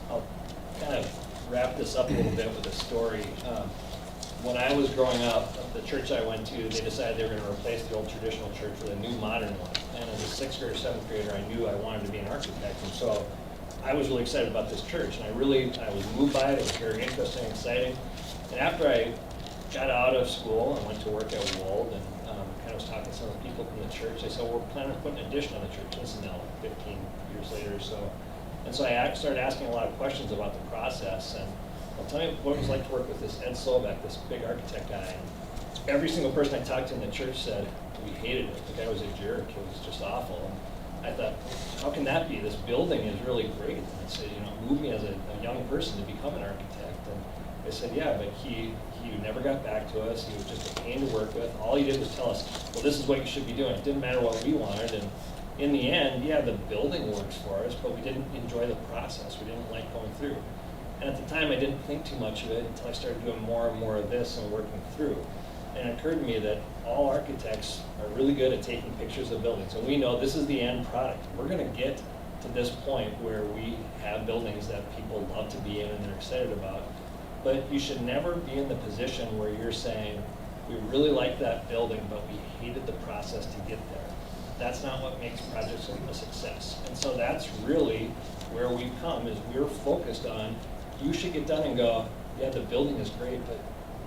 I'll kind of wrap this up a little bit with a story. When I was growing up, the church I went to, they decided they were going to replace the old traditional church with a new modern one. And as a 6th grader, 7th grader, I knew I wanted to be an architect. And so I was really excited about this church. And I was moved by it. It was very interesting, exciting. And after I got out of school and went to work at Wold and kind of was talking to some of the people from the church, they said, well, we're planning on putting an addition on the church. This is now 15 years later or so. And so I started asking a lot of questions about the process. And I'll tell you what it was like to work with this Ed Slovak, this big architect guy. And every single person I talked to in the church said we hated it. The guy was a jerk. It was just awful. And I thought, how can that be? This building is really great. And I said, it moved me as a young person to become an architect. And they said, yeah, but he never got back to us. He was just a pain to work with. All he did was tell us, well, this is what you should be doing. It didn't matter what we wanted. And in the end, yeah, the building works for us, but we didn't enjoy the process. We didn't like going through. And at the time, I didn't think too much of it until I started doing more and more of this and working through. And it occurred to me that all architects are really good at taking pictures of buildings. And we know this is the end product. We're going to get to this point where we have buildings that people love to be in and they're excited about. But you should never be in the position where you're saying, we really like that building, but we hated the process to get there. That's not what makes projects a success. And so that's really where we've come, is we're focused on, you should get done and go, yeah, the building is great, but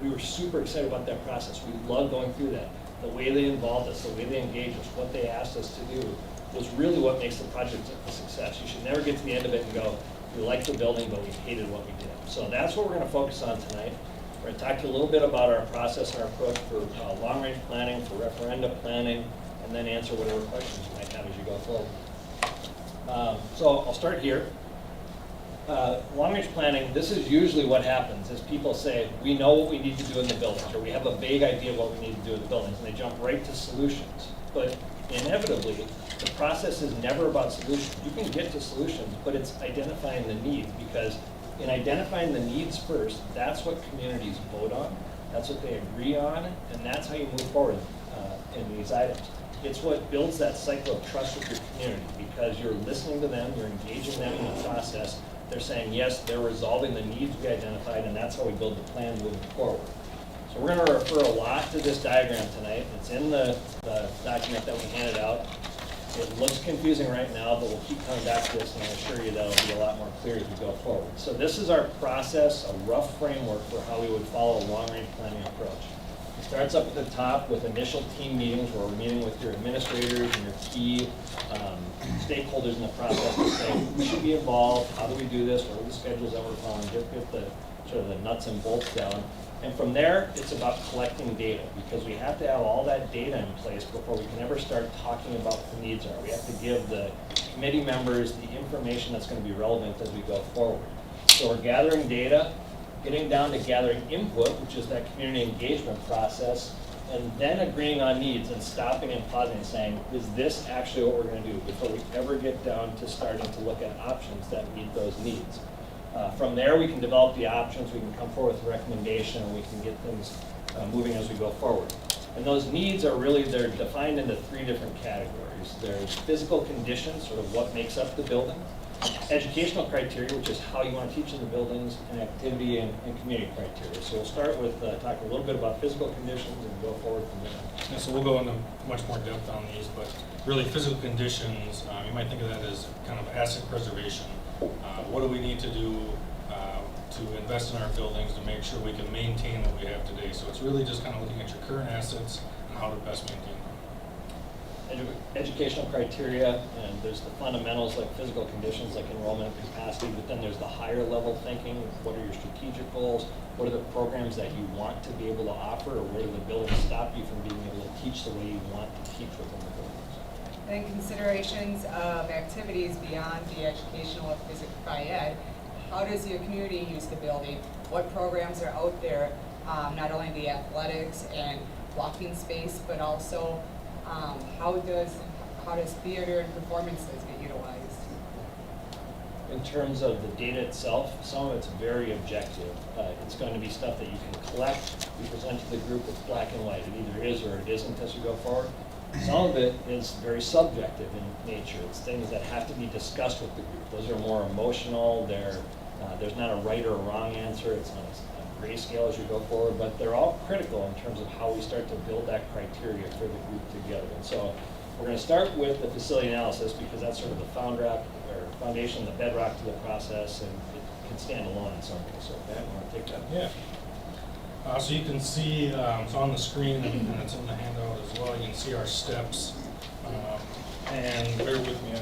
we were super excited about that process. We love going through that. The way they involved us, the way they engaged us, what they asked us to do was really what makes the project a success. You should never get to the end of it and go, we liked the building, but we hated what we did. So that's what we're going to focus on tonight. We're going to talk to you a little bit about our process, our approach for long-range planning, for referenda planning, and then answer whatever questions you might have as you go forward. So I'll start here. Long-range planning, this is usually what happens, is people say, we know what we need to do in the buildings, or we have a vague idea of what we need to do in the buildings, and they jump right to solutions. But inevitably, the process is never about solutions. You can get to solutions, but it's identifying the needs, because in identifying the needs first, that's what communities vote on, that's what they agree on, and that's how you move forward in these items. It's what builds that cycle of trust with your community, because you're listening to them, you're engaging them in the process. They're saying, yes, they're resolving the needs we identified, and that's how we build the plan moving forward. So we're going to refer a lot to this diagram tonight. It's in the document that we handed out. It looks confusing right now, but we'll keep coming back to this, and I assure you that it'll be a lot more clear as we go forward. So this is our process, a rough framework for how we would follow a long-range planning approach. It starts up at the top with initial team meetings, where we're meeting with your administrators and your key stakeholders in the process to say, who should be involved, how do we do this, what are the schedules that we're following, just get the sort of the nuts and bolts down. And from there, it's about collecting data, because we have to have all that data in place before we can ever start talking about what the needs are. We have to give the committee members the information that's going to be relevant as we go forward. So we're gathering data, getting down to gathering input, which is that community engagement process, and then agreeing on needs and stopping and pausing and saying, is this actually what we're going to do, before we ever get down to starting to look at options that meet those needs. From there, we can develop the options, we can come forward with a recommendation, and we can get things moving as we go forward. And those needs are really, they're defined into three different categories. There's physical conditions, sort of what makes up the building. Educational criteria, which is how you want to teach in the buildings, and activity and community criteria. So we'll start with talking a little bit about physical conditions and go forward from there. Yeah, so we'll go into much more depth on these, but really physical conditions, you might think of that as kind of asset preservation. What do we need to do to invest in our buildings to make sure we can maintain what we have today? So it's really just kind of looking at your current assets and how to best maintain them. Educational criteria, and there's the fundamentals like physical conditions, like enrollment and capacity, but then there's the higher level thinking. What are your strategic goals? What are the programs that you want to be able to offer, or where do the buildings stop you from being able to teach the way you want to teach within the buildings? And considerations of activities beyond the educational or physical ed. How does your community use the building? What programs are out there? Not only the athletics and walking space, but also how does theater and performances get utilized? In terms of the data itself, some of it's very objective. It's going to be stuff that you can collect, you present to the group with black and white. It either is or it isn't as you go forward. Some of it is very subjective in nature. It's things that have to be discussed with the group. Those are more emotional. There's not a right or a wrong answer. It's on a gray scale as you go forward, but they're all critical in terms of how we start to build that criteria for the group together. And so we're going to start with the facility analysis, because that's sort of the foundation, the bedrock to the process, and it can stand alone in some ways. So Ben, you want to take that? Yeah. So you can see, it's on the screen and it's in the handout as well. You can see our steps. And bear with me,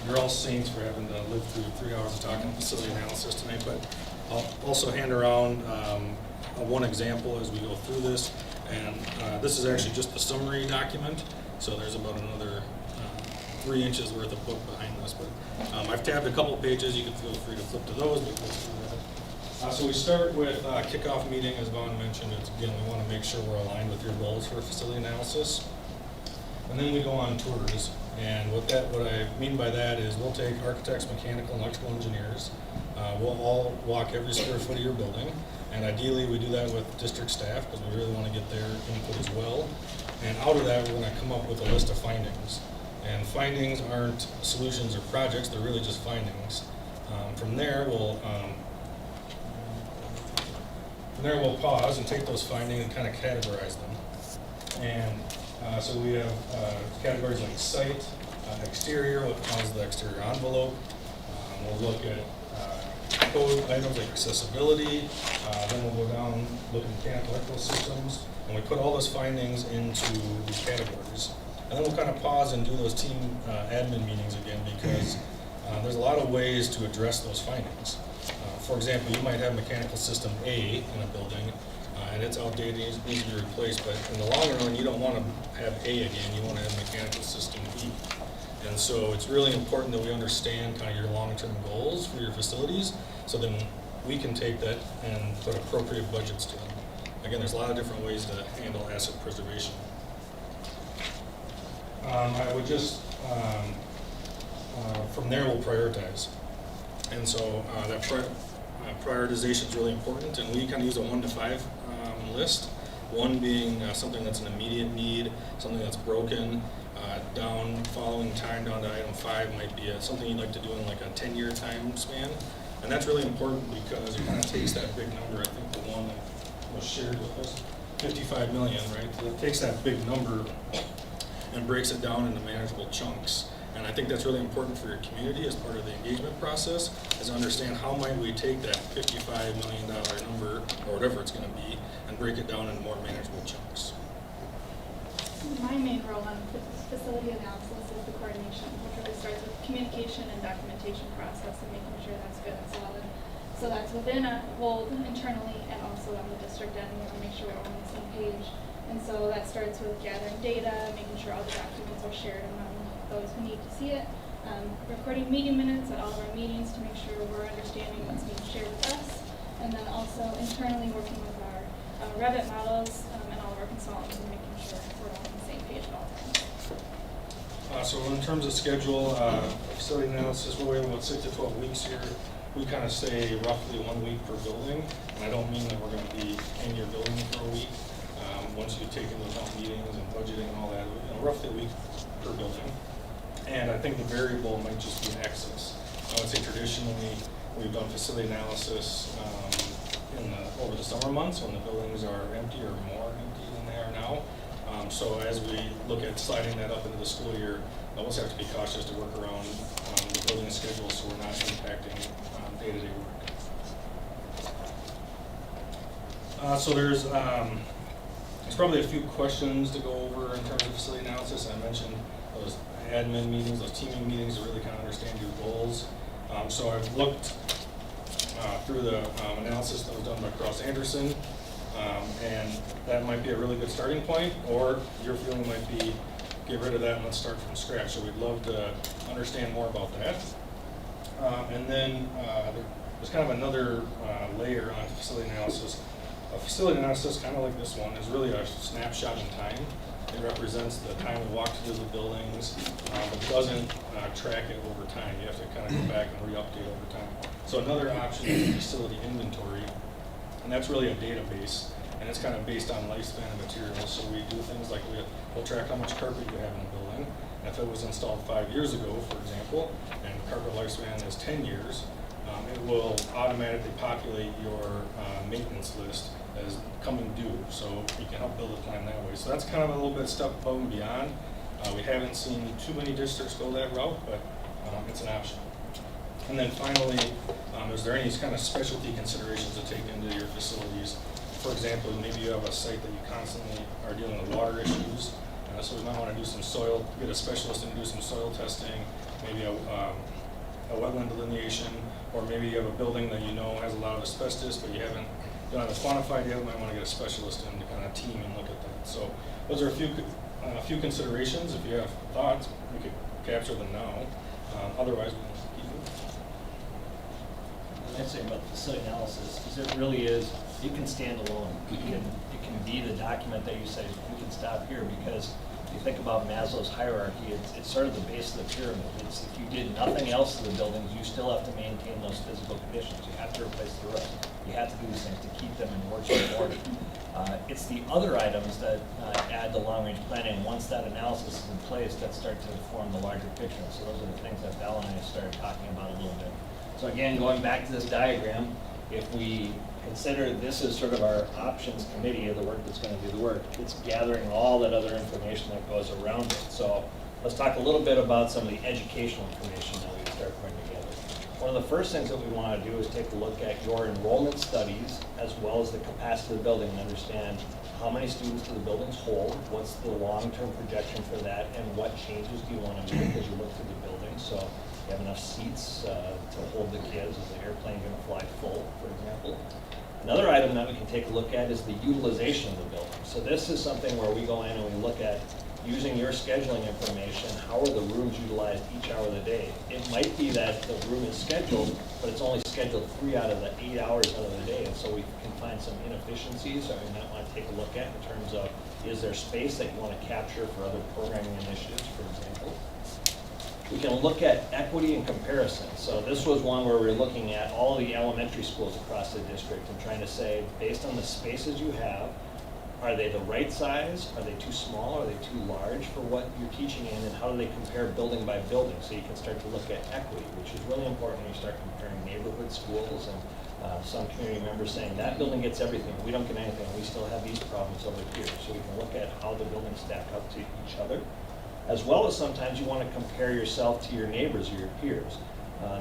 you're all saints for having to live through 3 hours of talking facility analysis tonight, but I'll also hand around one example as we go through this. And this is actually just the summary document, so there's about another 3 inches worth of book behind this. But I've tabbed a couple pages. You can feel free to flip to those, but let's do that. So we start with kickoff meeting, as Vaughn mentioned. It's, again, we want to make sure we're aligned with your goals for facility analysis. And then we go on tours. And what I mean by that is we'll take architects, mechanical, and electrical engineers. We'll all walk every square foot of your building. And ideally, we do that with district staff, because we really want to get their input as well. And out of that, we're going to come up with a list of findings. And findings aren't solutions or projects, they're really just findings. From there, we'll pause and take those findings and kind of categorize them. And so we have categories like site, exterior, what calls the exterior envelope. We'll look at code items like accessibility. Then we'll go down, look at mechanical electrical systems, and we put all those findings into these categories. And then we'll kind of pause and do those team admin meetings again, because there's a lot of ways to address those findings. For example, you might have mechanical system A in a building, and it's outdated, it needs to be replaced, but in the long run, you don't want to have A again, you want to have mechanical system B. And so it's really important that we understand kind of your long-term goals for your facilities, so then we can take that and put appropriate budgets to them. Again, there's a lot of different ways to handle asset preservation. I would just, from there we'll prioritize. And so that prioritization is really important, and we kind of use a 1 to 5 list. 1 being something that's an immediate need, something that's broken, following time down to item 5 might be something you'd like to do in like a 10-year time span. And that's really important because it kind of takes that big number, I think the one that was shared with us, 55 million, right? It takes that big number and breaks it down into manageable chunks. And I think that's really important for your community as part of the engagement process, is to understand how might we take that $55 million number, or whatever it's going to be, and break it down into more manageable chunks. My main role on facility analysis is the coordination, which really starts with communication and documentation process and making sure that's good and solid. So that's within a hold internally and also on the district end. We want to make sure we're all on the same page. And so that starts with gathering data, making sure all the documents are shared among those who need to see it, recording meeting minutes at all of our meetings to make sure we're understanding what's being shared with us, and then also internally working with our Revit models and all of our consultants and making sure we're all on the same page at all times. So in terms of schedule, facility analysis, we're waiting about 6 to 12 weeks here. We kind of say roughly 1 week per building, and I don't mean that we're going to be in your building for a week. Once you take into account meetings and budgeting and all that, roughly a week per building. And I think the variable might just be access. I would say traditionally we've done facility analysis over the summer months when the buildings are empty or more empty than they are now. So as we look at sliding that up into the school year, I always have to be cautious to work around the building schedule so we're not impacting day-to-day work. So there's probably a few questions to go over in terms of facility analysis. I mentioned those admin meetings, those teaming meetings to really kind of understand your goals. So I've looked through the analysis that was done by Cross Anderson, and that might be a really good starting point, or your feeling might be get rid of that and let's start from scratch. So we'd love to understand more about that. And then there's kind of another layer on facility analysis. A facility analysis, kind of like this one, is really a snapshot in time. It represents the time we walked through the buildings, but doesn't track it over time. You have to kind of go back and re-update over time. So another option is facility inventory, and that's really a database, and it's kind of based on lifespan of materials. So we do things like we'll track how much carpet you have in the building. And if it was installed 5 years ago, for example, and carpet lifespan is 10 years, it will automatically populate your maintenance list as coming due, so you can help build a plan that way. So that's kind of a little bit step above and beyond. We haven't seen too many districts go that route, but it's an option. And then finally, is there any kind of specialty considerations to take into your facilities? For example, maybe you have a site that you constantly are dealing with water issues, so we might want to do some soil, get a specialist and do some soil testing, maybe a wetland delineation, or maybe you have a building that you know has a lot of asbestos, but you don't have it quantified yet. You might want to get a specialist in to kind of team and look at that. So those are a few considerations. If you have thoughts, we could capture them now. Otherwise, we'll keep moving. What I'd say about facility analysis is it really is, it can stand alone. It can be the document that you say, we can stop here, because if you think about Maslow's hierarchy, it's sort of the base of the pyramid. It's if you did nothing else to the buildings, you still have to maintain those physical conditions. You have to replace the roof. You have to do these things to keep them in working order. It's the other items that add the long-range planning, once that analysis is in place, that start to form the larger picture. So those are the things that Val and I started talking about a little bit. So again, going back to this diagram, if we consider this as sort of our options committee of the work that's going to do the work, it's gathering all that other information that goes around it. So let's talk a little bit about some of the educational information that we start putting together. One of the first things that we want to do is take a look at your enrollment studies as well as the capacity of the building and understand how many students do the buildings hold, what's the long-term projection for that, and what changes do you want to make as you look through the building. So you have enough seats to hold the kids. Is the airplane going to fly full, for example? Another item that we can take a look at is the utilization of the building. So this is something where we go in and we look at using your scheduling information, how are the rooms utilized each hour of the day? It might be that the room is scheduled, but it's only scheduled 3 out of the 8 hours out of the day, and so we can find some inefficiencies that we might want to take a look at in terms of, is there space that you want to capture for other programming initiatives, for example? We can look at equity and comparison. So this was one where we're looking at all the elementary schools across the district and trying to say, based on the spaces you have, are they the right size? Are they too small? Are they too large for what you're teaching in? And how do they compare building by building? So you can start to look at equity, which is really important when you start comparing neighborhood schools and some community members saying that building gets everything, we don't get anything, we still have these problems over here. So we can look at how the buildings stack up to each other, as well as sometimes you want to compare yourself to your neighbors or your peers.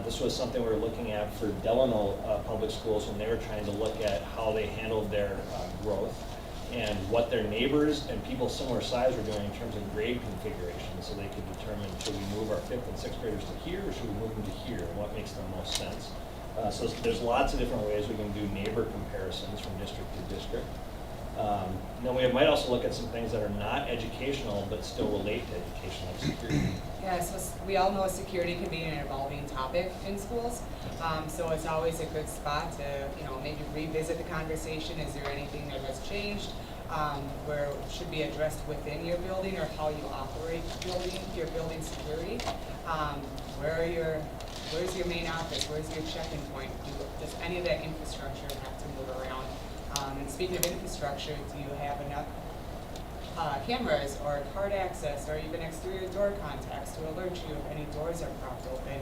This was something we were looking at for Delano Public Schools when they were trying to look at how they handled their growth and what their neighbors and people similar size were doing in terms of grade configuration, so they could determine, should we move our 5th and 6th graders to here, or should we move them to here, and what makes the most sense. So there's lots of different ways we can do neighbor comparisons from district to district. Then we might also look at some things that are not educational, but still relate to education, like security. Yeah, so we all know security can be an evolving topic in schools. So it's always a good spot to, maybe revisit the conversation. Is there anything that has changed? Where it should be addressed within your building, or how you operate your building security? Where's your main office? Where's your check-in point? Does any of that infrastructure have to move around? And speaking of infrastructure, do you have enough cameras or card access or even exterior door contacts to alert you if any doors are propped open?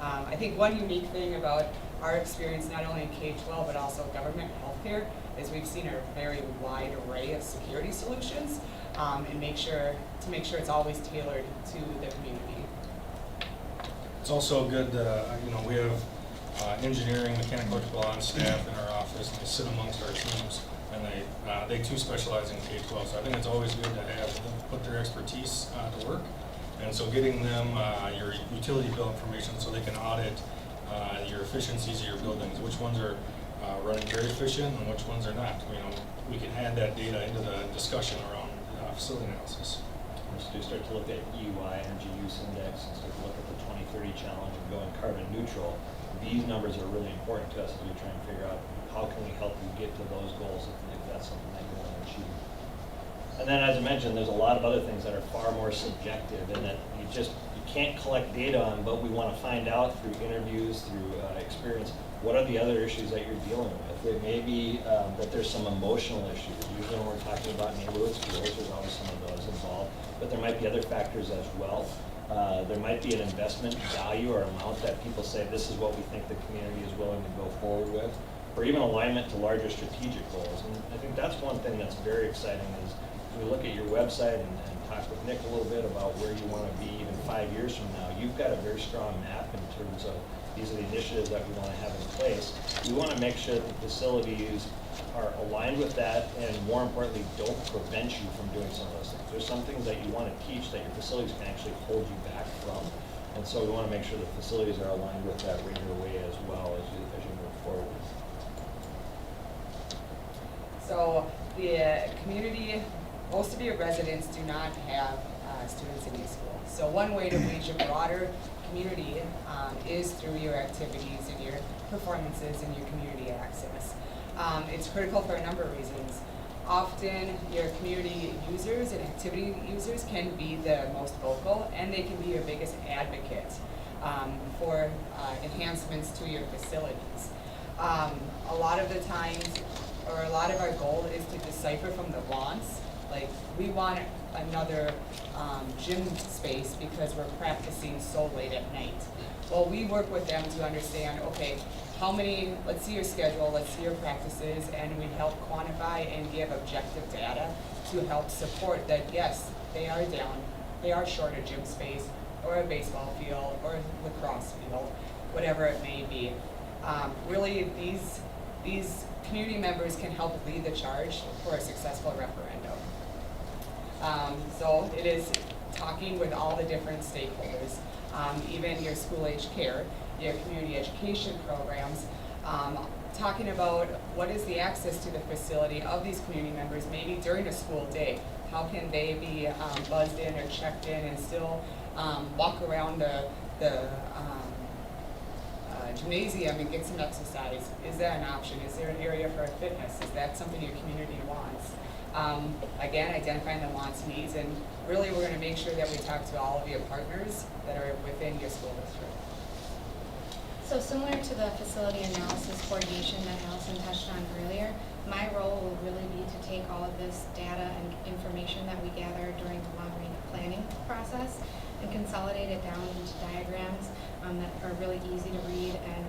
I think one unique thing about our experience, not only in K-12 but also government healthcare, is we've seen a very wide array of security solutions, and make sure it's always tailored to the community. It's also good that, we have engineering, mechanical, electrical on staff in our office, and they sit amongst our teams, and they too specialize in K-12. So I think it's always good to have them put their expertise to work. And so getting them your utility bill information so they can audit your efficiencies of your buildings, which ones are running very efficient and which ones are not. We can add that data into the discussion around facility analysis. So you start to look at EUI, Energy Use Index, and start to look at the 2030 challenge and going carbon neutral. These numbers are really important to us as we try and figure out how can we help you get to those goals if that's something that you want to achieve. And then, as I mentioned, there's a lot of other things that are far more subjective and that you can't collect data on, but we want to find out through interviews, through experience, what are the other issues that you're dealing with. It may be that there's some emotional issues. Usually when we're talking about neighborhood schools, there's always some of those involved, but there might be other factors as well. There might be an investment value or amount that people say this is what we think the community is willing to go forward with, or even alignment to larger strategic goals. And I think that's one thing that's very exciting is we look at your website and talk with Nick a little bit about where you want to be even 5 years from now. You've got a very strong map in terms of these are the initiatives that we want to have in place. We want to make sure that the facilities are aligned with that, and more importantly, don't prevent you from doing some of those things. There's some things that you want to teach that your facilities can actually hold you back from, and so we want to make sure the facilities are aligned with that regular way as well as you move forward. So the community, most of your residents do not have students in your school. So one way to reach a broader community is through your activities and your performances and your community access. It's critical for a number of reasons. Often your community users and activity users can be the most vocal, and they can be your biggest advocate for enhancements to your facilities. A lot of the times or a lot of our goal is to decipher from the wants. Like, we want another gym space because we're practicing so late at night. Well, we work with them to understand, okay, how many, let's see your schedule, let's see your practices, and we help quantify and give objective data to help support that, yes, they are down, they are short of gym space, or a baseball field, or a lacrosse field, whatever it may be. Really, these community members can help lead the charge for a successful referendum. So it is talking with all the different stakeholders, even your school-age care, your community education programs, talking about what is the access to the facility of these community members, maybe during a school day. How can they be buzzed in or checked in and still walk around the gymnasium and get some exercise? Is that an option? Is there an area for fitness? Is that something your community wants? Again, identifying the wants, needs, and really we're going to make sure that we talk to all of your partners that are within your school district. So similar to the facility analysis coordination that Allison touched on earlier, my role will really be to take all of this data and information that we gather during the long-range planning process and consolidate it down into diagrams that are really easy to read and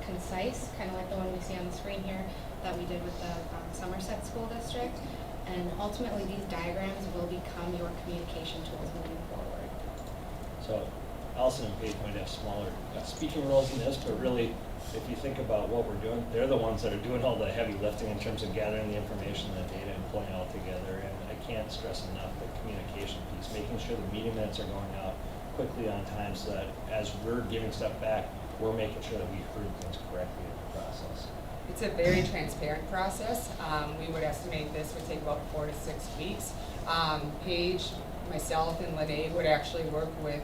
concise, kind of like the one we see on the screen here that we did with the Somerset School District. And ultimately, these diagrams will become your communication tools moving forward. So Allison and Paige might have smaller speaking roles in this, but really, if you think about what we're doing, they're the ones that are doing all the heavy lifting in terms of gathering the information, the data, and pulling it all together. And I can't stress enough the communication piece, making sure the meeting minutes are going out quickly on time so that as we're giving stuff back, we're making sure that we heard things correctly in the process. It's a very transparent process. We would estimate this would take about 4 to 6 weeks. Paige, myself, and Lene would actually work with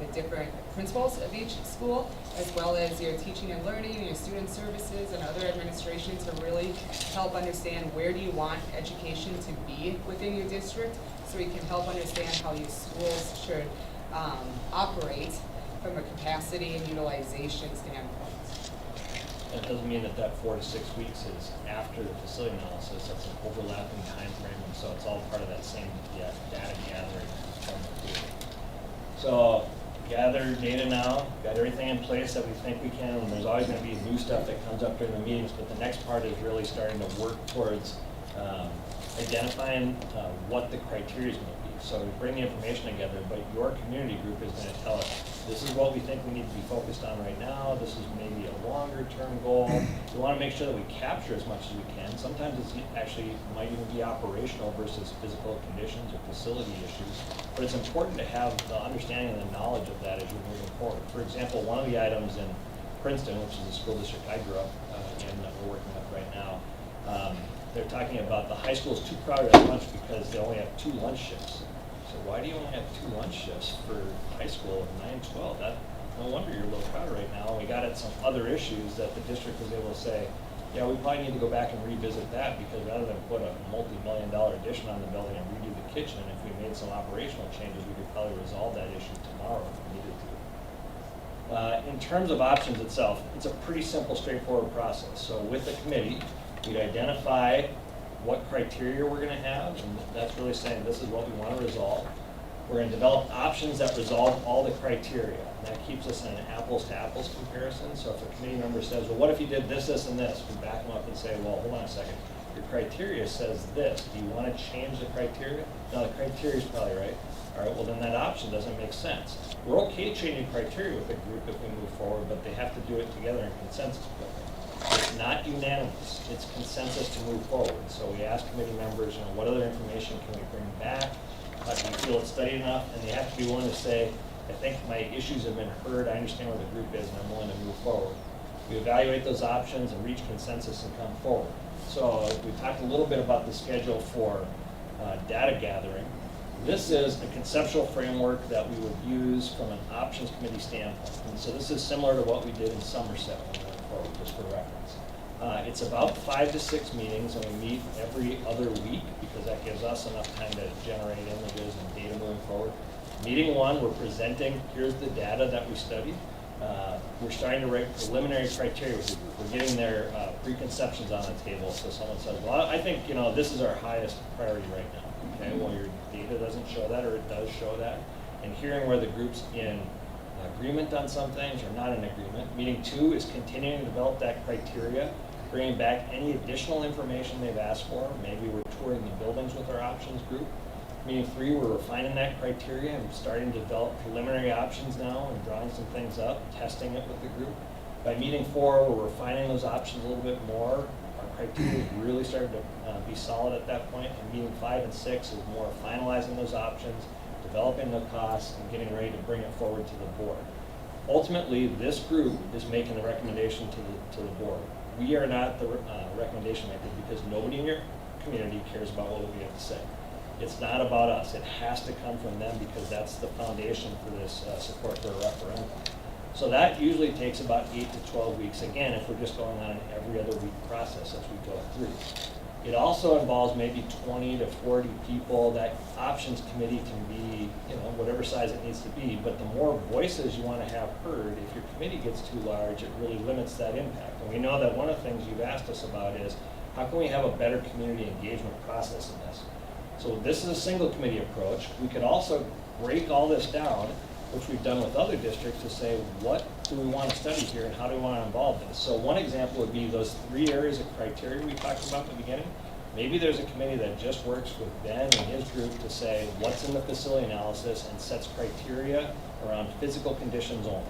the different principals of each school, as well as your teaching and learning, your student services, and other administration to really help understand where do you want education to be within your district, so we can help understand how your schools should operate from a capacity and utilization standpoint. That doesn't mean that 4 to 6 weeks is after the facility analysis. That's an overlapping time frame, and so it's all part of that same data gathering. So gather data now, got everything in place that we think we can, and there's always going to be new stuff that comes up during the meetings, but the next part is really starting to work towards identifying what the criteria is going to be. So we bring the information together, but your community group is going to tell us, this is what we think we need to be focused on right now, this is maybe a longer term goal. We want to make sure that we capture as much as we can. Sometimes it's actually might even be operational versus physical conditions or facility issues, but it's important to have the understanding and the knowledge of that as you're moving forward. For example, one of the items in Princeton, which is the school district I grew up in that we're working with right now, they're talking about the high school is too crowded at lunch because they only have 2 lunch shifts. So why do you only have 2 lunch shifts for high school at 9-12? No wonder you're a little crowded right now. And we got at some other issues that the district was able to say, yeah, we probably need to go back and revisit that, because rather than put a multi-million-dollar addition on the building and redo the kitchen, if we made some operational changes, we could probably resolve that issue tomorrow if we needed to. In terms of options itself, it's a pretty simple, straightforward process. So with the committee, we'd identify what criteria we're going to have, and that's really saying this is what we want to resolve. We're going to develop options that resolve all the criteria, and that keeps us in an apples-to-apples comparison. So if a committee member says, well, what if you did this, this, and this? We back them up and say, well, hold on a second. Your criteria says this. Do you want to change the criteria? No, the criteria is probably right. All right, well, then that option doesn't make sense. We're okay changing criteria with a group if we move forward, but they have to do it together in consensus building. It's not unanimous, it's consensus to move forward. So we ask committee members, what other information can we bring back? Do you feel it's studied enough? And they have to be willing to say, I think my issues have been heard, I understand where the group is, and I'm willing to move forward. We evaluate those options and reach consensus and come forward. So we talked a little bit about the schedule for data gathering. This is a conceptual framework that we would use from an options committee standpoint. And so this is similar to what we did in Somerset when we went forward, just for reference. It's about 5 to 6 meetings, and we meet every other week because that gives us enough time to generate images and data moving forward. Meeting 1, we're presenting, here's the data that we studied. We're starting to write preliminary criteria with the group. We're getting their preconceptions on the table, so someone says, well, I think, you know, this is our highest priority right now. Okay, well, your data doesn't show that, or it does show that. And hearing where the group's in agreement on some things or not in agreement. Meeting 2 is continuing to develop that criteria, bringing back any additional information they've asked for. Maybe we're touring the buildings with our options group. Meeting 3, we're refining that criteria and starting to develop preliminary options now and drawing some things up, testing it with the group. By meeting 4, we're refining those options a little bit more. Our criteria really started to be solid at that point. And meeting 5 and 6 is more finalizing those options, developing the costs, and getting ready to bring it forward to the board. Ultimately, this group is making the recommendation to the board. We are not the recommendation maker because nobody in your community cares about what we have to say. It's not about us. It has to come from them because that's the foundation for this support for a referendum. So that usually takes about 8 to 12 weeks, again, if we're just going on an every other week process as we go through. It also involves maybe 20 to 40 people. That options committee can be, you know, whatever size it needs to be, but the more voices you want to have heard, if your committee gets too large, it really limits that impact. And we know that one of the things you've asked us about is, how can we have a better community engagement process in this? So this is a single committee approach. We could also break all this down, which we've done with other districts, to say, what do we want to study here and how do we want to involve this? So one example would be those 3 areas of criteria we talked about at the beginning. Maybe there's a committee that just works with Ben and his group to say what's in the facility analysis and sets criteria around physical conditions only.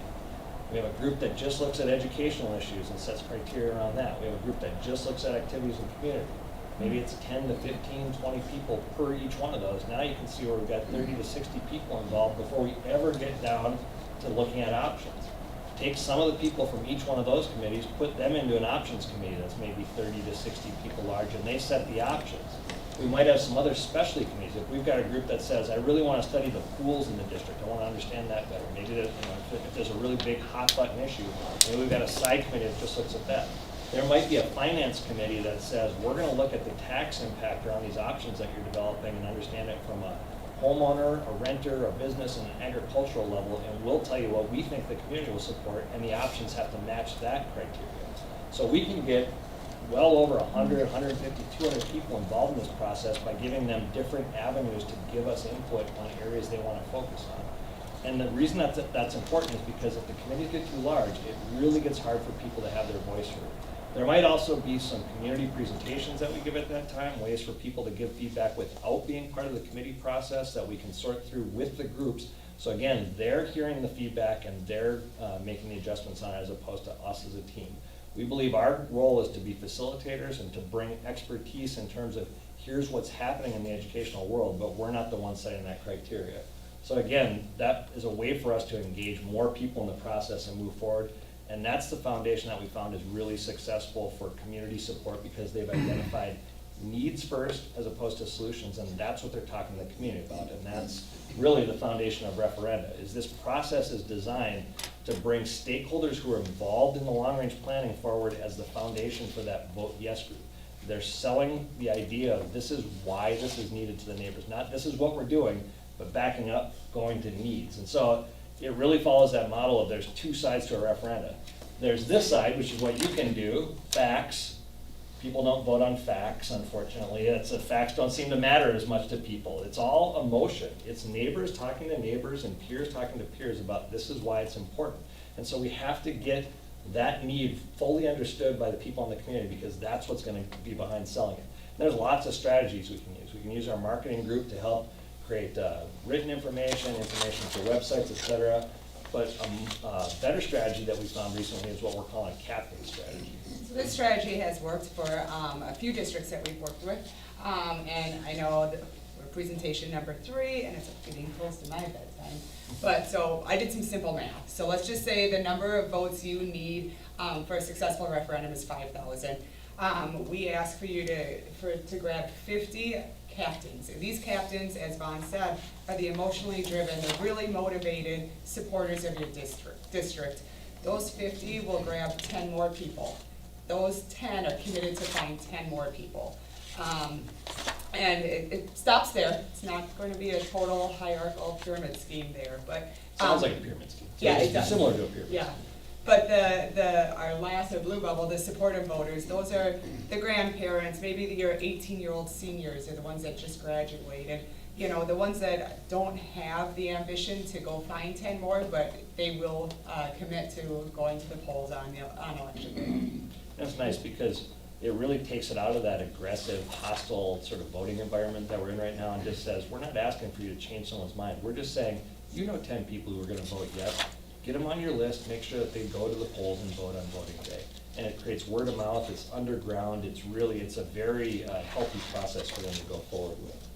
We have a group that just looks at educational issues and sets criteria around that. We have a group that just looks at activities in community. Maybe it's 10 to 15, 20 people per each one of those. Now you can see where we've got 30 to 60 people involved before we ever get down to looking at options. Take some of the people from each one of those committees, put them into an options committee that's maybe 30 to 60 people large, and they set the options. We might have some other specialty committees. If we've got a group that says, I really want to study the pools in the district, I want to understand that better. Maybe that, you know, if there's a really big hot button issue, maybe we've got a side committee that just looks at that. There might be a finance committee that says, we're going to look at the tax impact around these options that you're developing and understand it from a homeowner, a renter, a business, and an agricultural level, and we'll tell you what we think the community will support, and the options have to match that criteria. So we can get well over 100, 150, 200 people involved in this process by giving them different avenues to give us input on areas they want to focus on. And the reason that's important is because if the committees get too large, it really gets hard for people to have their voice heard. There might also be some community presentations that we give at that time, ways for people to give feedback without being part of the committee process that we can sort through with the groups. So again, they're hearing the feedback and they're making the adjustments on it as opposed to us as a team. We believe our role is to be facilitators and to bring expertise in terms of here's what's happening in the educational world, but we're not the ones setting that criteria. So again, that is a way for us to engage more people in the process and move forward. And that's the foundation that we found is really successful for community support because they've identified needs first as opposed to solutions, and that's what they're talking to the community about. And that's really the foundation of referenda, is this process is designed to bring stakeholders who are involved in the long-range planning forward as the foundation for that vote yes group. They're selling the idea of this is why this is needed to the neighbors, not this is what we're doing, but backing up, going to needs. And so it really follows that model of there's 2 sides to a referenda. There's this side, which is what you can do, facts. People don't vote on facts, unfortunately. Facts don't seem to matter as much to people. It's all emotion. It's neighbors talking to neighbors and peers talking to peers about this is why it's important. And so we have to get that need fully understood by the people in the community because that's what's going to be behind selling it. And there's lots of strategies we can use. We can use our marketing group to help create written information for websites, etc. But a better strategy that we found recently is what we're calling a captain strategy. So this strategy has worked for a few districts that we've worked with. And I know that we're presentation number 3, and it's getting close to my bedtime. But so I did some simple math. So let's just say the number of votes you need for a successful referendum is 5,000. We ask for you to grab 50 captains. And these captains, as Vaughn said, are the emotionally driven, the really motivated supporters of your district. Those 50 will grab 10 more people. Those 10 are committed to find 10 more people. And it stops there. It's not going to be a total hierarchical pyramid scheme there, but sounds like a pyramid scheme. So yeah, it's it does. Similar to a pyramid yeah. scheme. But our last, or blue bubble, the supportive voters, those are the grandparents, maybe your 18-year-old seniors are the ones that just graduated. You know, the ones that don't have the ambition to go find 10 more, but they will commit to going to the polls on election day. That's nice because it really takes it out of that aggressive, hostile sort of voting environment that we're in right now and just says, we're not asking for you to change someone's mind. We're just saying, you know 10 people who are gonna vote yes, get them on your list, make sure that they go to the polls and vote on voting day. And it creates word of mouth, it's underground, it's a very healthy process for them to go forward with.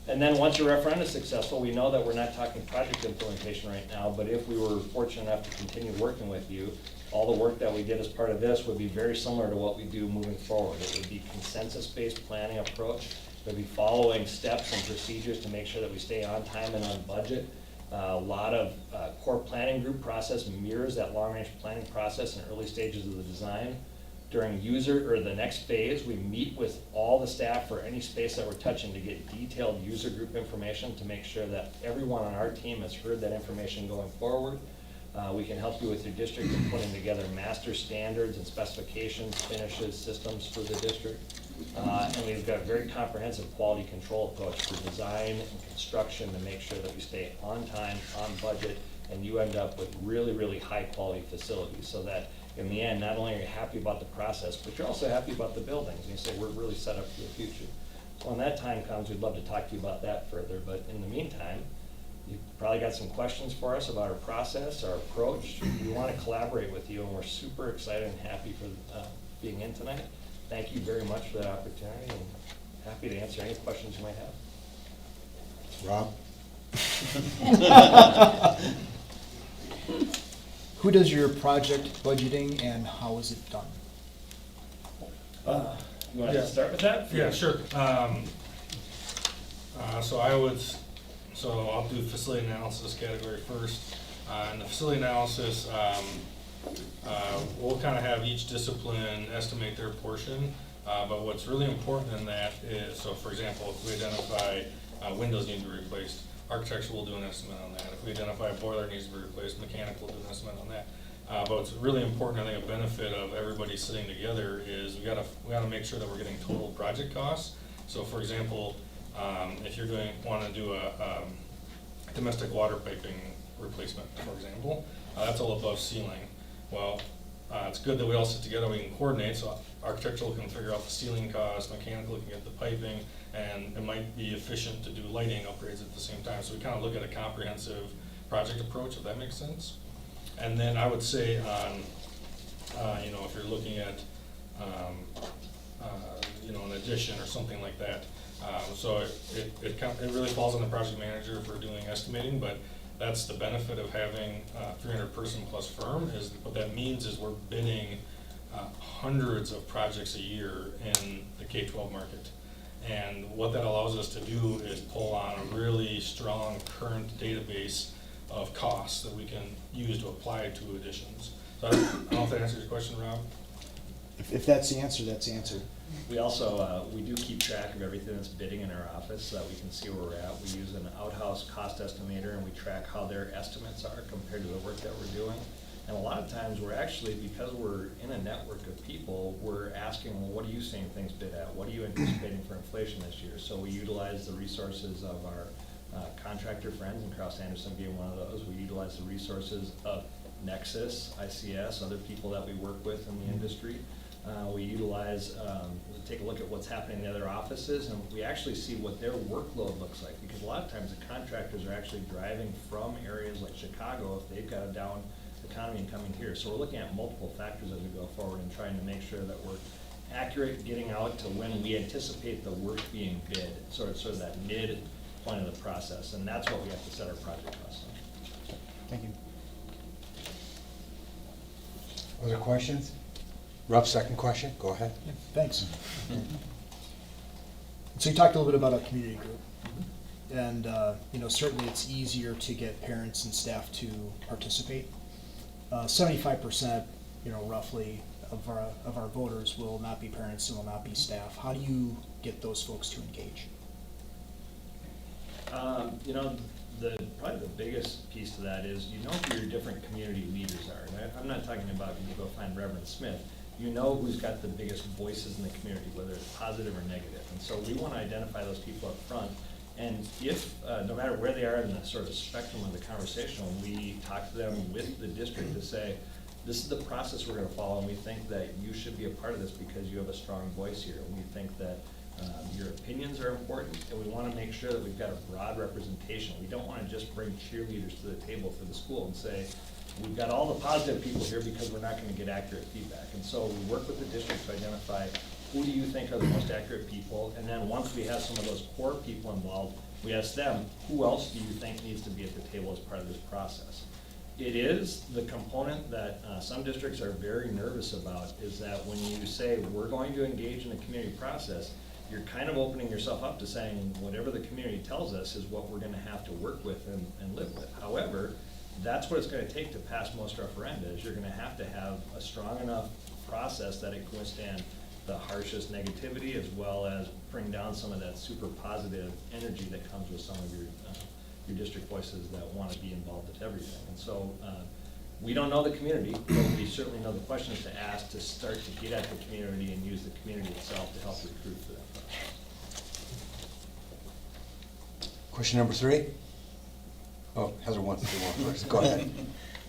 And then once your referendum is successful, we know that we're not talking project implementation right now, but if we were fortunate enough to continue working with you, all the work that we did as part of this would be very similar to what we do moving forward. It would be consensus-based planning approach. It would be following steps and procedures to make sure that we stay on time and on budget. A lot of core planning group process mirrors that long-range planning process in early stages of the design. During the next phase, we meet with all the staff for any space that we're touching to get detailed user group information to make sure that everyone on our team has heard that information going forward. We can help you with your district in putting together master standards and specifications, finishes, systems for the district. And we've got a very comprehensive quality control approach for design and construction to make sure that we stay on time, on budget, and you end up with really, really high quality facilities so that in the end, not only are you happy about the process, but you're also happy about the buildings. And you say, we're really set up for the future. So when that time comes, we'd love to talk to you about that further. But in the meantime, you've probably got some questions for us about our process, our approach. We want to collaborate with you, and we're super excited and happy for being in tonight. Thank you very much for that opportunity, and happy to answer any questions you might Rob? Who does your project budgeting and how is it done? You want to start with that? Yeah, sure. So I'll do facility analysis category first. In the facility analysis, we'll kind of have each discipline estimate their portion. But what's really important in that is, so for example, if we identify windows need to be replaced, architecture will do an estimate on that. If we identify a boiler needs to be replaced, mechanical will do an estimate on that. But what's really important, I think a benefit of everybody sitting together is we gotta make sure that we're getting total project costs. So for example, if you're want to do a domestic water piping replacement, for example, that's all above ceiling. Well, it's good that we all sit together, we can coordinate, so architectural can figure out the ceiling cost, mechanical can get the piping, and it might be efficient to do lighting upgrades at the same time. So we kind of look at a comprehensive project approach, if that makes sense. And then I would say on, if you're looking at, an addition or something like that, so it really falls on the project manager for doing estimating, but that's the benefit of having a 300-person plus firm. Is what that means is we're bidding hundreds of projects a year in the K-12 market. And what that allows us to do is pull on a really strong current database of costs that we can use to apply to additions. So I don't know if that answers your question, Rob. If that's the answer, that's the answer. We also, we do keep track of everything that's bidding in our office so that we can see where we're at. We use an outhouse cost estimator and we track how their estimates are compared to the work that we're doing. And a lot of times we're actually, because we're in a network of people, we're asking, well, what are you seeing things bid at? What are you anticipating for inflation this year? So we utilize the resources of our contractor friends, and Cross Anderson being one of those. We utilize the resources of Nexus, ICS, other people that we work with in the industry. We utilize, take a look at what's happening in the other offices, and we actually see what their workload looks like, because a lot of times the contractors are actually driving from areas like Chicago if they've got a down economy and coming here. So we're looking at multiple factors as we go forward and trying to make sure that we're accurate getting out to when we anticipate the work being bid, sort of that mid point of the process, and that's what we have to set our project costs on. Thank you. Other questions? Rob, second question, go ahead. Yeah, thanks. So you talked a little bit about a community group, and certainly it's easier to get parents and staff to participate. 75%, roughly of our voters will not be parents and will not be staff. How do you get those folks to engage? Probably the biggest piece to that is, you know who your different community leaders are. And I'm not talking about when you go find Reverend Smith. You know who's got the biggest voices in the community, whether it's positive or negative. And so we want to identify those people up front. And if, no matter where they are in the sort of spectrum of the conversation, we talk to them with the district to say, this is the process we're going to follow, and we think that you should be a part of this because you have a strong voice here. And we think that your opinions are important, and we want to make sure that we've got a broad representation. We don't want to just bring cheerleaders to the table for the school and say, we've got all the positive people here because we're not going to get accurate feedback. And so we work with the district to identify who do you think are the most accurate people, and then once we have some of those core people involved, we ask them, who else do you think needs to be at the table as part of this process? It is the component that some districts are very nervous about, is that when you say we're going to engage in a community process, you're kind of opening yourself up to saying whatever the community tells us is what we're going to have to work with and live with. However, that's what it's going to take to pass most referenda, is you're going to have a strong enough process that it can withstand the harshest negativity, as well as bring down some of that super positive energy that comes with some of your district voices that want to be involved with everything. And so we don't know the community, but we certainly know the questions to ask to start to get at the community and use the community itself to help recruit for that process. Question number 3? Oh, Heather wants to do one first. Go ahead.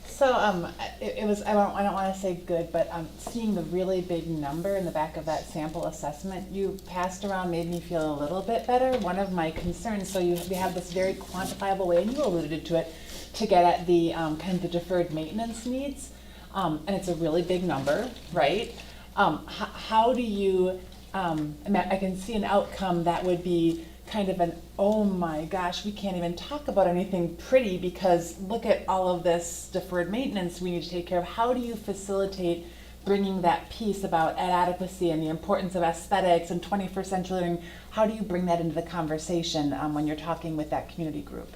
So it was, I don't want to say good, but seeing the really big number in the back of that sample assessment you passed around made me feel a little bit better. One of my concerns, so we have this very quantifiable way, and you alluded to it, to get at the kind of the deferred maintenance needs, and it's a really big number, right? How do you, I can see an outcome that would be kind of an, oh my gosh, we can't even talk about anything pretty because look at all of this deferred maintenance we need to take care of. How do you facilitate bringing that piece about adequacy and the importance of aesthetics and 21st century living? How do you bring that into the conversation when you're talking with that community group?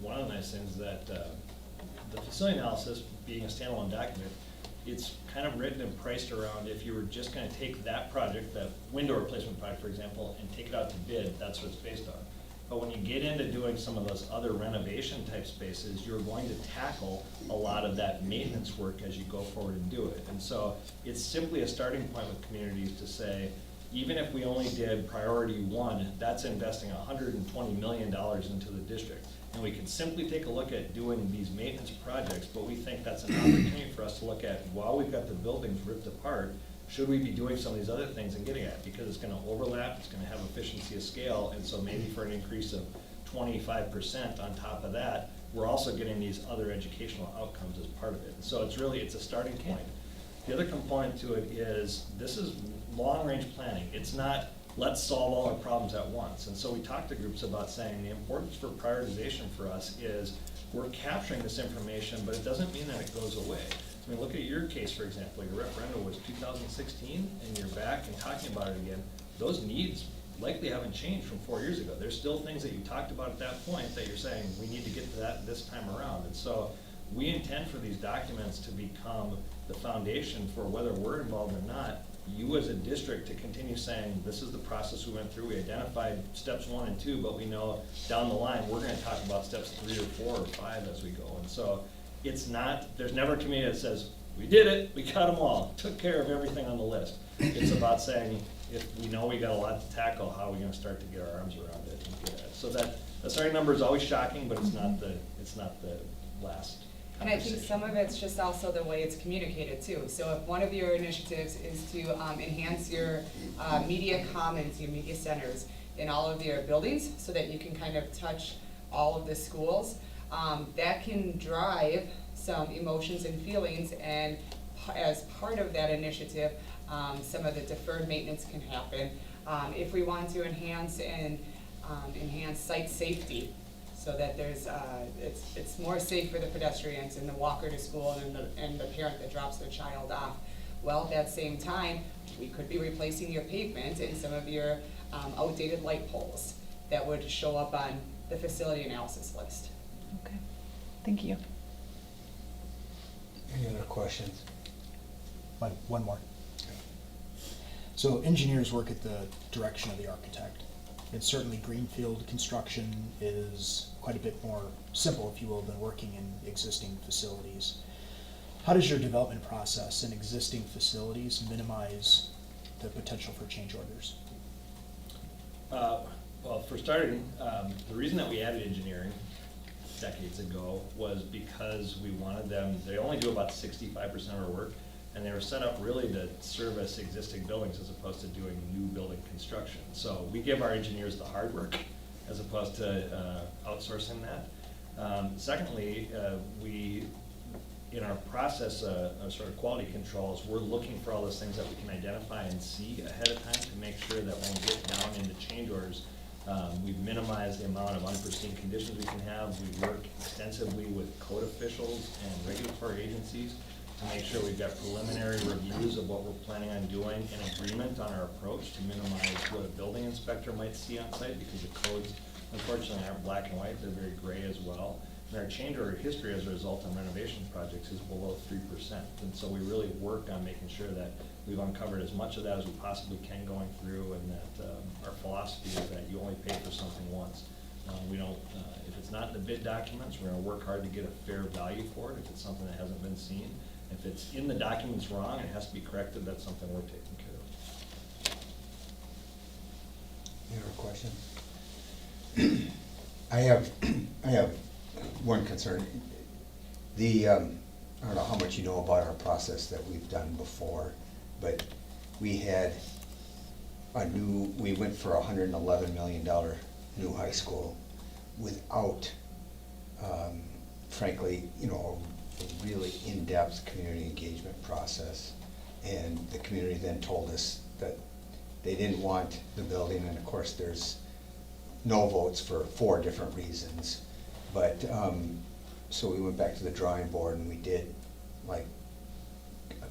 One of the nice things that the facility analysis, being a standalone document, it's kind of written and priced around if you were just going to take that project, that window replacement project, for example, and take it out to bid, that's what it's based on. But when you get into doing some of those other renovation type spaces, you're going to tackle a lot of that maintenance work as you go forward and do it. And so it's simply a starting point with communities to say, even if we only did priority 1, that's investing $120 million into the district. And we can simply take a look at doing these maintenance projects, but we think that's an opportunity for us to look at, while we've got the buildings ripped apart, should we be doing some of these other things and getting at it? Because it's going to overlap, it's going to have efficiency of scale, and so maybe for an increase of 25% on top of that, we're also getting these other educational outcomes as part of it. And so it's a starting point. The other component to it is, this is long-range planning. It's not, let's solve all our problems at once. And so we talk to groups about saying the importance for prioritization for us is we're capturing this information, but it doesn't mean that it goes away. I mean, look at your case, for example. Your referendum was 2016, and you're back and talking about it again. Those needs likely haven't changed from 4 years ago. There's still things that you talked about at that point that you're saying, we need to get to that this time around. And so we intend for these documents to become the foundation for whether we're involved or not, you as a district to continue saying, this is the process we went through. We identified steps 1 and 2, but we know down the line, we're going to talk about steps 3 or 4 or 5 as we go. And so it's not, there's never a committee that says, we did it, we got them all, took care of everything on the list. It's about saying, if we know we got a lot to tackle, how are we going to start to get our arms around it and get at it? So that starting number is always shocking, but it's not the last. And I think some of it's just also the way it's communicated too. So if one of your initiatives is to enhance your media commons, your media centers in all of your buildings so that you can kind of touch all of the schools, that can drive some emotions and feelings, and as part of that initiative, some of the deferred maintenance can happen. If we want to enhance site safety, so that there's, it's more safe for the pedestrians and the walker to school and the parent that drops their child off. Well, at that same time, we could be replacing your pavement and some of your outdated light poles that would show up on the facility analysis list. Okay, thank you. Any other questions? One more. So engineers work at the direction of the architect. And certainly greenfield construction is quite a bit more simple, if you will, than working in existing facilities. How does your development process in existing facilities minimize the potential for change orders? Well, for starting, the reason that we added engineering decades ago was because we wanted them, they only do about 65% of our work, and they were set up really to service existing buildings as opposed to doing new building construction. So we give our engineers the hard work as opposed to outsourcing that. Secondly, we, in our process of sort of quality controls, we're looking for all those things that we can identify and see ahead of time to make sure that when we get down into change orders, we've minimized the amount of unforeseen conditions we can have. We work extensively with code officials and regulatory agencies to make sure we've got preliminary reviews of what we're planning on doing and agreement on our approach to minimize what a building inspector might see on site, because the codes unfortunately aren't black and white, they're very gray as well. And our change order history as a result on renovation projects is below 3%. And so we really work on making sure that we've uncovered as much of that as we possibly can going through, and that our philosophy is that you only pay for something once. We don't, if it's not in the bid documents, we're gonna work hard to get a fair value for it if it's something that hasn't been seen. If it's in the documents wrong and it has to be corrected, that's something we're taking care of. Any other question? I have one concern. The, I don't know how much you know about our process that we've done before, but we had we went for a $111 million new high school without, frankly, you know, a really in-depth community engagement process. And the community then told us that they didn't want the building, and of course there's no votes for 4 different reasons. But, so we went back to the drawing board and we did like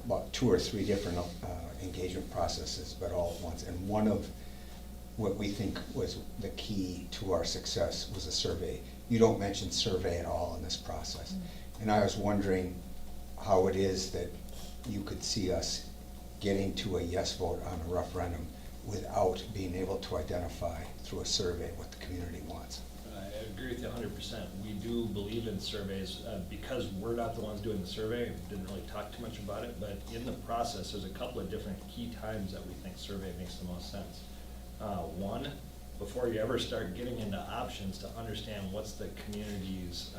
about 2 or 3 different engagement processes, but all at once. And one of what we think was the key to our success was a survey. You don't mention survey at all in this process. And I was wondering how it is that you could see us getting to a yes vote on a referendum without being able to identify through a survey what the community wants. I agree with you 100%. We do believe in surveys because we're not the ones doing the survey. We didn't really talk too much about it, but in the process, there's a couple of different key times that we think survey makes the most sense. One, before you ever start getting into options, to understand what's the community's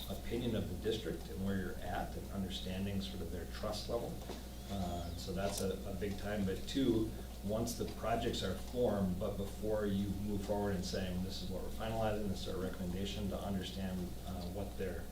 opinion of the district and where you're at, and understanding sort of their trust level. So that's a big time. But 2, once the projects are formed, but before you move forward and saying, this is what we're finalizing, this is our recommendation, to understand what their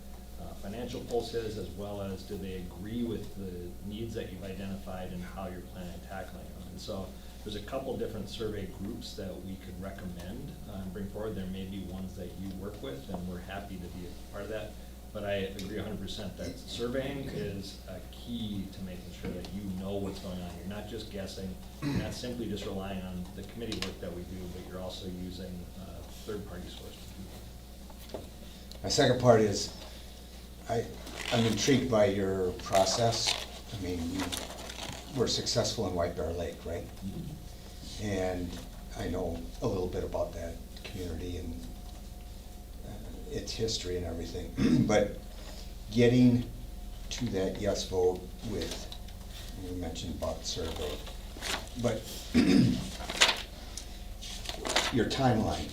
financial pulse is, as well as do they agree with the needs that you've identified and how you're planning on tackling them. And so there's a couple different survey groups that we could recommend and bring forward. There may be ones that you work with, and we're happy to be a part of that. But I agree 100% that surveying is a key to making sure that you know what's going on. You're not just guessing, you're not simply just relying on the committee work that we do, but you're also using third-party sources. My second part is, I'm intrigued by your process. I mean, we're successful in White Bear Lake, right? And I know a little bit about that community and its history and everything. But getting to that yes vote with, you mentioned about the survey, but your timeline,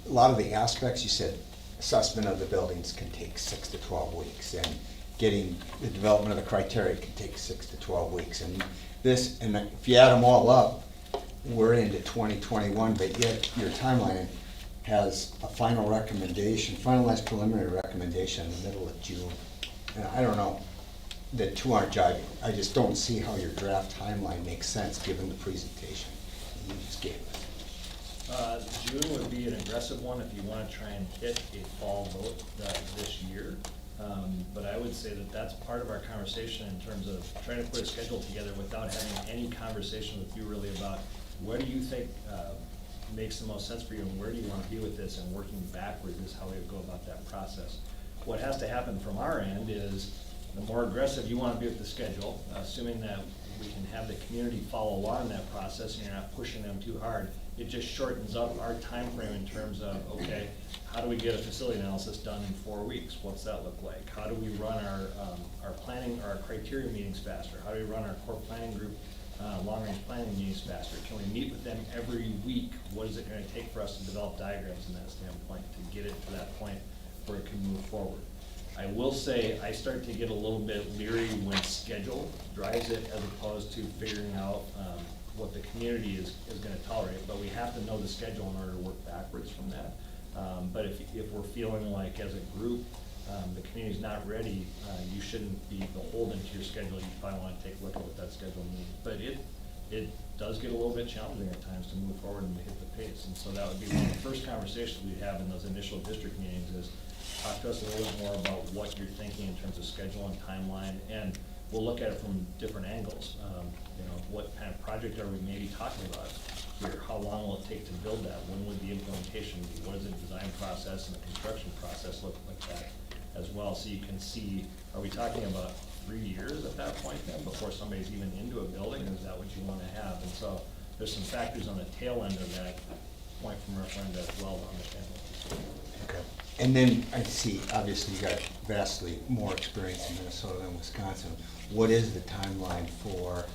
a lot of the aspects you said, assessment of the buildings can take 6 to 12 weeks, and getting the development of the criteria can take 6 to 12 weeks. And this, and if you add them all up, we're into 2021, but yet your timeline has a final recommendation, finalized preliminary recommendation in the middle of June. And I don't know, the 2 aren't jiving. I just don't see how your draft timeline makes sense given the presentation you just gave us. June would be an aggressive one if you want to try and hit a fall vote this year. But I would say that that's part of our conversation in terms of trying to put a schedule together without having any conversation with you really about what do you think makes the most sense for you and where do you want to be with this, and working backwards is how we would go about that process. What has to happen from our end is the more aggressive you want to be with the schedule, assuming that we can have the community follow along in that process, and you're not pushing them too hard. It just shortens up our time frame in terms of, okay, how do we get a facility analysis done in 4 weeks? What's that look like? How do we run our planning, our criteria meetings faster? How do we run our core planning group, long-range planning meetings faster? Can we meet with them every week? What is it gonna take for us to develop diagrams from that standpoint to get it to that point where it can move forward? I will say, I start to get a little bit leery when schedule drives it as opposed to figuring out what the community is gonna tolerate, but we have to know the schedule in order to work backwards from that. But if we're feeling like as a group, the community's not ready, you shouldn't be beholden to your schedule. You probably wanna take a look at what that schedule means. But it does get a little bit challenging at times to move forward and to hit the pace. And so that would be one of the first conversations we have in those initial district meetings is talk to us a little bit more about what you're thinking in terms of schedule and timeline. And we'll look at it from different angles. You know, what kind of project are we maybe talking about here? How long will it take to build that? When would the implementation be? What does the design process and the construction process look like that as well? So you can see, are we talking about 3 years at that point then before somebody's even into a building? Is that what you want to have? And so there's some factors on the tail end of that point from referenda as well to understand. Okay. And then I see, obviously you got vastly more experience in Minnesota than Wisconsin. What is the timeline for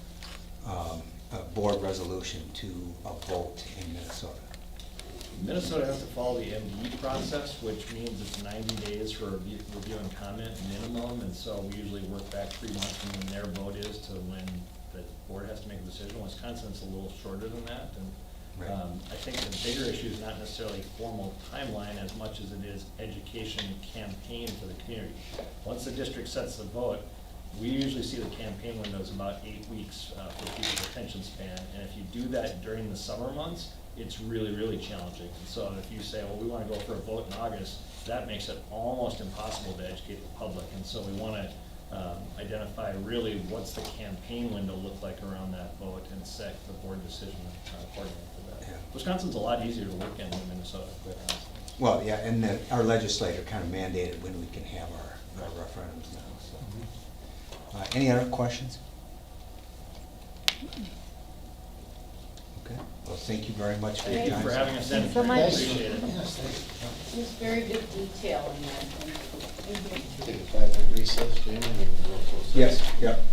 a board resolution to a vote in Minnesota? Minnesota has to follow the MDE process, which means it's 90 days for review and comment minimum, and so we usually work back 3 months from when their vote is to when the board has to make a decision. Wisconsin's a little shorter than that, and I think the bigger issue is not necessarily formal timeline as much as it is education campaign for the community. Once the district sets the vote, we usually see the campaign window is about 8 weeks for people's attention span, and if you do that during the summer months, it's really, really challenging. And so if you say, well, we want to go for a vote in August, that makes it almost impossible to educate the public. And so we want to identify really what's the campaign window look like around that vote and set the board decision accordingly for that. Yeah. Wisconsin's a lot easier to work in than Minnesota, quite honestly. Well, yeah, and our legislature kind of mandated when we can have our referendums now, so. Any other questions? Okay, well, thank you very much for your Thank time. you for having us in. Thanks so much. Appreciate it. There's very good detail in that. Take a 5-minute recess, Jamie, and then we'll go. Yes, yep.